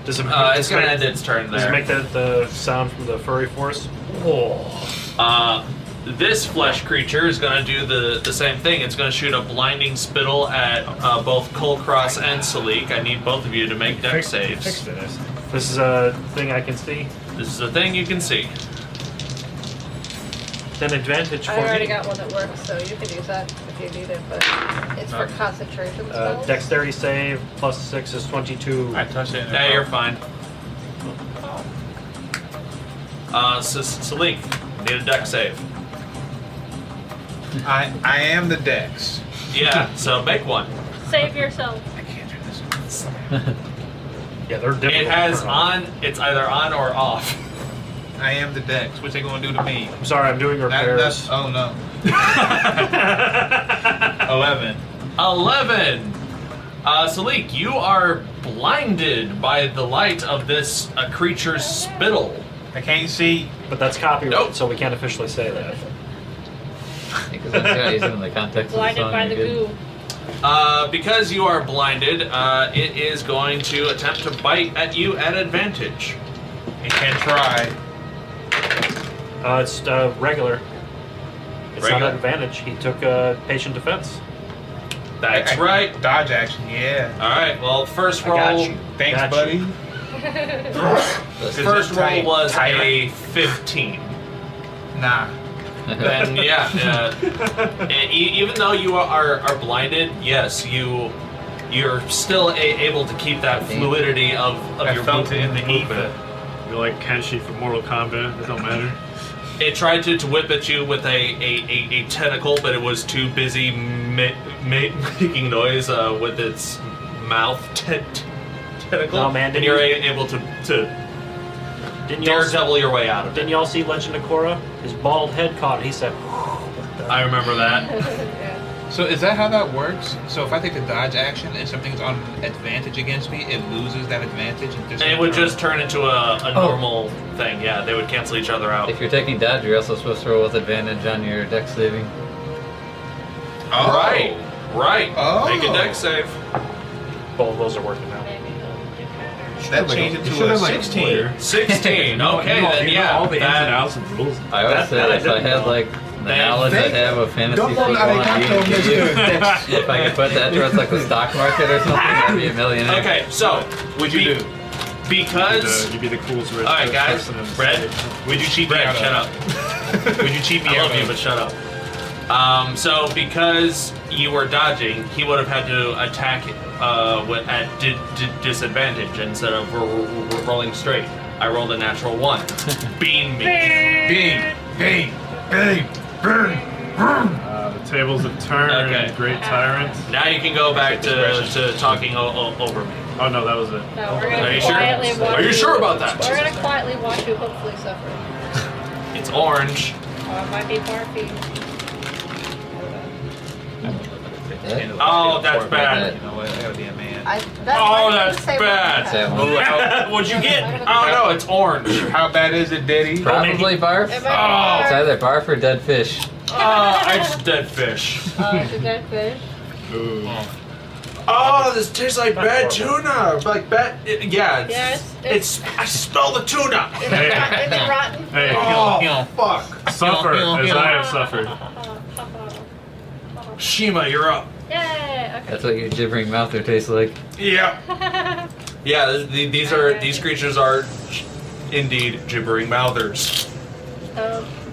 Does it, it's gonna end its turn does it there. make the sound from the furry force? Oh. This flesh creature is going to do the same thing. It's going to shoot a blinding spittle at both Kulkras and Salic. I need both of you to make dex saves. Fixed it. This is a thing I can see. This is a thing you can see. Then advantage for I already me. got one that works, so you can use that if you need it, but it's for concentration spells. Dexterity save plus 6 is 22. I touched it. Yeah, you're fine. Salic, need a dex save. I am the Dex. Yeah, so make one. Save yourself. I can't do this one. Yeah, they're difficult. It has to turn on. it's either on or off. I am the Dex. What's they gonna do to me? I'm sorry, I'm doing repairs. Oh no. 11. 11. Salic, you are blinded by the light of this creature's spittle. I can't see. But that's copyright, Nope. so we can't officially say that. Because I'm trying to use it in the context of the Blinded song. by the you're good. goo. Because you are blinded, it is going to attempt to bite at you at advantage. It can try. It's regular. It's not Regular? an advantage. He took patient defense. That's right. Dodge action. Yeah. All right. Well, first I got roll. you. Thanks, Got buddy. you. First roll was Tyra. a 15. Nah. Then yeah, even though you are blinded, yes, you're still able to keep that fluidity of I your felt it in the movement. ether. You're like Kenshi from Mortal Kombat. It don't matter. It tried to whip at you with a tentacle, but it was too busy making noise with its mouth tentacle. No, man, and didn't you're you- able to Didn't y'all daredevil your way out of it. Didn't y'all see Legend of Korra? His bald head caught it. He said, I remember that. Yeah. So is that how that works? So if I take the dodge action and something's on advantage against me, it loses that advantage and And it would just turn into a normal thing. Yeah, they would cancel each other out. If you're taking dodge, you're also supposed to roll with advantage on your dex saving. Oh. Right. Oh. Make a dex save. both of those are working out. Maybe they'll do That changed it to a 16. 16. Okay, then you know yeah. all the ins and that- outs of rules. I always say if I had like the knowledge I have of fantasy football and D&D, if I could put that towards like the stock market or something, I'd be a millionaire. Okay, so What'd you do? because You'd be the coolest rich all right, guys. person in the Brett, state. Would you cheat me Brett, out shut of? up. Would you cheat me I out love you, of? but shut up. So because you were dodging, he would have had to attack at disadvantage instead of rolling straight. I rolled a natural 1. Bean me. Bing, bing, bing, bing. The tables have turned. Okay. Great tyrant. Now you can go back to talking over me. Oh no, that was it. No, we're Are gonna you sure? quietly watch. Are you sure about that? We're gonna quietly watch you hopefully suffer. It's orange. Or it might be barfy. Oh, that's bad. You know what? I gotta be a man. Oh, that's bad. That one. What'd you get? Oh no, it's orange. How bad is it, Diddy? Probably barf. It It's might be either barf or dead fish. It's dead fish. it's a dead fish. Ooh. Oh, this tastes like bad tuna. Like bad. Yeah. Yes, It's. I smell the tuna. It's rotten. Hey, Oh fuck. suffer as I have suffered. Shiima, you're up. Yay! Okay. That's what your gibbering mouther tastes like. Yeah. Yeah. These creatures are indeed gibbering mouthers.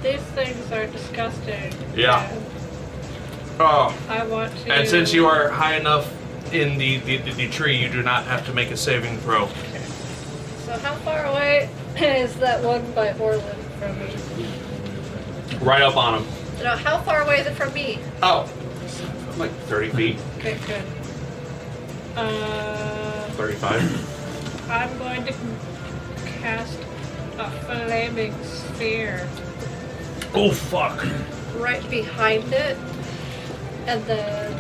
These things are disgusting. Yeah. and Oh. I want to. And since you are high enough in the tree, you do not have to make a saving throw. So how far away is that one by Orlin from me? Right up on him. No, how far away is it from me? Oh. Like 30 feet. Okay, good. 35. I'm going to cast a flaming sphere Oh fuck. right behind it. And then,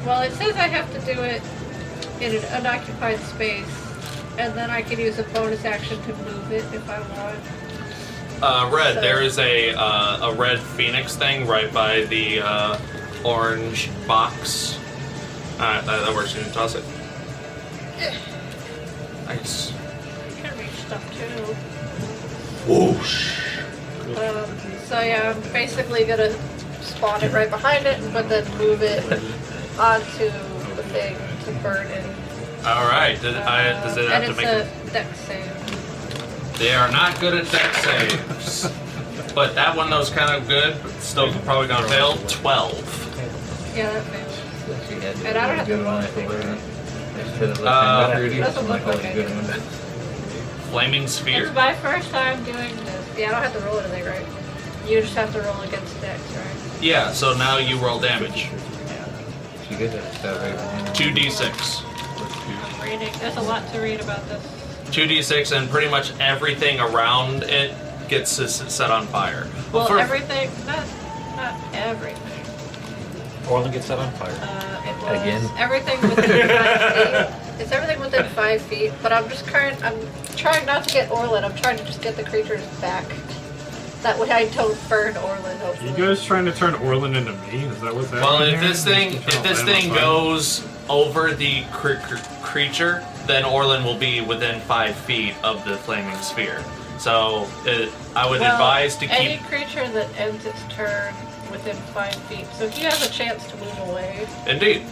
well, it says I have to do it in an unoccupied space. And then I can use a bonus action to move it if I want. Red, So- there is a red phoenix thing right by the orange box. Alright, that works. You can toss it. Nice. I can reach stuff too. Whoosh. So So yeah, I'm basically gonna spawn it right behind it, but then move it onto the thing to burn it. Alright, does it have to make a dex save. They are not good at dex saves. But that one was kind of good, but still probably gonna fail. 12. Yeah, that fails. And I don't have to roll anything. Doesn't look like I do. Flaming Sphere? It's my first time doing this. Yeah, I don't have to roll anything, right? You just have to roll against dex, right? Yeah, so now you roll damage. 2d6. I'm reading. There's a lot to read about this. 2d6 and pretty much everything around it gets set on fire. Well, everything, not everything. Orlin gets set on fire. It was everything within 5 feet. It's everything within 5 feet, but I'm trying not to get Orlin. I'm trying to just get the creatures back. That way I don't burn Orlin, hopefully. You guys trying to turn Orlin into me? Is that what's happening? Well, if this thing goes over the creature, then Orlin will be within 5 feet of the flaming sphere. So I would advise to keep any creature that ends its turn within 5 feet. So he has a chance to move away. Indeed.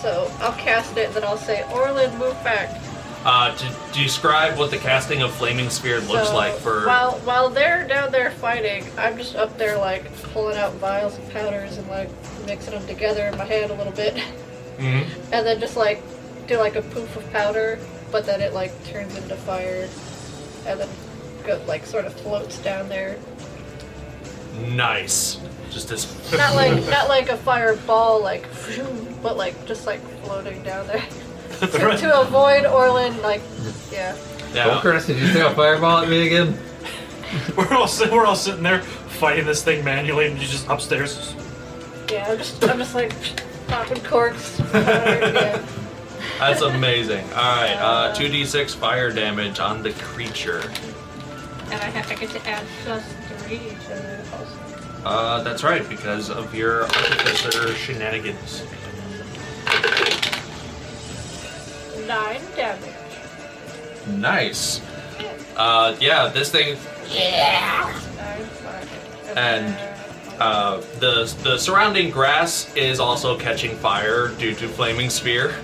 So I'll cast it, then I'll say, Orlin, move back. To describe what the casting of flaming sphere looks like for. While they're down there fighting, I'm just up there like pulling out vials of powders and like mixing them together in my hand a little bit, and then just like do like a poof of powder, but then it like turns into fire, and then like sort of floats down there. Nice. Just this. Not like a fireball, like, but like just like floating down there. to avoid Orlin, like, yeah. Kulkras, did you throw a fireball at me again? We're all sitting there fighting this thing manually, and you just upstairs. Yeah, I'm just like popping corks. Yeah. That's amazing. All right, 2d6 fire damage on the creature. And I get to add +3 to it also. That's right, because of your Artificer shenanigans. 9 damage. Nice. Yeah, this thing. Yeah. And the surrounding grass is also catching fire due to flaming sphere.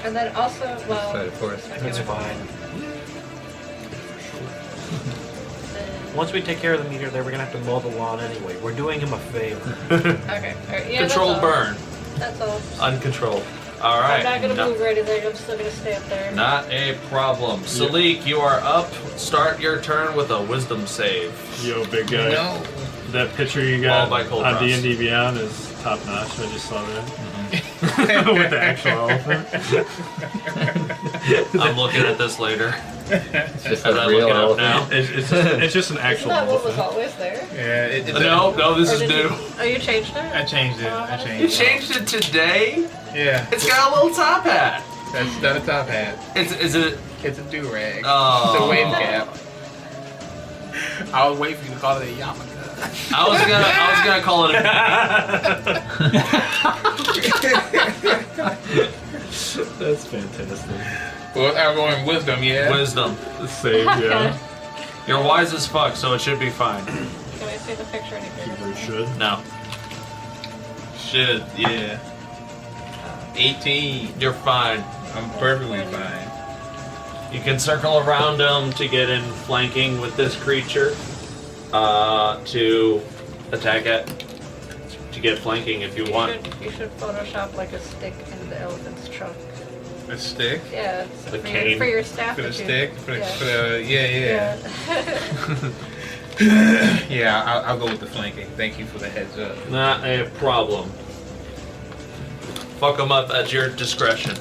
And then also, well, it's fine. Once we take care of the meter there, we're gonna have to mow the lawn anyway. We're doing him a favor. Okay. Right. Yeah, Controlled burn. That's all. Uncontrolled. All right. I'm not gonna move or anything. I'm still gonna stay up there. Not a problem. Salic, you are up. Start your turn with a wisdom save. Yo, big guy. No. That picture you got by on D&D Beyond is top notch. I just saw that. With the actual elephant. I'm looking at this later. It's just As a I real look it up elephant. now. It's just an actual Isn't that what was elephant. always there? Yeah. No, this Or is did new. Oh, you changed it? I changed it. I You changed changed it today? it. Yeah. It's got a little top hat. That's not a top hat. Is it? It's a do-rag. Oh. It's a wave cap. I was waiting for you to call it a yarmulke. I was gonna call it a. That's fantastic. Well, I'm going wisdom, yeah. Wisdom. Save, yeah. You're wise as fuck, so it should be fine. Can I see the picture any bigger? You should. No. Should, yeah. 18. You're fine. I'm perfectly fine. You can circle around them to get in flanking with this creature. To attack it. To get flanking if you want. You should Photoshop like a stick in the elephant's trunk. A stick? Yeah, The cane? for your staff. For the that you- stick? For the, yeah. for the, yeah. Yeah, I'll go with the flanking. Thank you for the heads up. Not a problem. Fuck them up at your discretion.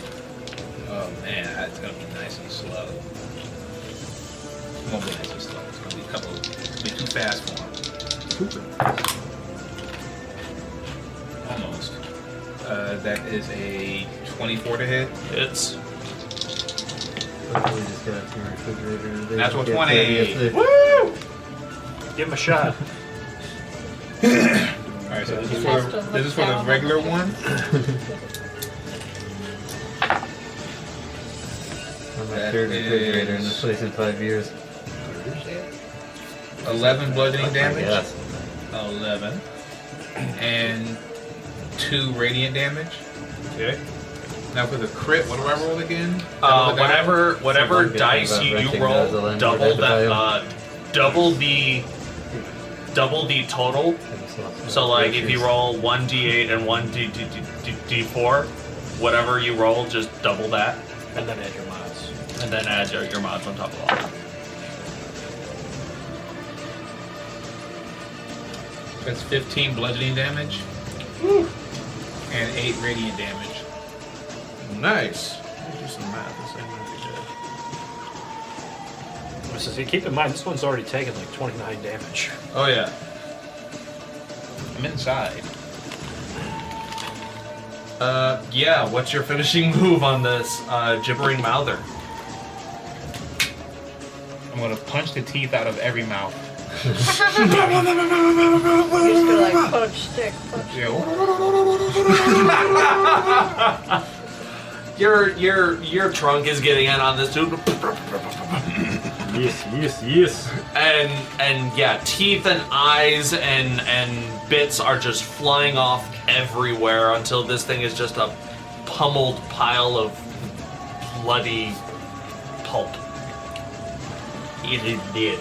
Oh man, that's gonna be nice and slow. It won't be nice and slow. It's gonna be it'll be too fast for him. Almost. That is a 24 to hit. It's That's what 20. Woo! Give him a shot. Alright, so this is for the regular one. I'm my third refrigerator in this place in 5 years. 11 bludgeoning damage. Yes. 11. And 2 radiant damage. Okay. Now for the crit, what do I roll again? Whatever dice you roll, double that. Double the total. So like if you roll 1d8 and 1d4, whatever you roll, just double that. And then add your mods. And then add your mods on top of all that. That's 15 bludgeoning damage. Woo. And 8 radiant damage. Nice. Let me do some math. The same way So keep in mind, this one's already taken like 29 damage. Oh yeah. I'm inside. Yeah. What's your finishing move on this gibbering mouther? I'm gonna punch the teeth out of every mouth. You just go like punch, stick, punch. Your trunk is getting in on this too. Yes. And yeah, teeth and eyes and bits are just flying off everywhere until this thing is just a pummeled pile of bloody pulp. It is dead.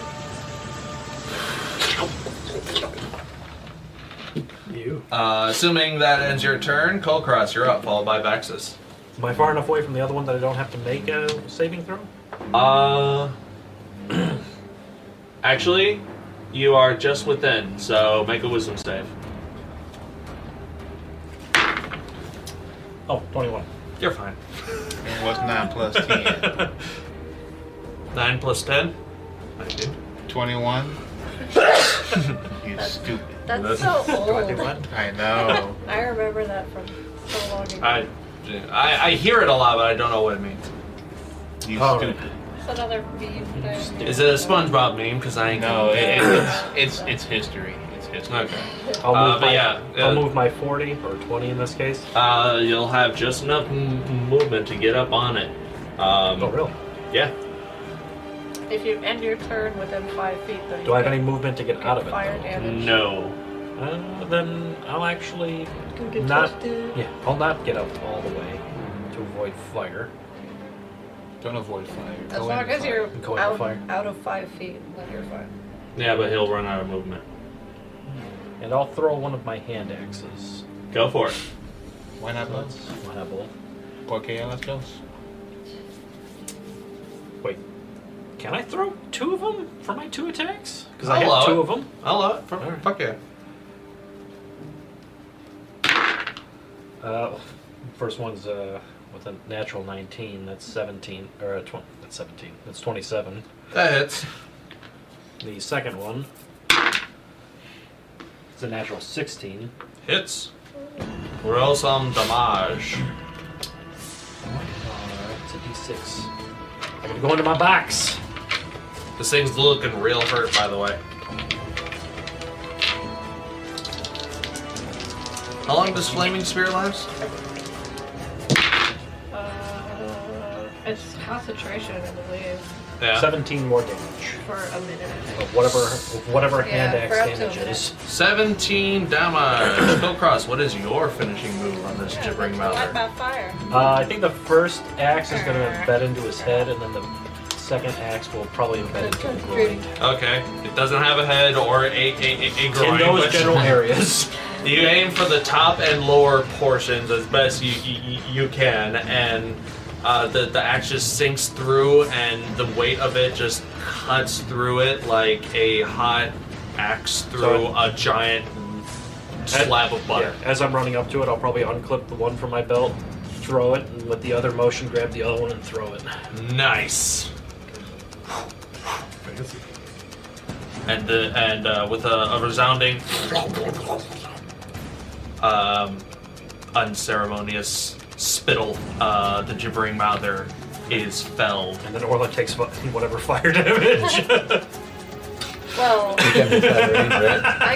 Assuming that ends your turn, Kulkras, you're up, followed by Vaxxus. Am I far enough away from the other one that I don't have to make a saving throw? Actually, you are just within, so make a wisdom save. Oh, 21. You're fine. And what's 9 plus 10? 9 plus 10? 19. 21. You stupid. That's so old. I know. I remember that from so long ago. I hear it a lot, but I don't know what it means. You stupid. It's another meme thing. Is it a SpongeBob meme? Because I ain't. No, it's history. It's history. Okay. I'll move my 40 or 20 in this case. You'll have just enough movement to get up on it. Oh, really? Yeah. If you end your turn within 5 feet, then Do I have any movement to get out of it? Fire damage. No. Then I'll actually Can get not. toasted. Yeah, I'll not get up all the way to avoid fire. Don't avoid fire. As Go long into as fire. you're Go into fire. out of 5 feet, then you're fine. Yeah, but he'll run out of movement. And I'll throw one of my hand axes. Go for it. Why not both? Why not both? Okay, let's go. Wait, can I throw 2 of them for my 2 attacks? Because I I'll have allow 2 it. of them. I'll allow it. Alright. Fuck yeah. First one's with a natural 19. That's 17 or 20. That's 17. That's 27. That hits. The second one is a natural 16. Hits. Roll some damage. It's a d6. I'm gonna go into my box. This thing's looking real hurt, by the way. How long does Flaming Spear last? It's concentration, I believe, Yeah. 17 more damage. for a minute. Of whatever hand Yeah, axe for up to a damage minute. is. 17 damage. Kulkras, what is your finishing move on this gibbering Light mouther? by fire. I think the first axe is going to embed into his head, and then the second axe will probably embed into the groin. Okay. It doesn't have a head or a groin. In those but general areas. You aim for the top and lower portions as best you can, and the axe just sinks through, and the weight of it just cuts through it like a hot axe through a giant slab of butter. Yeah, as I'm running up to it, I'll probably unclip the one from my belt, throw it, and with the other motion, grab the other one and throw it. Nice. And with a resounding, unceremonious spittle, the gibbering mouther is felled. And then Orlin takes whatever fire damage. Well, You can't move out of range, right? I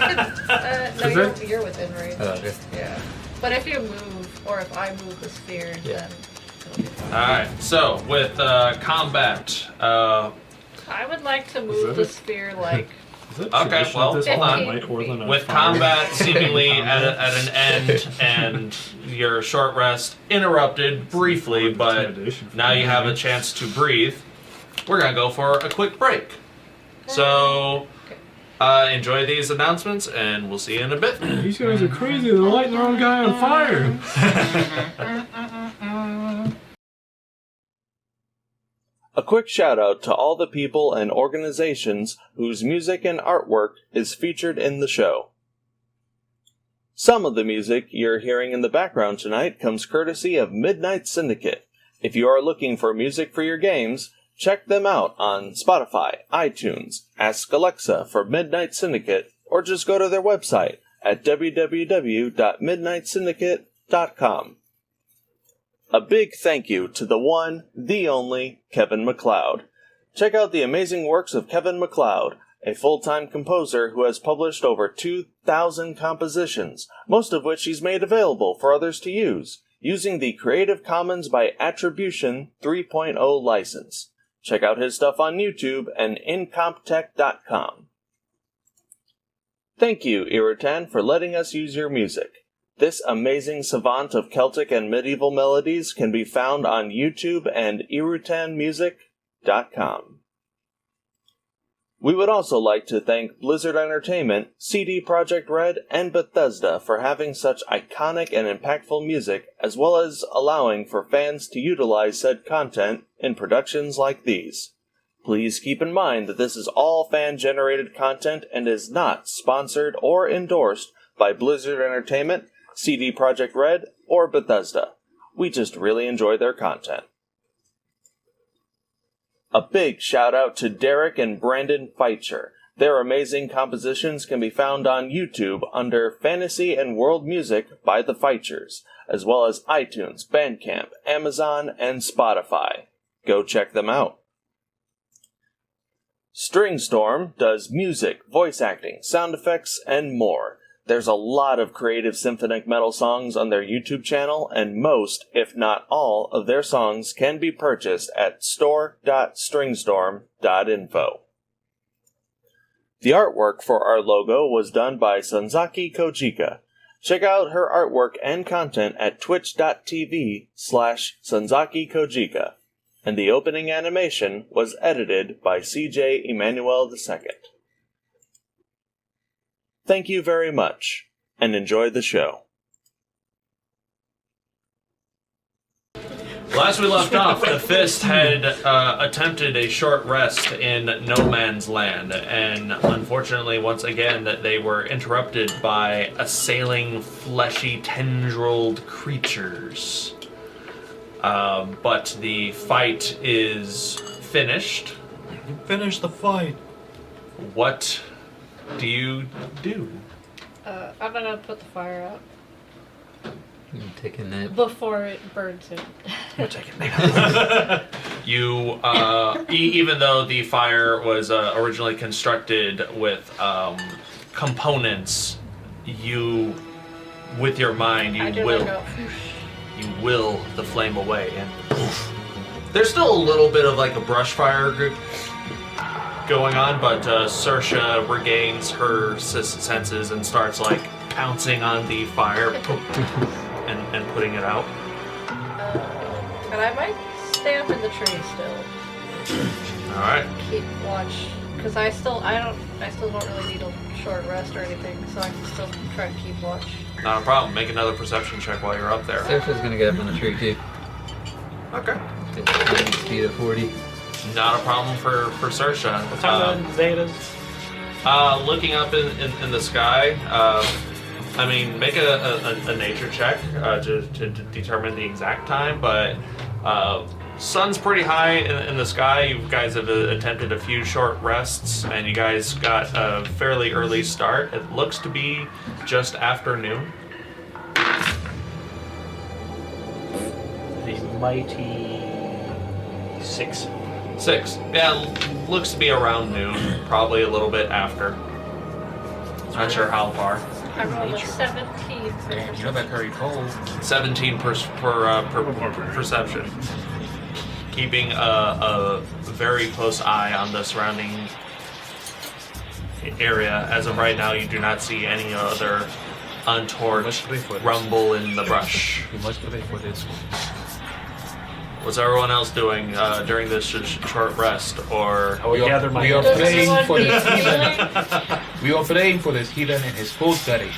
could. No, you're within range. Oh, okay. Yeah. But if you move, or if I move the sphere, Yeah. then it'll be fine. Alright, so with combat, I would like to move the sphere like Okay, well, hold on. With combat seemingly at an end and your short rest interrupted briefly, but now you have a chance to breathe, we're going to go for a quick break. So, enjoy these announcements, and we'll see you in a bit. These guys are crazy. They're lighting their own guy on fire. A quick shout out to all the people and organizations whose music and artwork is featured in the show. Some of the music you're hearing in the background tonight comes courtesy of Midnight Syndicate. If you are looking for music for your games, check them out on Spotify, iTunes, ask Alexa for Midnight Syndicate, or just go to their website at www.midnightsyndicate.com. A big thank you to the one, the only, Kevin MacLeod. Check out the amazing works of Kevin MacLeod, a full-time composer who has published over 2,000 compositions, most of which he's made available for others to use, using the Creative Commons by Attribution 3.0 license. Check out his stuff on YouTube and incomptech.com. Thank you, Iritan, for letting us use your music. This amazing savant of Celtic and medieval melodies can be found on YouTube and irutanmusic.com. We would also like to thank Blizzard Entertainment, CD Projekt Red, and Bethesda for having such iconic and impactful music, as well as allowing for fans to utilize said content in productions like these. Please keep in mind that this is all fan-generated content and is not sponsored or endorsed by Blizzard Entertainment, CD Projekt Red, or Bethesda. We just really enjoy their content. A big shout out to Derek and Brandon Feitcher. Their amazing compositions can be found on YouTube under Fantasy and World Music by the Feitchers, as well as iTunes, Bandcamp, Amazon, and Spotify. Go check them out. Stringstorm does music, voice acting, sound effects, and more. There's a lot of creative symphonic metal songs on their YouTube channel, and most, if not all, of their songs can be purchased at store.stringstorm.info. The artwork for our logo was done by Sanzaki Kojika. Check out her artwork and content at twitch.tv/Sanzaki Kojika. And the opening animation was edited by CJ Emmanuel II. Thank you very much, and enjoy the show. Last we left off, the Fist had attempted a short rest in No Man's Land, and unfortunately, once again, that they were interrupted by assailing fleshy, tendrilled creatures. But the fight is finished. You finished the fight. What do you do? I'm gonna put the fire out. You take a nap. Before it burns him. We're taking a nap. You, even though the fire was originally constructed with components, you, with your mind, you will the flame away, and there's still a little bit of like a brush fire going on, but Saoirse regains her senses and starts like pouncing on the fire and putting it out. And I might stay up in the tree still. All right. Keep watch, because I still don't really need a short rest or anything, so I can still try to keep watch. Not a problem. Make another perception check while you're up there. Saoirse's gonna get up in the tree too. Okay. Speed of 40. Not a problem for Saoirse. What time of day it is? Looking up in the sky, I mean, make a nature check to determine the exact time, but sun's pretty high in the sky. You guys have attempted a few short rests, and you guys got a fairly early start. It looks to be just afternoon. The mighty 6. 6. Yeah, looks to be around noon, probably a little bit after. Not sure how far. I rolled a 17. Damn, you know that very cold. 17 per perception. Keeping a very close eye on the surrounding area. As of right now, you do not see any other untorched rumble in the brush. You must play for this one. What's everyone else doing during this short rest? Or We are Does praying anyone for need this heathen. healing? We are praying for this heathen and his full study.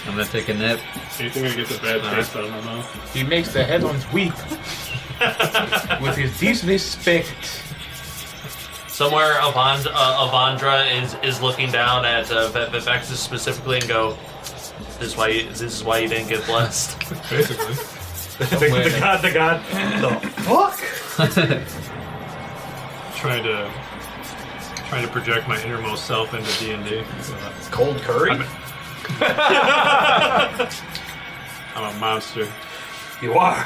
I'm gonna take a nip. You think I get the bad taste out of my mouth? He makes the heavens weep with his disrespect. somewhere Avandra is looking down at Vaxxus specifically and go, this is why you didn't get blessed. Basically. the god. The fuck? trying to project my innermost self into D&D. So Cold curry? I'm a monster. You are.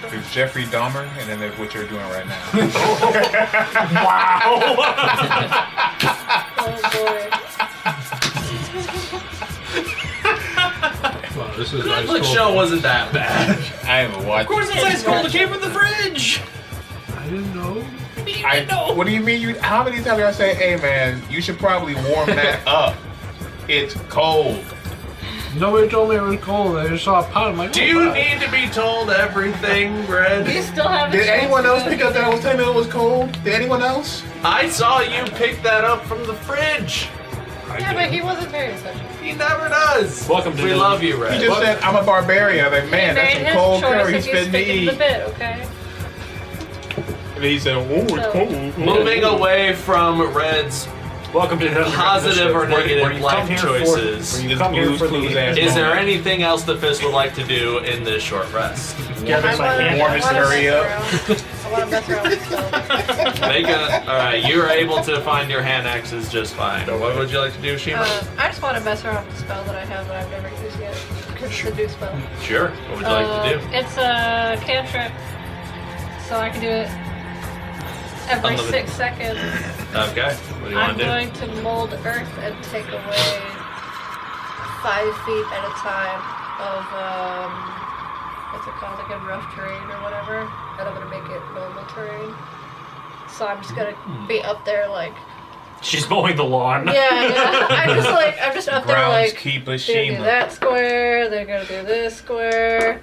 There's Jeffrey Dahmer, and then there's what you're doing right now. Wow. Oh boy. Well, this is Netflix show wasn't that bad. I haven't watched. Of course, it's ice cold. It came from the fridge. I didn't know. What do you mean? How many times did I say, "Hey, man, you should probably warm that up"? It's cold. Nobody told me it was cold. I just saw a pot. I'm like, Do you need to be told everything, Red? You still have. Did anyone else pick up that I was telling you it was cold? Did anyone else? I saw you pick that up from the fridge. Yeah, but he wasn't paying attention. He never does. Welcome to We the- love you, He Red. just said, "I'm a barbarian." I'm like, man, He that's made some his cold choice curry. and He's you fitting to stick in eat. the bit, okay? And he said, "Oh, it's So- cold." Moving away from Red's Welcome to the positive or negative where you life come here choices. For, where you This come here Blue's for Clues the ass Is there moment. anything else the Fist would like to do in this short rest? Gather my hand. warm his curry up. I want to mess around with stuff. Alright, you're able to find your hand axes just fine. What would you like to do, Shiima? I just want to mess around with the spell that I have that I've never used yet. It's the do spell. Sure. What would you like to do? It's a cantrip, so I can do it every Unlimited. 6 seconds. Okay. What do you I'm want to do? going to mold earth and take away 5 feet at a time of what's it called again, rough terrain or whatever, and I'm gonna make it normal terrain. So I'm just gonna be up there like She's mowing the lawn. yeah. I'm just up there like Groundskeeper gonna do Shiima. that square, they're gonna do this square,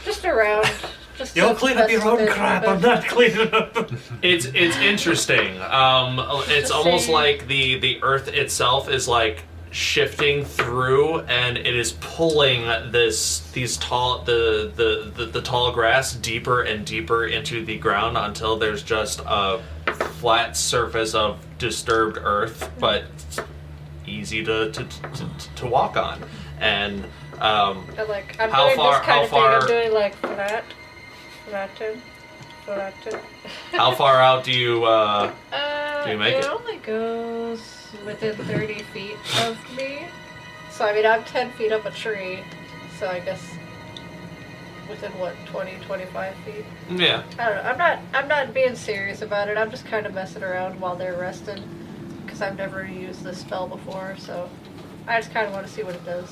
just around. Just You'll to clean up your mess with own it, crap. but- I'm not cleaning up. It's interesting. It's Just almost saying. like the earth itself is like shifting through, and it is pulling the tall grass deeper and deeper into the ground until there's just a flat surface of disturbed earth, but easy to walk on. And I'm How doing far- this kind how of thing. far- I'm doing like flatten. how far out do you make it? It only goes within 30 feet of me. So I mean, I'm 10 feet up a tree. So I guess within what, 20, 25 feet? Yeah. I don't know. I'm not being serious about it. I'm just kind of messing around while they're resting, because I've never used this spell before. So I just kind of want to see what it does.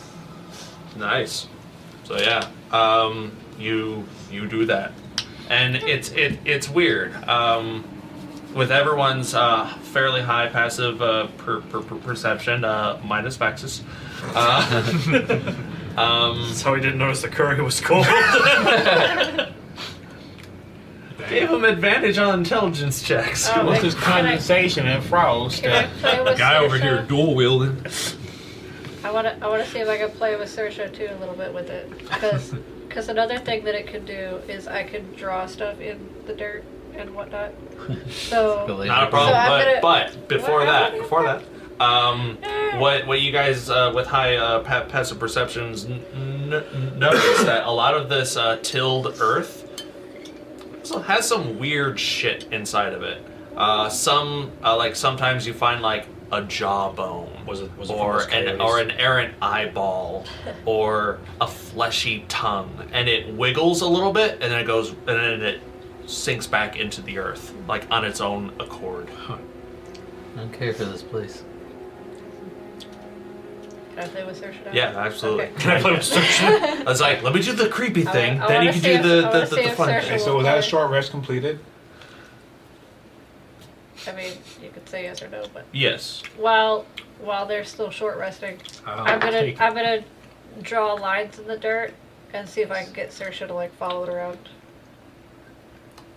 Nice. So yeah, you do that, and it's weird. With everyone's fairly high passive perception, minus Vaxxus. So he didn't notice the curry was cold. Gave him advantage on intelligence checks. Oh, What's this can I- condensation and frost? Can I play with Guy over Saoirse? here dual wielding. I wanna see if I can play with Saoirse too a little bit with it, because another thing that it can do is I can draw stuff in the dirt and whatnot. So Not a problem. So I'm but before What? that, what you guys with high passive perceptions notice that a lot of this tilled earth has some weird shit inside of it. Sometimes you find like a jawbone, or an errant eyeball, or a fleshy tongue, and it wiggles a little bit, and then it sinks back into the earth, like on its own accord. I don't care for this place. can I play with Saoirse now? Yeah, absolutely. Okay. Can I play with Saoirse? I was like, let me do the creepy thing, I then you wanna can see do if- I wanna the see if fun Saoirse thing. Okay, so was that a short rest completed? I mean, you could say yes or no, but Yes. while they're still short resting, I'm gonna draw lines in the dirt and see if I can get Saoirse to like follow it around.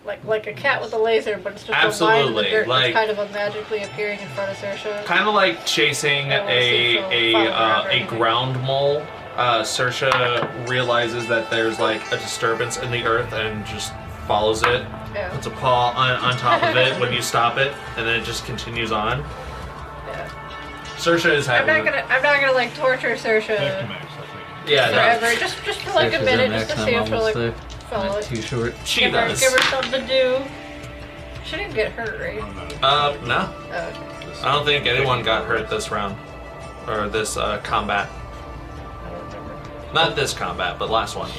Like a cat with a laser, but it's just a line in the dirt that's kind of magically appearing in front of Saoirse. Kind of like chasing a ground mole. Saoirse realizes that there's like a disturbance in the earth and just follows it. Yeah. Puts a paw on top of it when you stop it, and then it just continues on. Yeah. Saoirse is having. I'm not gonna like torture Saoirse. Forever. Just for like a minute, just to see if she'll like follow it. Too short. She give does. Give her something to do. She didn't get hurt, right? No. Oh, okay. I don't think anyone got hurt this round, or this combat. I don't remember. Not this combat, but last one,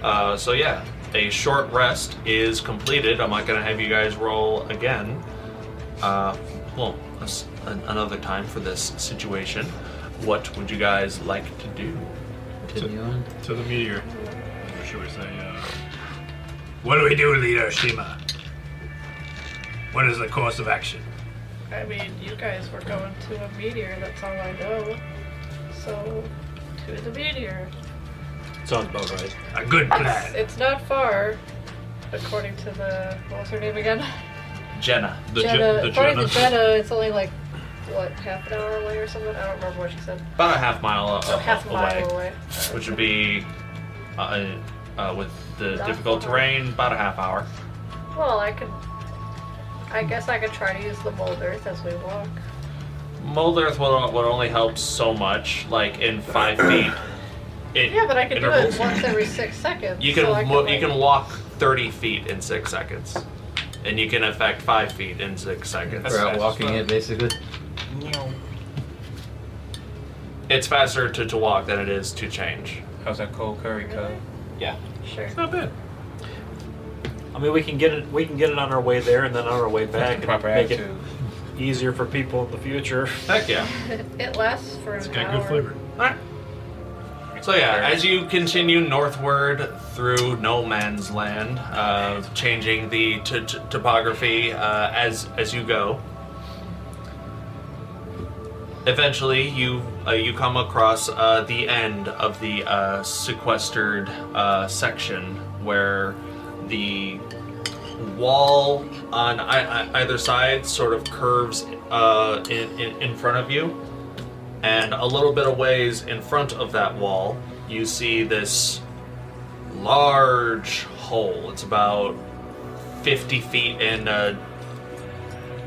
yeah. So yeah, a short rest is completed. I'm not gonna have you guys roll again. Well, another time for this situation. What would you guys like to do? Continue on. To the meteor. Or should we say, what do we do, Leader Shiima? What is the course of action? I mean, you guys were going to a meteor, that's all I know. So, to the meteor. Sounds about right. A good plan. It's not far, according to the... What was her name again? Jenna. According to Jenna, it's only like, what, half an hour away or something? I don't remember what she said. About a half mile half a mile away. Which would be, with the difficult terrain, about a half hour. Well, I guess I could try to use the mold earth as we walk. Mold earth would only help so much, like in 5 feet. Yeah, but I could do it once every 6 seconds. You can walk 30 feet in 6 seconds, and you can affect 5 feet in 6 seconds. We're out walking it, basically. It's faster to walk than it is to change. How's that cold curry cut? Yeah. Sure. It's not bad. I mean, we can get it on our way there and then on our way back and make it easier for people in the future. Heck yeah. It lasts for an hour. It's got good flavor. Alright. So yeah, as you continue northward through no man's land, changing the topography as you go, eventually you come across the end of the sequestered section where the wall on either side sort of curves in front of you. And a little bit of ways in front of that wall, you see this large hole. It's about 50 feet in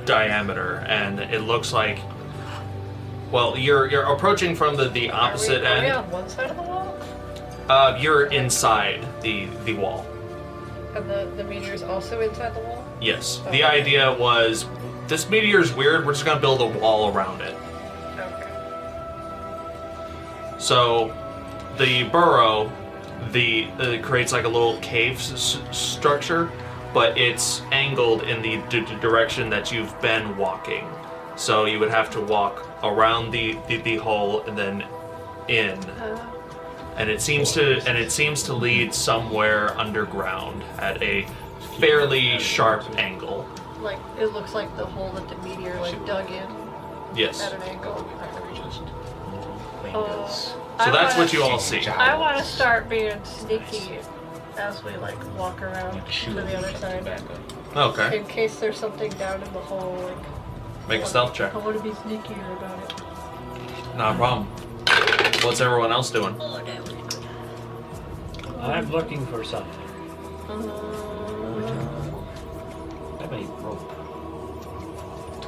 diameter, and it looks like, well, you're approaching from the opposite end. Are we on one side of the wall? You're inside the wall. And the meteor's also inside the wall? Yes. Okay. The idea was, this meteor's weird, we're just gonna build a wall around it. Okay. So, the burrow, creates like a little cave structure, but it's angled in the direction that you've been walking. So you would have to walk around the hole and then in, and it seems to lead somewhere underground at a fairly sharp angle. Like, it looks like the hole that the meteor like dug in. Yes. At an angle. So that's what you all see. I want to start being sneaky as we like walk around to the other side. Okay. In case there's something down in the hole, like. Make a stealth check. I want to be sneakier about it. Not a problem. What's everyone else doing? I'm looking for something. I have any rope.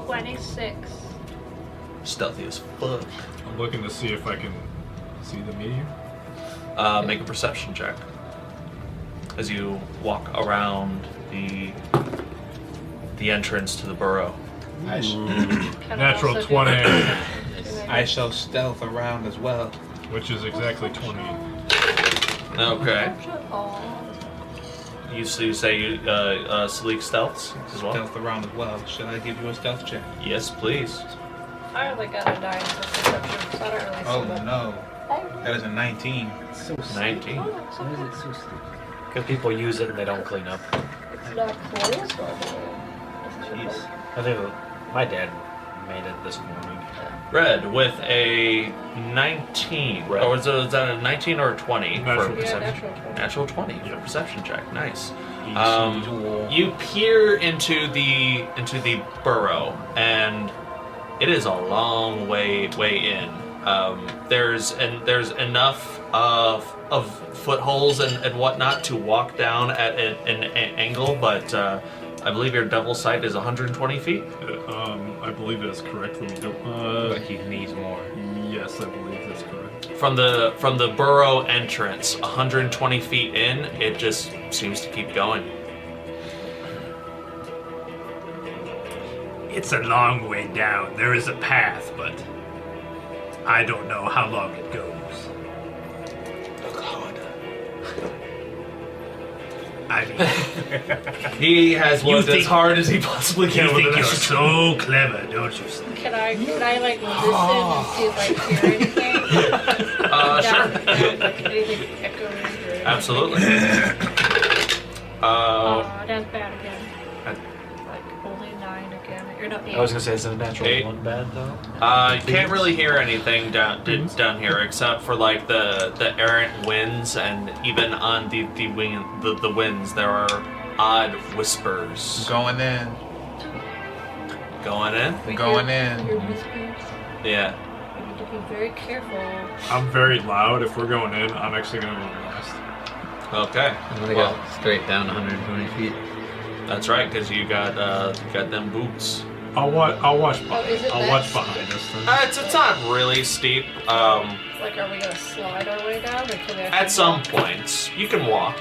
26. Stealthy as fuck. I'm looking to see if I can see the meteor. Make a perception check as you walk around the entrance to the burrow. Natural 20. I shall stealth around as well. Which is exactly 20. Okay. You say you Salic stealths as well? Stealth around as well. Should I give you a stealth check? Yes, please. I only got a 9 for perception, so I don't really see Oh that. no. That is a 19. 19. Because people use it and they don't clean up. It's not closed all the way. Jeez. I think my dad made it this morning. Red with a 19. Red. Or was that a 19 or a 20 for Natural. perception? Yeah, natural 20. For perception check. Nice. Easy. You peer into the burrow, and it is a long way in. There's enough of footholds and whatnot to walk down at an angle, but I believe your devil sight is 120 feet. I believe that's correct. Let me go. But he needs more. Yes, I believe that's correct. From the burrow entrance, 120 feet in, it just seems to keep going. It's a long way down. There is a path, but I don't know how long it goes. I mean, He has You worked as think- hard as he possibly you can with think an you're extra. so clever, don't you? Sir? Can I like listen and see if I hear anything? Sure. Like anything echoing or... Absolutely. That's bad again. Like only 9 again. You're not 8. I was gonna say, is it a natural 8. 1 bad though? You can't really hear anything down here except for like the errant winds, and even on the winds there are odd whispers. Going in. Going in? We Going hear in. your whispers. Yeah. We need to be very careful. I'm very loud. If we're going in, I'm actually going to go last. Okay. I'm gonna go straight down 120 feet. That's right, because you got them boots. I'll watch. Oh, is it I'll that watch steep? behind us then. It's not really steep. Like, are we gonna slide our way down, or can we actually At some walk? points, you can walk.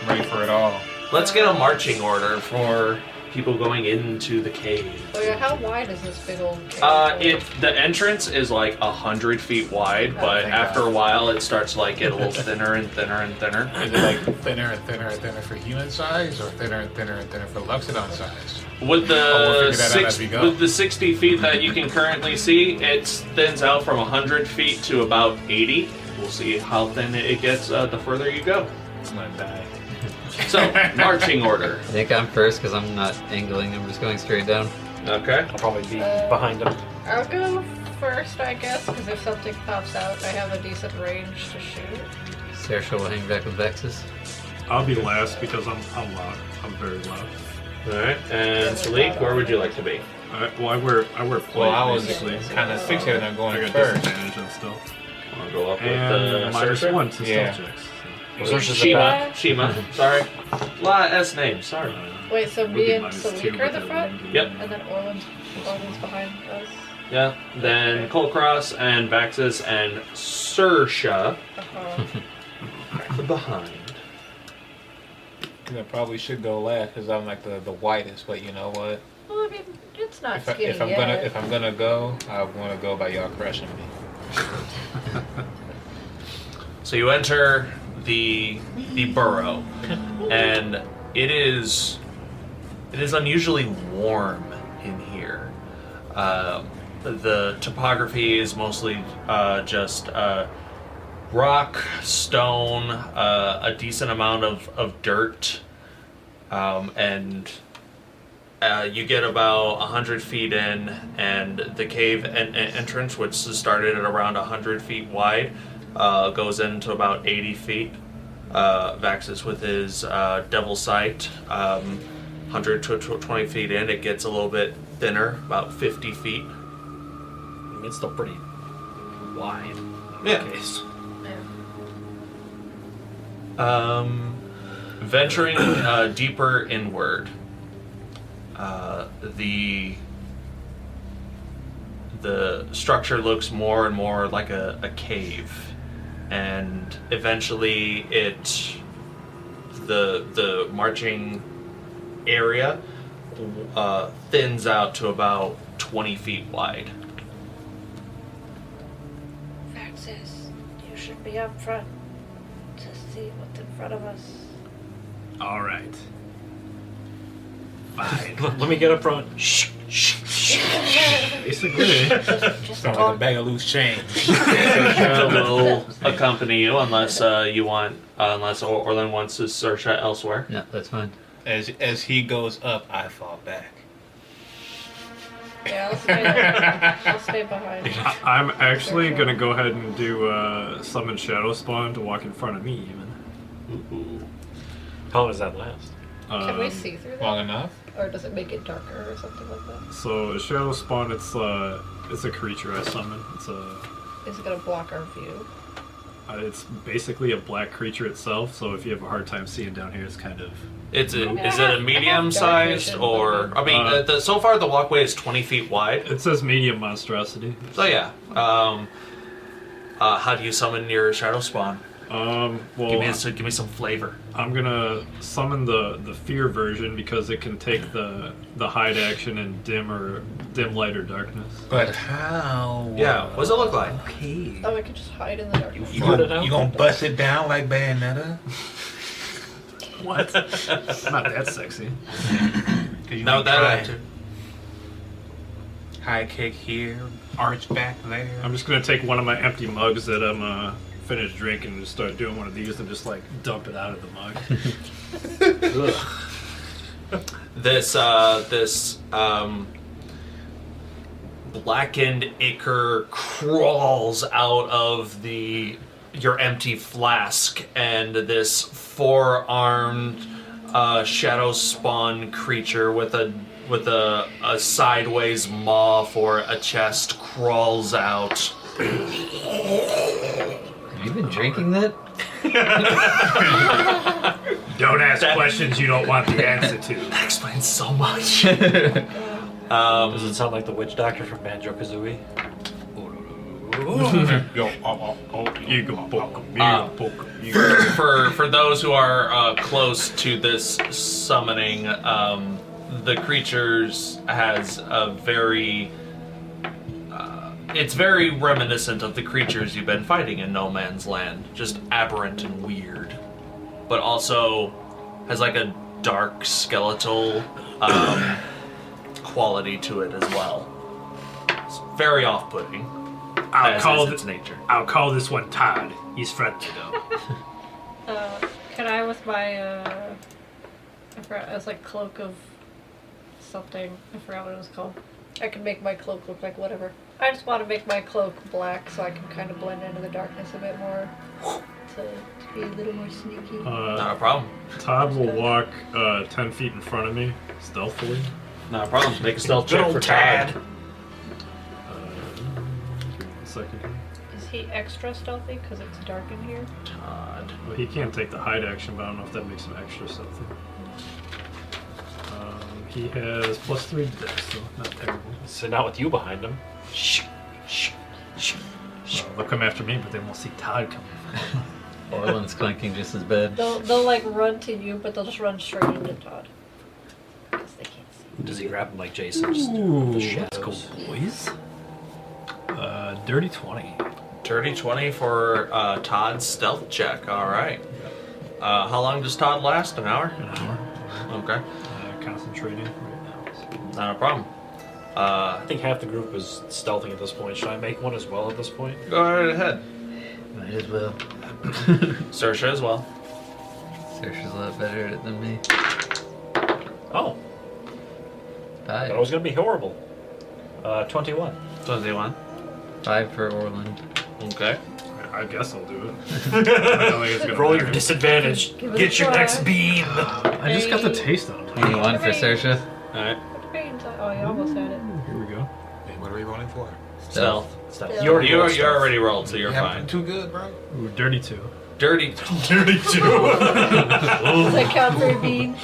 Ready for it all. Let's get a marching order for people going into the cave. Oh yeah, how wide is this big old cave? The entrance is like 100 feet wide, but thank after God. a while it starts to like get a little thinner and thinner and thinner. Is it like thinner and thinner and thinner for human size, or thinner and thinner and thinner for Loxodon size? With we'll the figure that out as we go. with the 60 feet that you can currently see, it thins out from 100 feet to about 80. We'll see how thin it gets the further you go. It's gonna die. So, marching order. I think I'm first because I'm not angling. I'm just going straight down. Okay. I'll probably be behind him. I'll go first, I guess, because if something pops out, I have a decent range to shoot. Saoirse will hang back with Vaxxus. I'll be last because I'm loud. I'm very loud. Alright, and Salic, where would you like to be? Well, I wear plate. Well, I was basically. kind of fixated on I going got first. disadvantage and stuff. I'll go up with And minus Saoirse. 1 to Yeah. stealth checks. Saoirse's Shima, sorry. A lot of S names, sorry. Wait, so Would me be and minus Salic 2, are but the that front? wouldn't be- Yep. And then Orlin's behind us. Yeah, then Kulkras and Vaxxus and Saoirse behind. I probably should go last because I'm like the whitest, but you know what? Well, I mean, it's not If skinny I'm yet. gonna go, I want to go by y'all crushing me. So you enter the burrow, and it is unusually warm in here. The topography is mostly just rock, stone, a decent amount of dirt, and you get about 100 feet in, and the cave entrance, which started at around 100 feet wide, goes into about 80 feet. Vaxxus with his devil sight, 120 feet in, it gets a little bit thinner, about 50 feet. I mean, it's still pretty wide. Yeah. Case. Venturing deeper inward, the structure looks more and more like a cave, and eventually the marching area thins out to about 20 feet wide. Vaxxus, you should be up front to see what's in front of us. All right. Fine. Let me get up front. Shh. Basically. Just Sounds like a talk. bag of loose change. Will accompany you unless Orlin wants to search elsewhere. Yeah, that's fine. As he goes up, I fall back. Yeah, I'll stay behind. I'm actually gonna go ahead and do summon Shadow Spawn to walk in front of me even. How long does that last? Can we see through that? Long enough? Or does it make it darker or something like that? So Shadow Spawn, it's a creature I summon. Is it gonna block our view? It's basically a black creature itself. So if you have a hard time seeing down here, it's kind of. Is it a medium-sized or? I mean, so far the walkway is 20 feet wide. It says medium monstrosity. So yeah. How do you summon your Shadow Spawn? Well, give me some flavor. I'm gonna summon the fear version because it can take the hide action in dim light or darkness. But how? Yeah, what does it look like? Okay. Oh, we could just hide in the darkness. You gonna bust it down like Bayonetta? What? It's not that sexy. No, that high kick here, arch back there. I'm just gonna take one of my empty mugs that I'm finished drinking and just start doing one of these and just like dump it out of the mug. This blackened ichor crawls out of your empty flask, and this four-armed shadow spawn creature with a sideways maw for a chest crawls out. Have you been drinking that? Don't ask questions you don't want the answer to. That explains so much. Does it sound like the witch doctor from Banjo-Kazooie? For those who are close to this summoning, the creatures has a very... it's very reminiscent of the creatures you've been fighting in No Man's Land. Just aberrant and weird. But also has like a dark skeletal quality to it as well. It's very off-putting. I'll call this one Todd. He's friendly though. Can I with my I forgot, it was like cloak of something. I forgot what it was called. I can make my cloak look like whatever. I just want to make my cloak black so I can kind of blend into the darkness a bit more. To be a little more sneaky. Not a problem. Todd will walk 10 feet in front of me, stealthily. Not a problem. Make a stealth check for Todd. Give me 1 second. Is he extra stealthy because it's dark in here? Todd. Well, he can't take the hide action, but I don't know if that makes him extra stealthy. He has +3 to dex, so not terrible. So not with you behind him. They'll come after me, but they won't see Todd coming. Orlin's clanking just as bad. They'll like run to you, but they'll just run straight into Todd. Because they can't see. Does he grab him like Jason? Just Ooh, the let's go, shadows? boys. Dirty 20. Dirty 20 for Todd's stealth check. All right. How long does Todd last? An hour? An hour. Okay. Concentrating right now. Not a problem. I think half the group is stealthing at this point. Should I make one as well at this point? Go right ahead. Might as well. Sersha as well. Sersha's a lot better at it than me. Oh. Five. That was going to be horrible. 21. 21. 5 for Orlin. Okay. I guess I'll do it. I don't think it's gonna Roll matter. your disadvantage. Give it Get a your try. next beam. I just got the taste on it. 21 for Sersha. Alright. Oh, you almost had it. Here we go. Hey, what are we rolling for? Stealth. Stealth. You already rolled You stealth. already rolled, so you're You fine. too good, bro. Ooh, dirty 2. Dirty. Dirty 2. Does that count for a bean?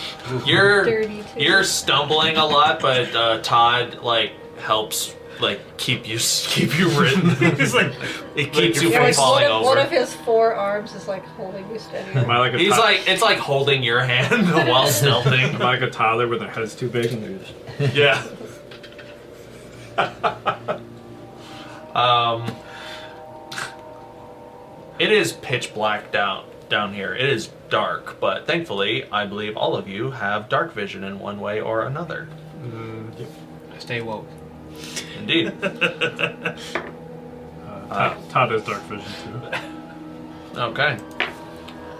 You're Dirty too. you're stumbling a lot, but Todd like helps keep you written. He's like it keeps you Yeah, from like falling one over. of his forearms is like holding you steady. Am I like a He's it's like holding your hand while stealthing. Am I like a toddler with their heads too big and they're just... Yeah. It is pitch black down here. It is dark, but thankfully, I believe all of you have dark vision in one way or another. Yep. Stay woke. Indeed. Todd has dark vision too. Okay.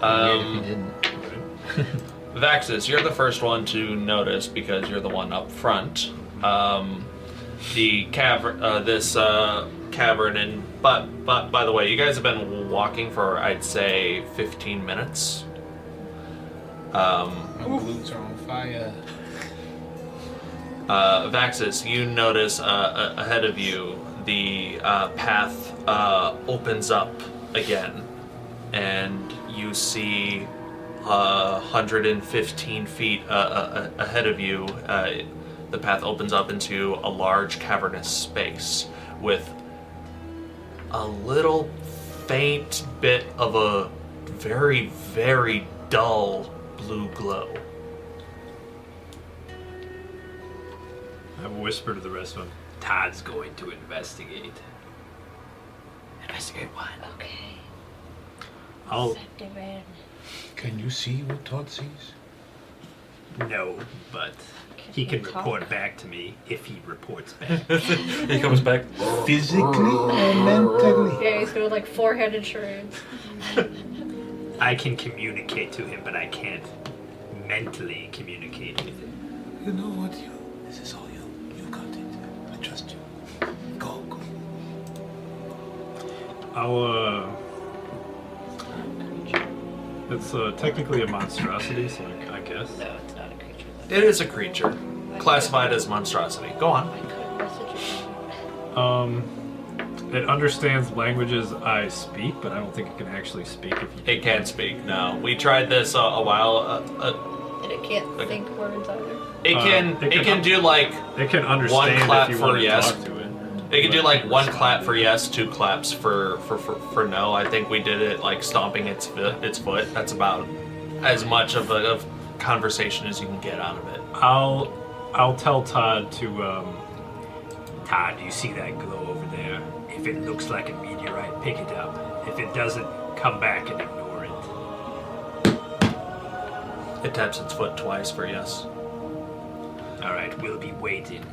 Weird if you didn't. Vaxxus, you're the first one to notice because you're the one up front. The cavern, this cavern, and but by the way, you guys have been walking for I'd say 15 minutes. My glutes are on fire. Vaxxus, you notice ahead of you the path opens up again, and you see 115 feet ahead of you. The path opens up into a large cavernous space with a little faint bit of a very, very dull blue glow. I whisper to the rest of them, Todd's going to investigate. Investigate what? Okay. I'll... Can you see what Todd sees? No, but he can report back to me if he reports back. He comes back physically or mentally? Yeah, he's doing like four-headed charades. I can communicate to him, but I can't mentally communicate with him. You know what? This is all you. You got it. I trust you. Go. It's technically a monstrosity, so I guess. No, it's not a creature. It is a creature, classified as monstrosity. Go on. It understands languages I speak, but I don't think it can actually speak. It can't speak. No, we tried this a while. And it can't think words either. It can do like it can understand one clap if you for want to yes. talk to it. It can do like one clap for yes, two claps for no. I think we did it like stomping its foot. That's about as much of a conversation as you can get out of it. I'll tell Todd to Todd, do you see that glow over there? If it looks like a meteorite, pick it up. If it doesn't, come back and ignore it. It taps its foot twice for yes. All right, we'll be waiting.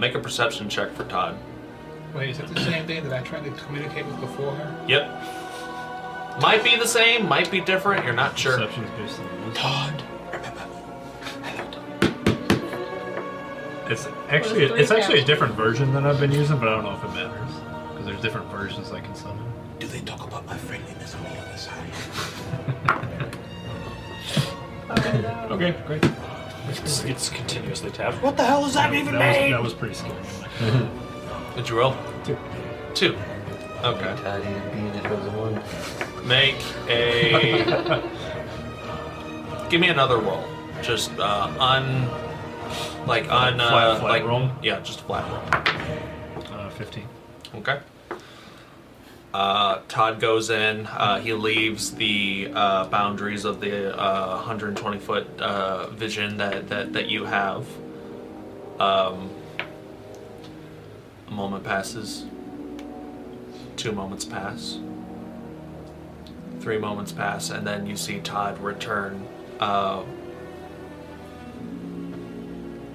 Make a perception check for Todd. Wait, is it the same thing that I tried to communicate with before her? Yep. Might be the same, might be different. You're not sure. Perception's based on this. Todd, remember. Hello. It's actually a different version than I've been using, but I don't know if it matters because there's different versions I can summon. Do they talk about my friendliness on the other side? Okay, great. It's continuously tapped. What the hell does that even mean? That was pretty scary. Did you roll? 2. Okay. Toddy and Bean, if it was a 1. Make a. Give me another roll. Just flat roll? Yeah, just a flat roll. 15. Okay. Todd goes in. He leaves the boundaries of the 120-foot vision that you have. A moment passes. 2 moments pass. 3 moments pass, and then you see Todd return.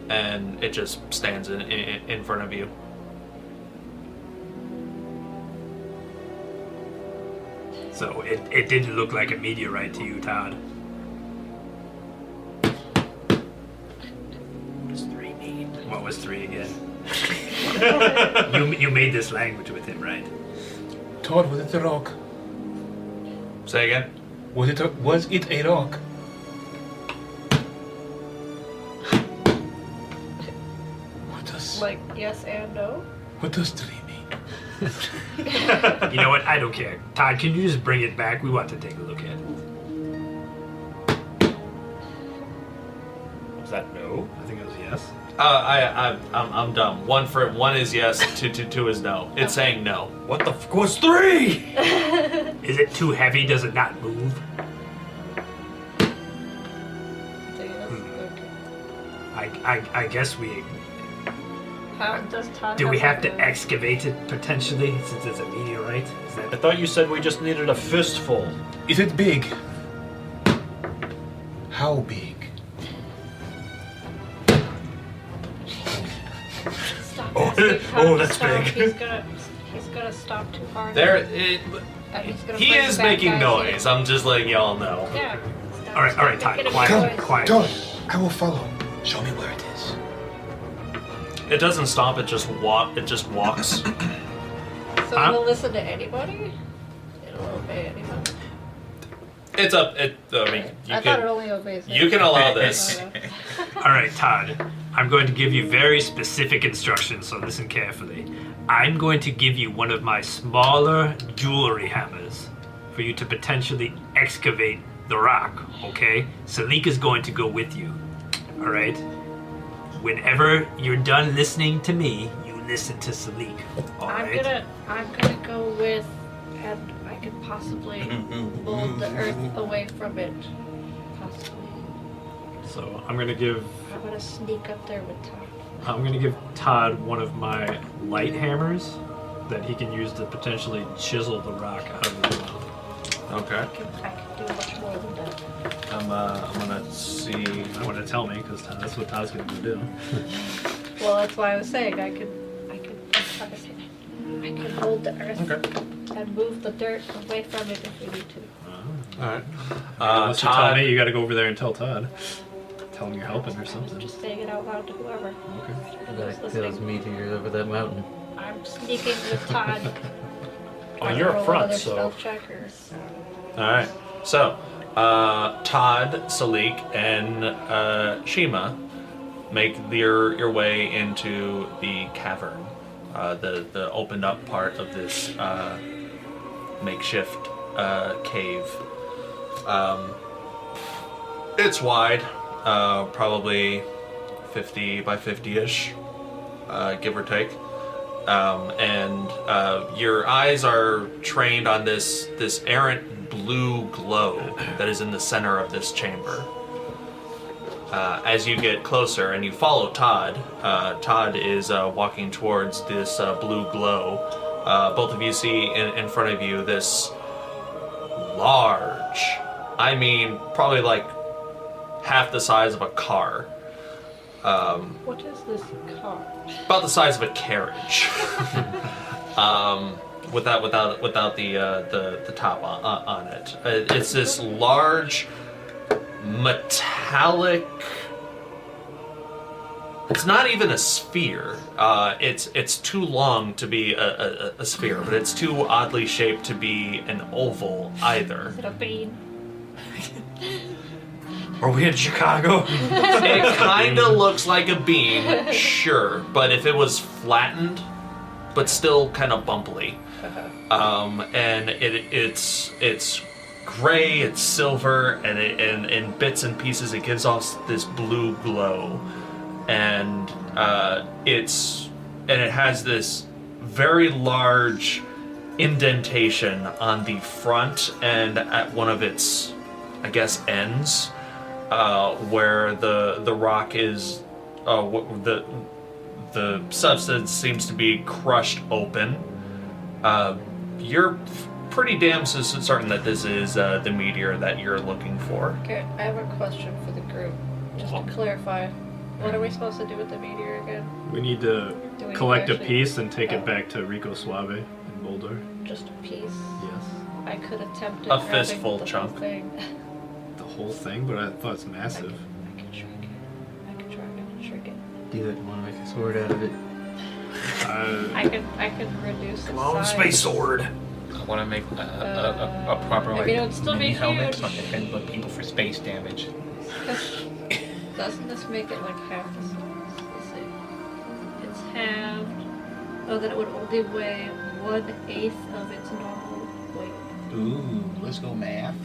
And it just stands in front of you. So it didn't look like a meteorite to you, Todd. What does 3 mean? What was 3 again? You made this language with him, right? Todd, was it a rock? Say again? Was it a rock? What does Like yes and no? What does 3 mean? You know what? I don't care. Todd, can you just bring it back? We want to take a look at it. Was that no? I think it was yes. I'm dumb. 1 is yes, 2 is no. It's saying no. What the f was 3? Is it too heavy? Does it not move? So yes, okay. I guess we... How does Todd Do we have to like excavate it potentially since it's a meteorite? Is I that... thought you said we just needed a fistful. Is it big? How big? Stop Oh, asking oh, Todd to that's stop. big. He's gonna stop too hard. There, And he's gonna he bring is the bad making guys noise. in. I'm just letting y'all know. Yeah. All right, Todd, quiet. Don't. I will follow. Show me where it is. It doesn't stop. It just walks. So it'll listen to anybody? It'll obey anybody? It's up. I mean, I thought it only obeys me. you can allow this. All right, Todd. I'm going to give you very specific instructions, so listen carefully. I'm going to give you one of my smaller jewelry hammers for you to potentially excavate the rock, okay? Salic is going to go with you, all right? Whenever you're done listening to me, you listen to Salic, all right? I'm gonna go with, and I could possibly hold the earth away from it. Possibly. So I'm gonna give sneak up there with Todd. I'm gonna give Todd one of my light hammers that he can use to potentially chisel the rock out of the ground. Okay. I can do much more than that. I'm gonna see. I want to tell me because that's what Todd's gonna go do. Well, that's why I was saying I could hold the earth and move the dirt away from it if we need to. All right. Unless you tell me, you got to go over there and tell Todd. Tell him you're helping or something. I'm just saying it out loud to whoever. Okay. Like those meteors over that mountain. I'm sneaking with Todd. Oh, you're up front, so. Stealth checkers. All right. So, Todd, Salic, and Shiima make your way into the cavern, the opened up part of this makeshift cave. It's wide, probably 50 by 50-ish, give or take. And your eyes are trained on this errant blue glow that is in the center of this chamber. As you get closer and you follow Todd, Todd is walking towards this blue glow. Both of you see in front of you this large, I mean probably like half the size of a car. What is this car? About the size of a carriage. Without the top on it. It's this large metallic. It's not even a sphere. It's too long to be a sphere, but it's too oddly shaped to be an oval either. Is it a bean? Are we in Chicago? It kind of looks like a bean, sure, but if it was flattened, but still kind of bumpily. And it's gray, it's silver, and in bits and pieces it gives off this blue glow, and it has this very large indentation on the front and at one of its, I guess, ends. Where the rock is, the substance seems to be crushed open. You're pretty damn certain that this is the meteor that you're looking for. Okay, I have a question for the group, just to clarify. What are we supposed to do with the meteor again? We need to collect a piece and take it back to Rico Suave in Boulder. Just a piece? Yes. I could attempt a fistful chunk. Whole thing. The whole thing, but I thought it's massive. I can shrink it. I can try to shrink it. Do you want to make a sword out of it? I can reduce the Clone size. space sword. I want to make a proper I mean, it would still mini be helmet huge. so I can defend the people for space damage. Doesn't this make it like half the size? Let's see. It's halved. Oh, then it would only weigh 1/8 of its normal weight. Ooh, let's go math.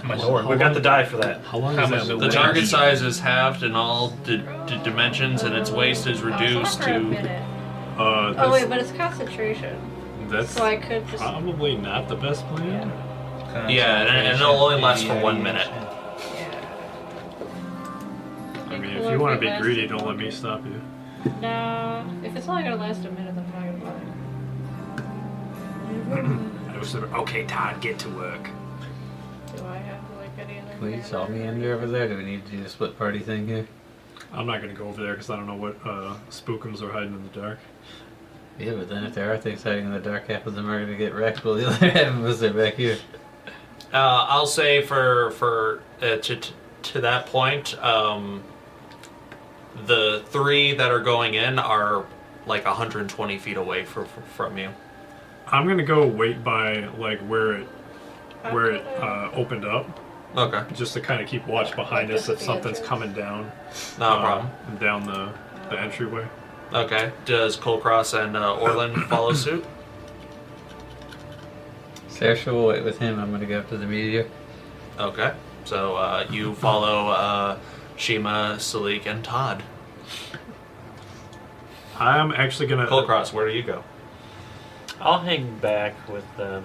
We got the die for that. How long How is much that? is it The weight? target size is halved in all dimensions, and its waist is reduced For a to. minute. Oh wait, but it's concentration. That's So I could just. probably not the best plan. Yeah, and it'll only last for 1 minute. I mean, if you want to be greedy, don't let me stop you. Nah, if it's only gonna last a minute, then I'm not gonna buy it. I was sort of, okay, Todd, get to work. Do I have like any other? Will you saw me under over there? Do we need to do the split party thing here? I'm not going to go over there because I don't know what spookums are hiding in the dark. Yeah, but then if there are things hiding in the dark, half of them are going to get wrecked while the other half of us are back here. I'll say for to that point, the 3 that are going in are like 120 feet away from you. I'm gonna go wait by like where it opened up. Okay. Just to kind of keep watch behind us if something's coming down. No problem. Down the entryway. Okay. Does Kulkras and Orlin follow suit? Saoirse will wait with him. I'm gonna go up to the meteor. Okay. So you follow Shiima, Salic, and Todd. I'm actually gonna. Kulkras, where do you go? I'll hang back with them.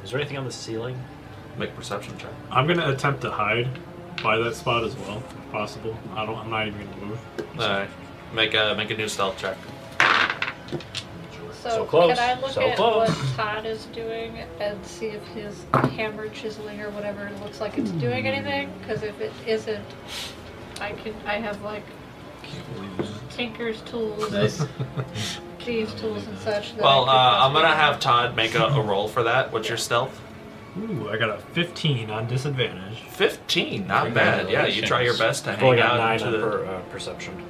Is there anything on the ceiling? Make a perception check. I'm gonna attempt to hide by that spot as well, if possible. I'm not even gonna move. Alright. Make a new stealth check. So, So close, can I look so at close. what Todd is doing and see if his hammer chiseling or whatever looks like it's doing anything? Because if it isn't, I have like tinker's tools, Nice. thieves tools and such. That Well, I I'm gonna have Todd make a roll for that. What's your stealth? Ooh, I got a 15 on disadvantage. 15, not bad. Yeah, you try your best to I've only hang got out 9 to on the perception.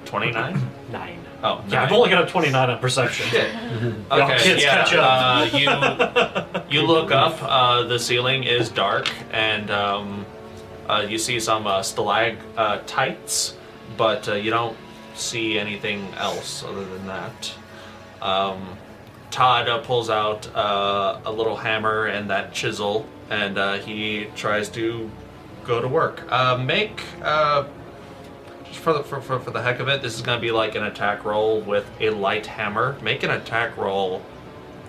29. 9. Oh, Yeah, I've 9. only got a 29 on perception. Shit. Y'all Okay, kids catch yeah. up. You look up. The ceiling is dark, and you see some stalactites, but you don't see anything else other than that. Todd pulls out a little hammer and that chisel, and he tries to go to work. Make just for the heck of it, this is going to be like an attack roll with a light hammer. Make an attack roll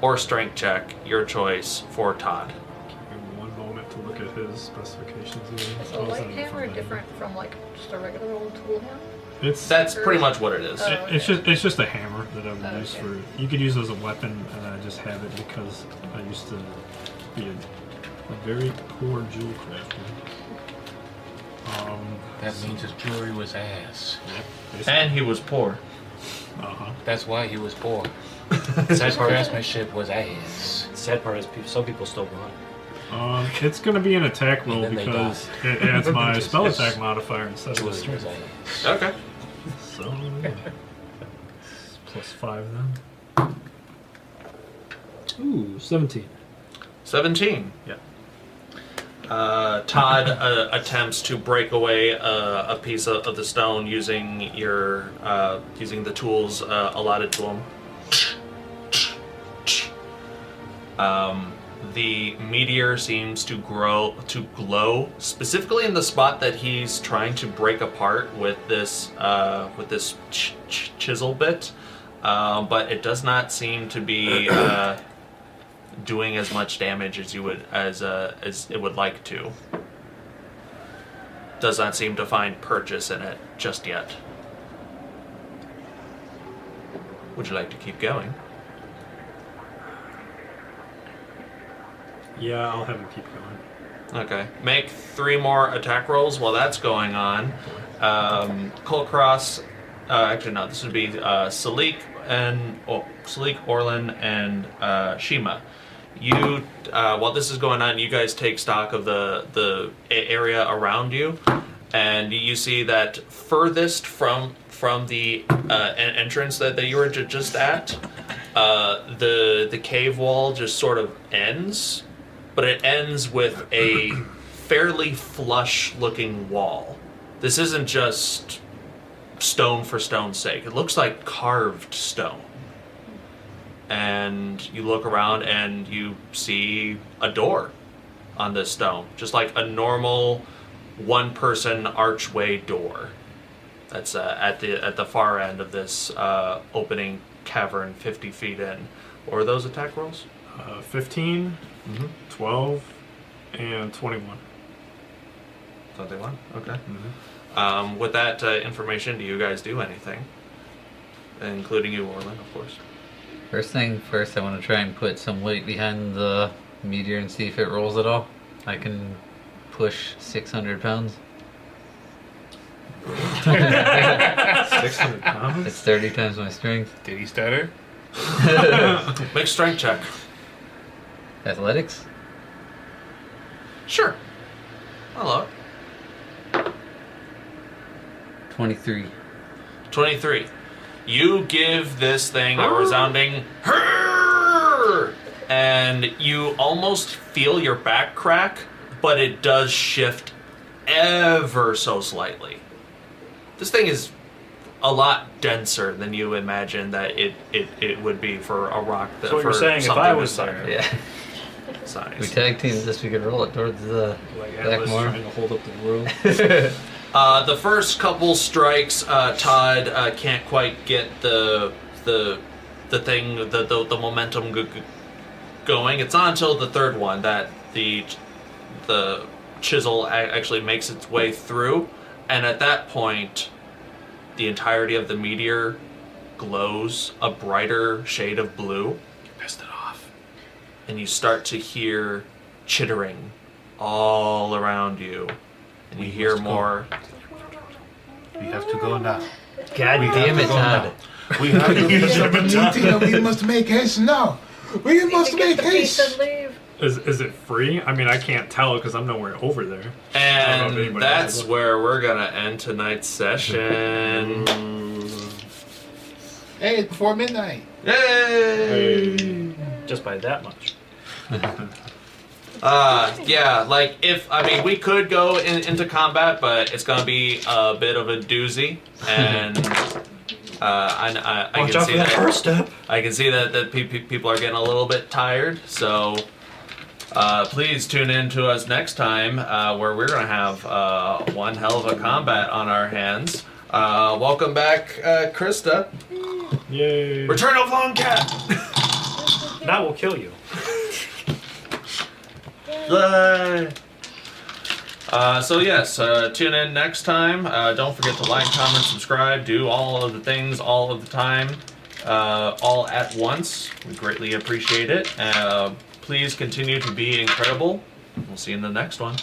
or strength check, your choice, for Todd. Give me one moment to look at his specifications. Here. Is a light hammer different from like just a regular old tool hammer? That's pretty much what it is. It's just a hammer that I would use Okay. for. You could use it as a weapon, and I just have it because I used to be a very poor jewel crafter. That means his jewelry was ass. And he was poor. That's why he was poor. Sad His part, craftsmanship was ass. sad part is some people still run. It's going to be an attack roll And then they because die. it adds my Just- spell attack modifier instead of the Jewelry was strength. ass. Okay. So, plus 5 then. Ooh, 17. 17. Yeah. Todd attempts to break away a piece of the stone using using the tools allotted to him. The meteor seems to glow specifically in the spot that he's trying to break apart with this chisel bit, but it does not seem to be doing as much damage as it would like to. Does not seem to find purchase in it just yet. Would you like to keep going? Yeah, I'll have him keep going. Okay. Make 3 more attack rolls while that's going on. Kulkras, actually no, this would be Salic, Orlin, and Shiima. You, while this is going on, you guys take stock of the area around you, and you see that furthest from the entrance that you were just at, the cave wall just sort of ends, but it ends with a fairly flush-looking wall. This isn't just stone for stone's sake. It looks like carved stone. And you look around and you see a door on this stone, just like a normal one-person archway door. That's at the far end of this opening cavern, 50 feet in. What are those attack rolls? 15, 12, and 21. 21. Okay. With that information, do you guys do anything, including you, Orlin, of course? First thing first, I want to try and put some weight behind the meteor and see if it rolls at all. I can push 600 pounds. 600 pounds? It's 30 times my strength. Did he stutter? Make strength check. Athletics? Sure. Hello. 23. 23. You give this thing a resounding "Hurr!" and you almost feel your back crack, but it does shift ever so slightly. This thing is a lot denser than you imagine that it would be for a rock. That, So what for you're saying, if something I this was there, Yeah. size. We tag teamed this, we could roll it towards the Like back Atlas more. trying to hold up the room. The first couple strikes, Todd can't quite get the thing, the momentum going. It's not until the third one that the chisel actually makes its way through, and at that point, the entirety of the meteor glows a brighter shade of blue. You pissed it off. And you start to hear chittering all around you. And you hear more. We have to go now. God damn it, Todd. We have to finish up a meeting and we must make haste now. We must Get make the piece haste. and leave. Is it free? I mean, I can't tell because I'm nowhere over there. I don't know if And anybody that's knows. where we're gonna end tonight's session. Hey, it's before midnight. Yay! just by that much. Yeah, like we could go into combat, but it's gonna be a bit of a doozy, and I Watch can out see for that that. first step. I can see that people are getting a little bit tired, so please tune in to us next time, where we're gonna have one hell of a combat on our hands. Welcome back, Christa. Yay. Return of Lone Cat. That will kill you. So yes, tune in next time. Don't forget to like, comment, subscribe, do all of the things all of the time, all at once. We greatly appreciate it. Please continue to be incredible. We'll see you in the next one.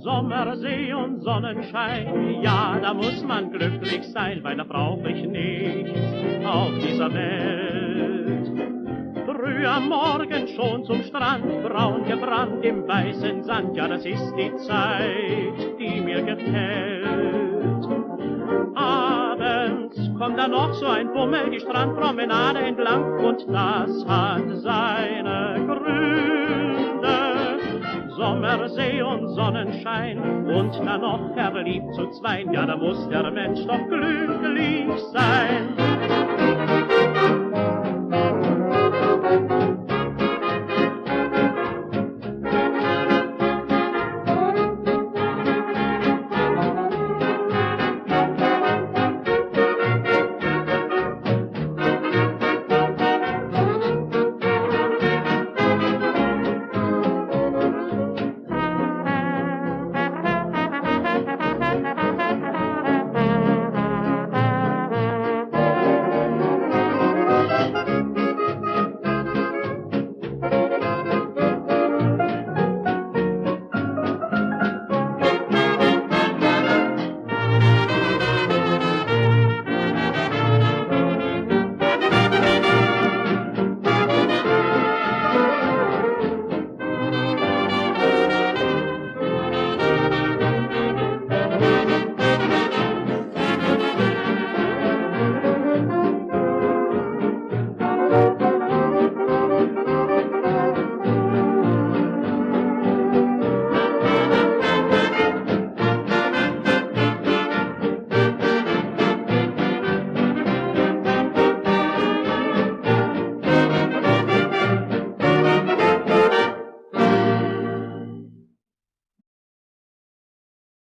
Sommersee und Sonnenschein, ja, da muss man glücklich sein, weil da brauch ich nichts auf dieser Welt. Früh am Morgen schon zum Strand, braun gebrannt im weißen Sand, ja, das ist die Zeit, die mir gefällt. Abends kommt dann noch so ein Bummel die Strandpromenade entlang und das hat seine Gründe. Sommersee und Sonnenschein und dann noch verliebt zu zweien, ja, da muss der Mensch doch glücklich sein.